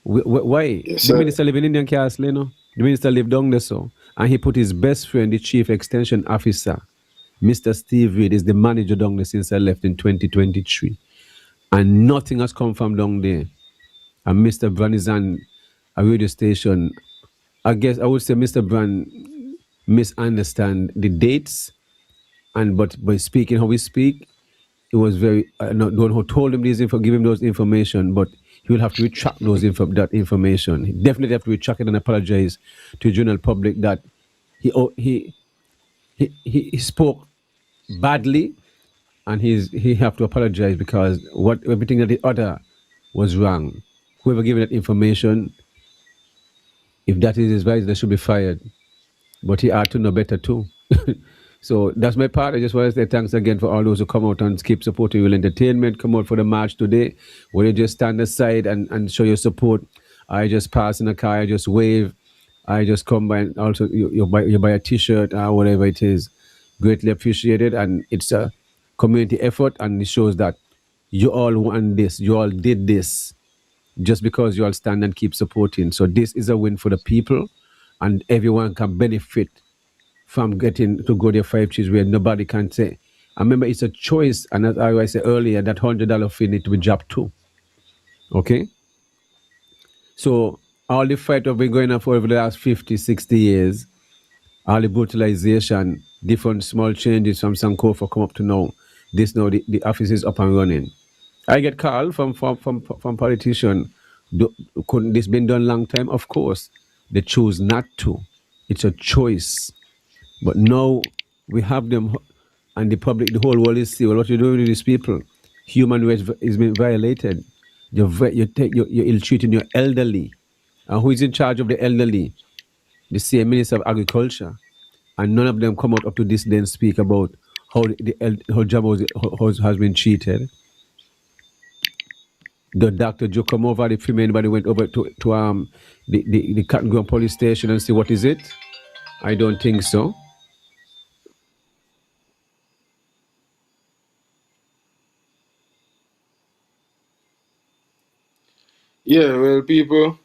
Why? Yes, The sir. minister live in Indian Castle, you know? The minister live down there so. And he put his best friend, the chief extension officer, Mr. Steve Reed, is the manager down there since I left in 2023. And nothing has come from down there. And Mr. Brand is on a radio station. I guess I would say Mr. Brand misunderstand the dates, and but by speaking how we speak, it was very not the one who told him this info, give him those information, but he will have to retract that information. He definitely have to retract it and apologize to the general public that he spoke badly, and he have to apologize because what everything that the other was wrong. Whoever gave that information, if that is his vice, they should be fired. But he ought to know better too. So that's my part. I just want to say thanks again for all those who come out and keep supporting Real Entertainment. Come out for the march today. Where you just stand aside and show your support. I just pass in a car, I just wave. I just come by and also you buy a t-shirt or whatever it is. Greatly appreciated. And it's a community effort, and it shows that you all want this. You all did this just because you all stand and keep supporting. So this is a win for the people, and everyone can benefit from getting to go their 5 cheese where nobody can say. I remember it's a choice, and as I said earlier, that $100 fee need to be dropped too. Okay? So all the fight have been going on for over the last 50, 60 years, all the brutalization, different small changes from Sankofa come up to now. This now the office is up and running. I get called from politicians. Couldn't this been done long time? Of course. They choose not to. It's a choice. But now we have them, and the public, the whole world is see, well, what you're doing with these people. Human rights is being violated. You're ill-treating your elderly. And who is in charge of the elderly? The same Minister of Agriculture. And none of them come out up to this day and speak about how how job has been treated. The doctor just come over, the female anybody went over to the Cotton Ground police station and see what is it? I don't think so. Yeah, well, people,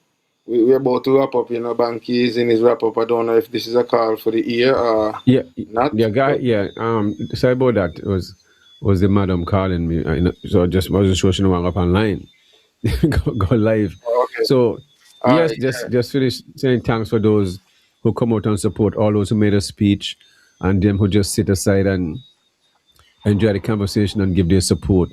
we're about to wrap up. Banky is in his wrap up. I don't know if this is a call for the ear or Yeah, not. the guy. Yeah. Sorry about that. It was the madam calling me. So I just wasn't sure she hung up online. go live. Okay. So All yes, right. just finish saying thanks for those who come out and support, all those who made a speech, and them who just sit aside and enjoy the conversation and give their support.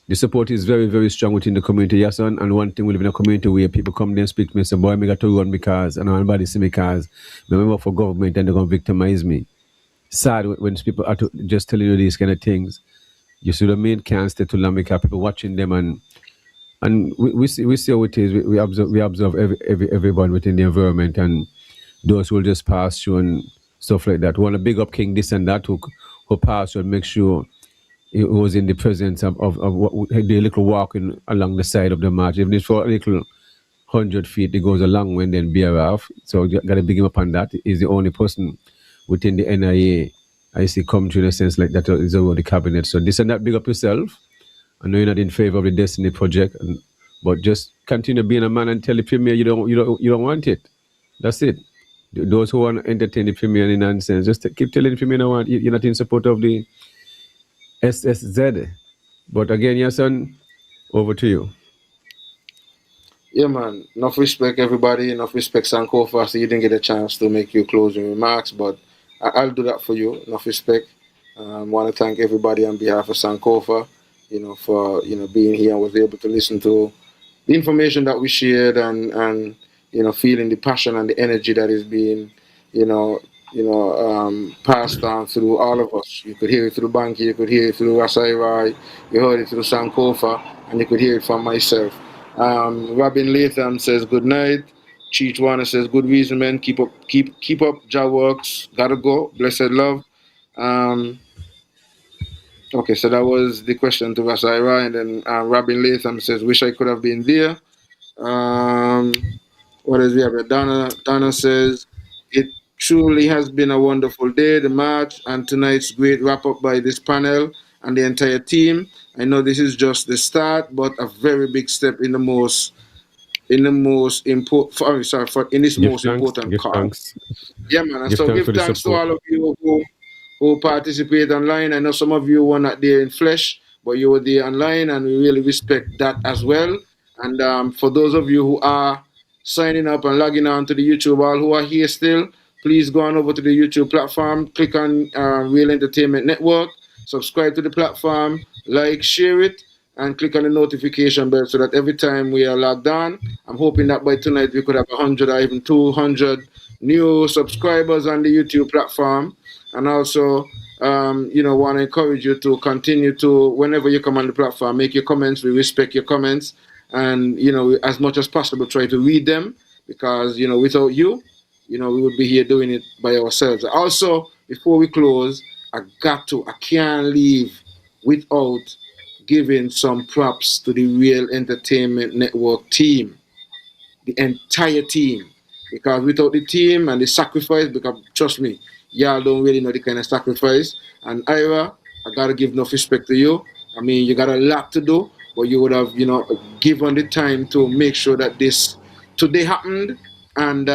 The support is very, very strong within the community, Yahsonn. And one thing, we live in a community where people come there and speak to me and say, boy, I got to run because, and nobody see me because I work for government and they're going to victimize me. Sad when people are just telling you these kind of things. You see what I mean? Can't stay too long because people watching them, and we see how it is. We observe everyone within the environment, and those who will just pass through and stuff like that. We want to big up King this and that who pass through and make sure it was in the presence of the little walking along the side of the march. Even if for a little 100 feet, it goes a long way and then bear off. So you got to big him up on that. He's the only person within the NIA I see come to in a sense like that is over the cabinet. So this and that, big up yourself. I know you're not in favor of the Destiny Project, but just continue being a man and tell the premier you don't want it. That's it. Those who want to entertain the premier any nonsense, just keep telling the premier you're not in support of the SSZ. But again, Yahsonn, over to you. Yeah, man. Enough respect, everybody. Enough respect, Sankofa. So you didn't get a chance to make your closing remarks, but I'll do that for you. Enough respect. Want to thank everybody on behalf of Sankofa, for being here and was able to listen to the information that we shared and feeling the passion and the energy that is being you know passed on through all of us. You could hear it through Bankie, you could hear it through Ras Iroy, you heard it through Sankofa, and you could hear it from myself. Robin Latham says good night. Cheech Warner says good reason, man. Keep up. Jah works. Gotta go. Blessed love. Um, okay, so that was the question to Ras Iroy, and then Robin Latham says wish I could have been there. Um, what else we have? Donna says, it truly has been a wonderful day, the match, and tonight's great wrap up by this panel and the entire team. I know this is just the start, but a very big step in the most important, in this Give most thanks. important Give cause. thanks. Yeah, man. And Give so thanks give for the thanks to support. all of you who participate online. I know some of you were not there in flesh, but you were there online, and we really respect that as well. And for those of you who are signing up and logging on to the YouTube, all who are here still, please go on over to the YouTube platform, click on Real Entertainment Network, subscribe to the platform, like, share it, and click on the notification bell so that every time we are logged on, I'm hoping that by tonight we could have 100 or even 200 new subscribers on the YouTube platform. And also, want to encourage you to continue to, whenever you come on the platform, make your comments. We respect your comments. And, as much as possible, try to read them because, without you, we would be here doing it by ourselves. Also, before we close, I can't leave without giving some props to the Real Entertainment Network team, the entire team. Because without the team and the sacrifice, because trust me, y'all don't really know the kind of sacrifice. And Ira, I gotta give enough respect to you. I mean, you got a lot to do, but you would have, given the time to make sure that this today happened and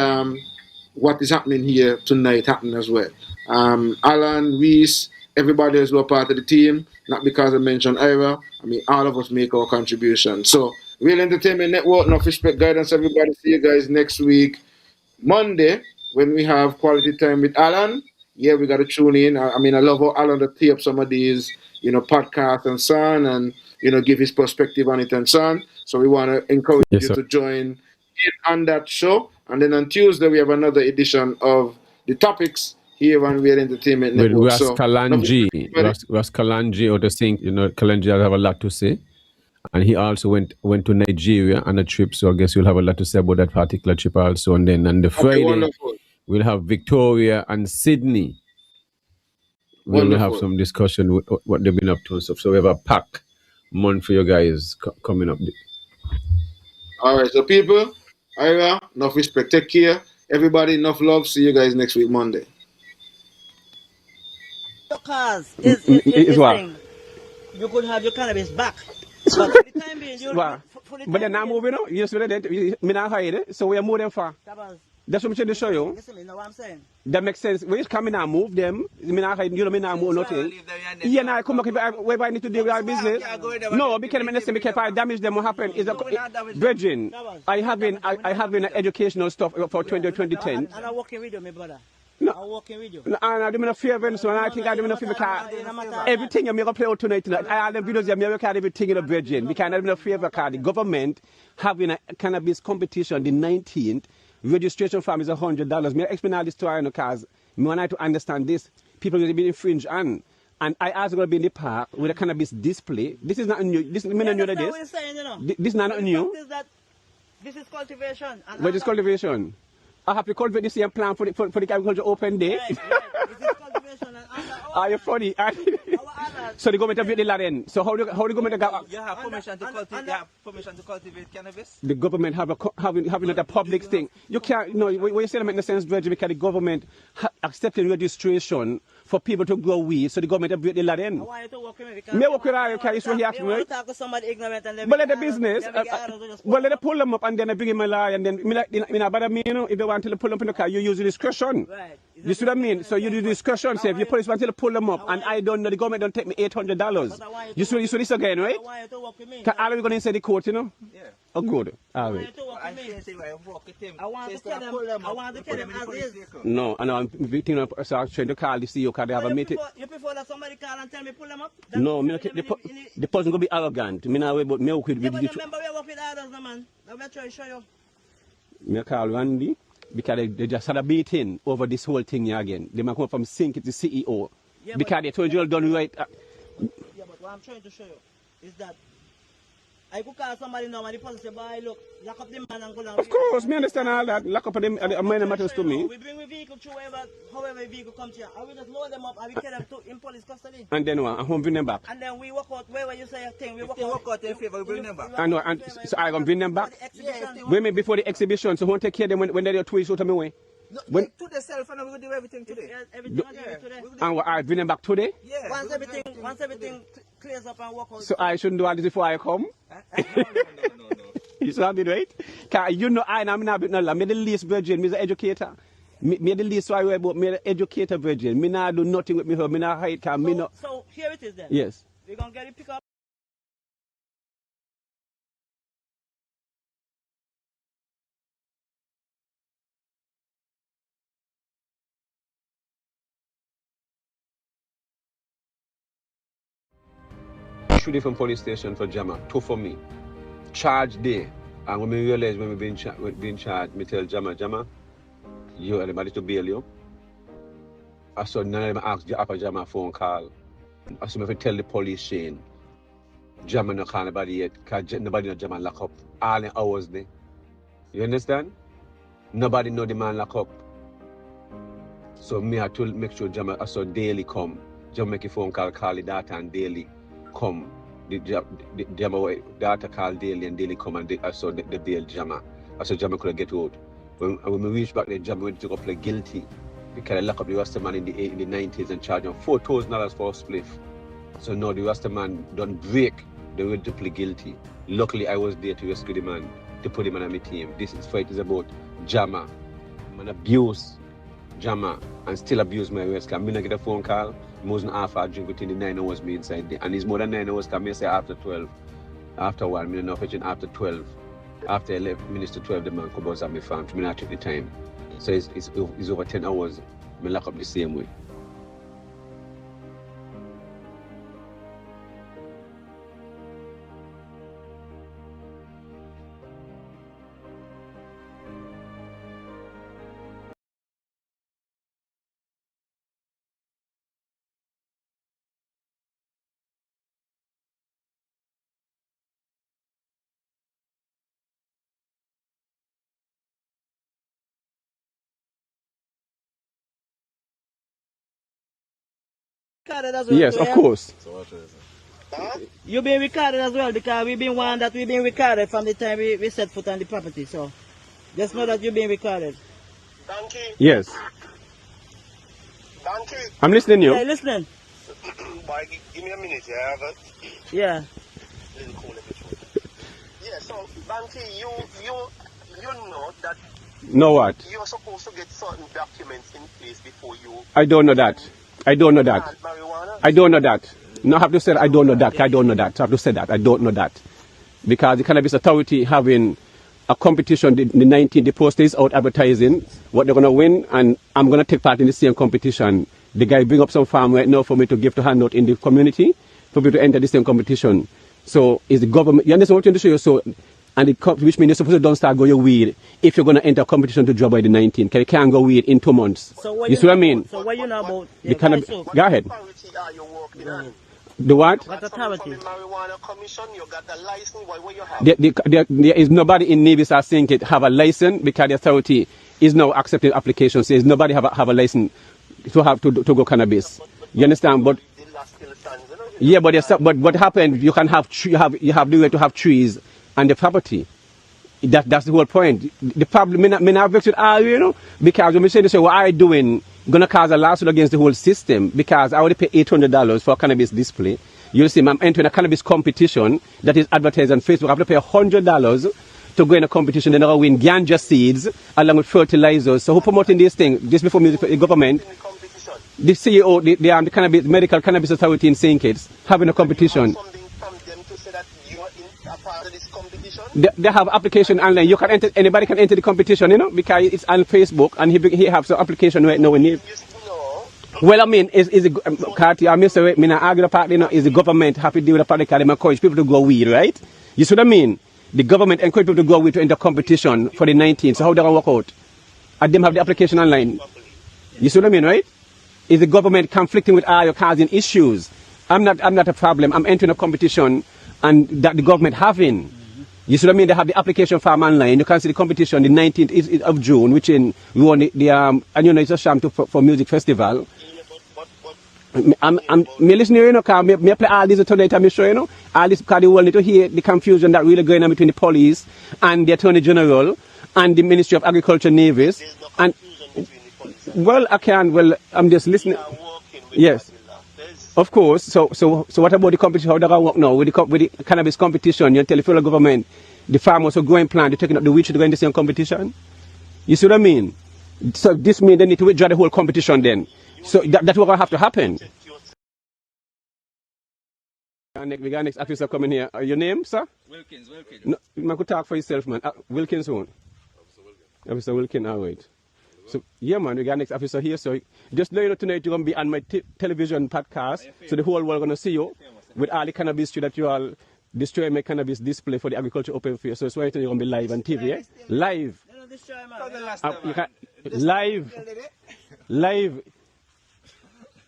what is happening here tonight happened as well. Alan, Reese, everybody else who are part of the team, not because I mentioned Ira. I mean, all of us make our contribution. So, Real Entertainment Network, enough respect, guidance, everybody. See you guys next week, Monday, when we have quality time with Alan. Yeah, we got to tune in. I mean, I love how Alan to tee up some of these, podcasts and so on, and, give his perspective on it and so on. So we want to encourage Yes, you sir. to join in on that show. And then on Tuesday, we have another edition of the Topics here on Real Entertainment With Network. Ras So, enough Kalanji, respect, everybody. Ras Kalanji, or the think, Kalanji have a lot to say. And he also went to Nigeria on a trip, so I guess you'll have a lot to say about that particular trip also. And then on the Okay, Friday, wonderful. we'll have Victoria and Sydney. We will have Wonderful. some discussion with what they've been up to and stuff. So we have a pack month for you guys coming up. All right, so people, Ira, enough respect. Take care. Everybody, enough love. See you guys next week, Monday. Cause Is is what? thing. You could have your cannabis back. But for the time being, Well, for the but they're time not being, moving on. You see that? Me not hide it. So we are moving far. Tabas, That's what I'm trying to show you. listen, you know what I'm saying? That makes sense. When you come in and move them, me not hide, me not move nothing. Yeah, now I come back if I need to deal with our business. No, because if I damage them, what happen is Virgin, I have an educational stuff for 2010. And I'm working with you, my brother. No. I'm working with you. And I do me no favor, so I think I do me no favor because everything you make a play out tonight. I all the videos you make everything in a Virgin. We can't do me no favor because the government having a cannabis competition the 19th. Registration form is $100. Me explain all this to her because me want to understand this. People will be infringed and I also going to be in the park with a cannabis display. This is not new. This me not new to this. This is not new. This is cultivation. What is cultivation? I have to cultivate the same plan for the agriculture open day. Right. This is cultivation and Are you funny? So the government have the land. So how the government got? You have permission to cultivate cannabis? The government having a public thing. You can't. No, when you say that make no sense, because the government accepting registration for people to grow weed. So the government have the land. I want you to work with me because Me work with her. Carry what he asked me. talk to somebody ignorant and But let the business. Well, let them pull them up and then I bring him a lie and then me not bother me. If they want to pull them up in the car, you use the discretion. Right. You see what I mean? So you do discretion. Say if your police want to pull them up and I don't know, the government don't take me $800. You see this again, right? I want you to work with me. All are we going to say the court, Yeah. Oh, good. All I want right. you to work I with me. say I work with him. I want So to instead tell of them, pull them I up, want to put tell them them in the as police is. vehicle. No, and I'm thinking of, so I'm trying to call the CEO because they have a meeting. You prefer that somebody call and tell me pull them up? No, me not, the person gonna be arrogant. Me not but me work with Yeah, but you. remember we work with others, no man. I'm going to try to show you. Me call Randy because they just had a meeting over this whole thing here again. They might come from Sync to the CEO. Yeah, Because they told you all done right. Yeah, but what I'm trying to show you is that I could call somebody now and the person say, boy, look, lock up the man and go down. Of course, me understand all that. Lock up them minor matters to me. We bring the vehicle through however the vehicle comes here. And we just load them up and we carry them in police custody. And then what? I won't bring them back. And then we walk out where you say a thing. We If walk they out. work out in favor, we bring them back. I know, and so I gonna bring them back. Yeah, Wait me before the exhibition, so won't take care of them when they're twist out of my way. No, When- to the cell phone, we will do everything today. everything I do today. And what, I bring them back today? Yeah. Once everything clears up and walk out. So I shouldn't do all this before I come? No. You saw me, right? Because you know I'm not me the least virgin, me the educator. Me the least so I worry about me the educator virgin. Me not do nothing with me her, me not hide, cause me not. So here it is then. Yes. We're going to get it pick up. Two different police station for Jama, two for me. Charge day. And when we realize when we being charged, me tell Jama, you are the man to bail you. I saw none of them ask Jama phone call. I saw me tell the police Shane. Jama no call nobody yet, because nobody know Jama lock up. All the hours there. You understand? Nobody know the man lock up. So me have to make sure Jama I saw daily come. Jama make a phone call the data and daily come. The Jama data call daily and daily come and I saw the bail Jama. I saw Jama could get out. When we reached back there, Jama went to go play guilty because they lock up the Rasta man in the 90s and charge him $4,000 for a spliff. So now the Rasta man don't break, they went to play guilty. Luckily I was there to rescue the man, to put him on my team. This fight is about Jama. Man abuse Jama and still abuse my arrest. I not get a phone call, more than half hour drink within the 9 hours me inside there. And it's more than 9 hours because I say after 12. After 1, I not fetching after 12. After 11 minutes to 12, the man could buzz at my farm. I not take the time. So it's over 10 hours. I lock up the same way. Recorded as well. Yes, of course. You've been recorded as well because we've been warned that we've been recorded from the time we set foot on the property. So just know that you've been recorded. Banky, Yes. Banky, I'm listening to you. Yeah, listening. boy, give me a minute, yeah, I have a Yeah. little cool episode. Yeah, so Banky, you know that Know what? you're supposed to get certain documents in place before you I don't know that. I don't know that. plant marijuana. I don't know that. No, I have to say I don't know that. I don't know that. I have to say that. I don't know that. Because the Cannabis Authority having a competition, the 19th, the poster is out advertising what they're going to win, and I'm going to take part in the same competition. The guy bring up some farm right now for me to give to handout in the community, for me to enter the same competition. So is the government, you understand what I'm trying to show you? So, and which means you're supposed to don't start going weed if you're going to enter a competition to drop by the 19th. You can't go weed in 2 months. So what You see what I mean? So what you know about The cannabis, go ahead. Authority are you working on? The what? What From authority? the marijuana commission, you got the license. What you have? There is nobody in Nevis I think it have a license because the authority is now accepting applications. Says nobody have a license to have to go cannabis. You understand? But The last still stands, you know? yeah, but what happened? You can have you have the right to have trees and the property. That's the whole point. The problem, me not vex with all, you know, because when we say this, what I doing gonna cause a lawsuit against the whole system because I already pay $800 for a cannabis display. You see, I'm entering a cannabis competition that is advertised on Facebook. I have to pay $100 to go in a competition. Then I win ganja seeds along with fertilizers. So who promoting this thing? Just before me, the government, In the competition. the CEO, the cannabis, Medical Cannabis Authority in St. Kitts having a competition. Something from them to say that you are in a part of this competition. They have application online. You can enter. Anybody can enter the competition, you know, because it's on Facebook, and he have some application right now. We need. Well, I mean, is the Carty, I miss it. I mean, I argue the part, you know, is the government happy to do the part? They encourage people to go weed, right? You see what I mean? The government encourage people to go weed to enter competition for the 19th. So how they gonna work out? And them have the application online. You see what I mean, right? Is the government conflicting with I or causing issues? I'm not a problem. I'm entering a competition, and that the government having. You see what I mean? They have the application form online. You can see the competition the 19th of June, which in we won the and you know it's a sham for music festival. I'm listening, you know, because I play all these tonight, I'm sure, you know, all this because the world need to hear the confusion that really going on between the police and the Attorney General and the Ministry of Agriculture, Nevis. And well, I'm just listening. Yes. Of course. So what about the competition? How does that work now with the cannabis competition? You tell the federal government, the farmers who go and plant, they're taking up the weed to go in the same competition. You see what I mean? So this means they need to withdraw the whole competition then. So that's what will have to happen. We got next officer coming here. Your name, sir? Wilkins. No, you could talk for yourself, man. Wilkins who? Officer Wilkins, all right. So, yeah, man, we got next officer here. So, just know, you know, tonight you're going to be on my television podcast. So, the whole world going to see you with all the cannabis that you all destroy my cannabis display for the agriculture open fair. So, it's why you're going to be live on TV, eh? Live. Live.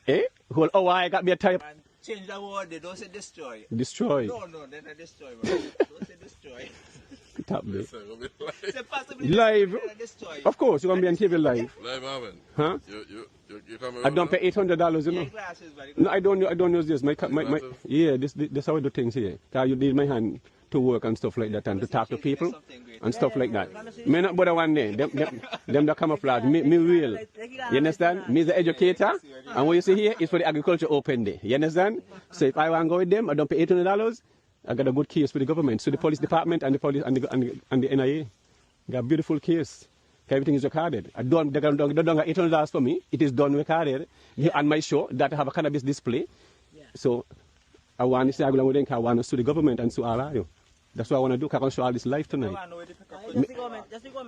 Eh? Whole hour, I got me a type. Change the word, they don't say destroy. Destroy. No, they're not destroy, man. Don't say destroy. Top this. Live. Of course, you're going to be on TV live. Live, Marvin. Huh? You come I don't pay $800, you know. No, I don't use this. Yeah, this how I do things here. Because you need my hand to work and stuff like that and to talk to people and stuff like that. Me not bother one day. Them that camouflage. Me real. You understand? Me the educator. And what you see here is for the agriculture open day. You understand? So if I want to go with them, I don't pay $800. I got a good case for the government. So the police department and the police and the NIA got a beautiful case. Everything is recorded. They don't get $800 for me. It is done recorded. Yeah. On my show that I have a cannabis display. Yeah. So I want to say I want to sue the government and sue all of you. That's what I want to do. I can show all this live tonight.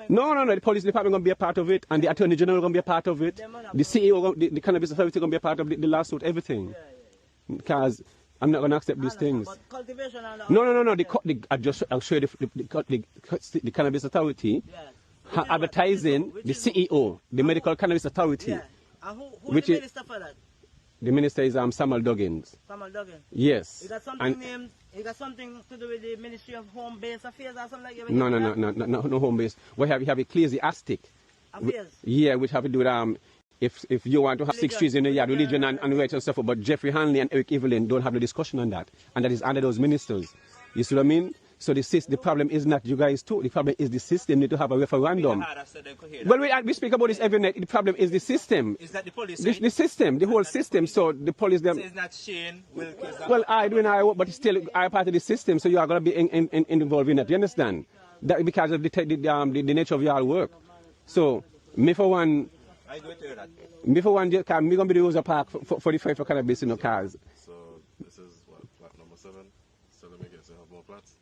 No. The police department going to be a part of it, and the Attorney General going to be a part of it. The CEO, the cannabis authority going to be a part of the lawsuit, everything. Because I'm not going to accept these things. No. I'll show you the cannabis authority advertising the CEO, the medical cannabis authority. Yeah. And who is the minister for that? The minister is Samuel Duggins. Samuel Duggins? Yes. He got something named, he got something to do with the Ministry of Home-Based Affairs or something like that? No home-based. We have ecclesiastic. Affairs? Yeah, which have to do with, if you want to have 6 trees in the yard, religion and rights and stuff, but Jeffrey Hanley and Eric Evelyn don't have the discussion on that. And that is under those ministers. You see what I mean? So the problem is not you guys too. The problem is the system need to have a referendum. Well, we speak about this every night. The problem is the system. Is that the police? The system, the whole system. So the police them. So it's not Shane, Wilkins. Well, I do know, but still I part of the system. So you are going to be involved in it. You understand? That because of the nature of your work. So me for one. I go to that. Me for one, me gonna be the user park for the fight for cannabis in the cars. So this is what, plat number 7. So let me get to have more plats.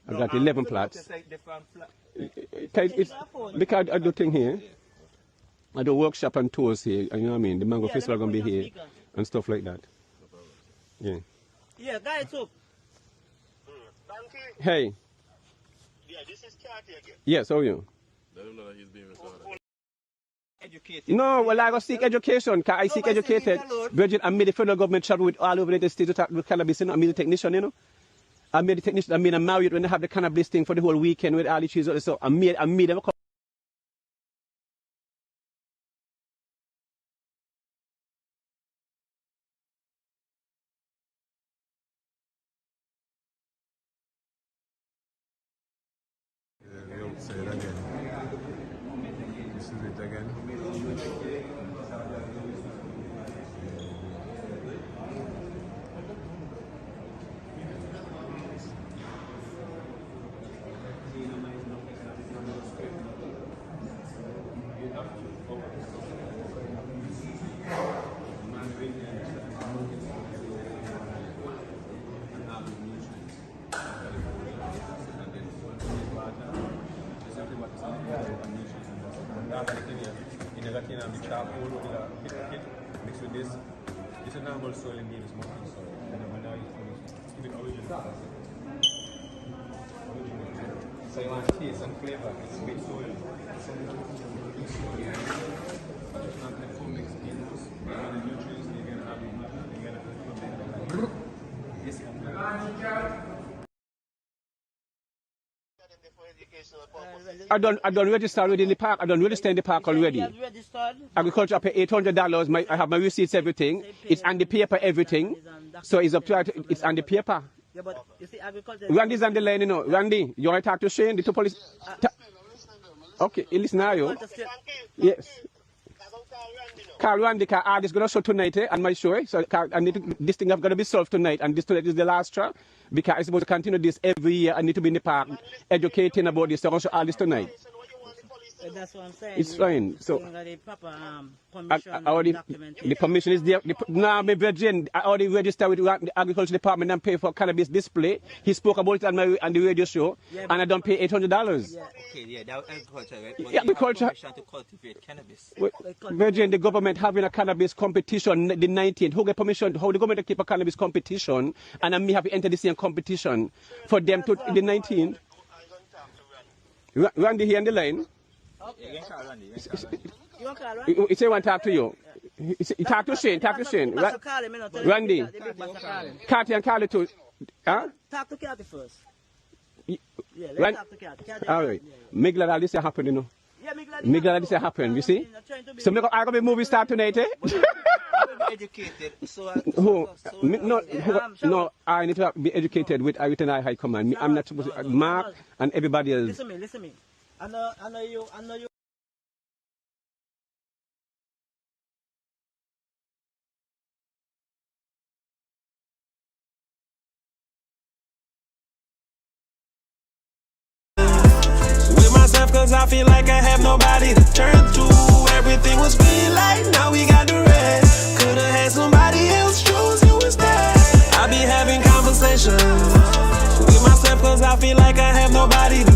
I've got 11 plots. Because I do thing here. I do workshop and tours here. You know what I mean? The Mango Festival going to be here and stuff like that. Yeah. Yeah, guys up. Hey. Yeah, this is Carty again. Yes, how are you? Let him know that he's being recorded. Educated. No, well, I go seek education. Because I seek educated. Virgin, I made the federal government travel with all over the state with cannabis. You know, I made the technician, you know. I made the technician, I married when they have the cannabis thing for the whole weekend with all the cheese. So I made them come. Say it again. This is it again. the charcoal with a bit of it, mixed with this. This is normal soil in Nevis mountain soil. And then now you give it original. So you want taste and flavor, it's sweet soil. I don't register already in the park. I don't register in the park already. Agriculture, I pay $800. I have my receipts, everything. It's on the paper, everything. So it's up to it's on the paper. Yeah, but you see, agriculture. Randy's on the line, you know. Randy, you want to talk to Shane? The two police. Okay, listen now, you. Yes. Call Randy, because August is going to show tonight, on my show. So I need to, this thing is going to be solved tonight, and this tonight is the last trial. Because I'm supposed to continue this every year. I need to be in the park educating about this. So I'm going to show all this tonight. That's what I'm saying. It's fine. So the proper permission the permission is there. Now, my virgin, I already registered with the agriculture department and pay for cannabis display. He spoke about it on the radio show, yeah, and I don't pay $800. Yeah. Okay, yeah, that was agriculture, right? But yeah, agriculture. To cultivate cannabis. Virgin, the government having a cannabis competition the 19th. Who get permission? How the government keep a cannabis competition, and I may have to enter the same competition for them to the 19th. Randy here on the line. You can call Randy. You want to call Randy? He say want to talk to you. He talk to Shane. Talk to Shane. Randy. Kathy and Carly too. Huh? Talk to Kathy first. Yeah, let's talk to Kathy. All right. Me glad all this happen, you know. Yeah, me glad this happen, you see? So I'm going to be movie star tonight, eh? Educated. No, I need to be educated with everything I high command. I'm not supposed to, Mark and everybody else. Listen to me. I know you. With myself, cause I feel like I have nobody to turn to. Everything was green light, now we got the red. Could've had somebody else choose you instead. I be having conversations with myself, cause I feel like I have nobody to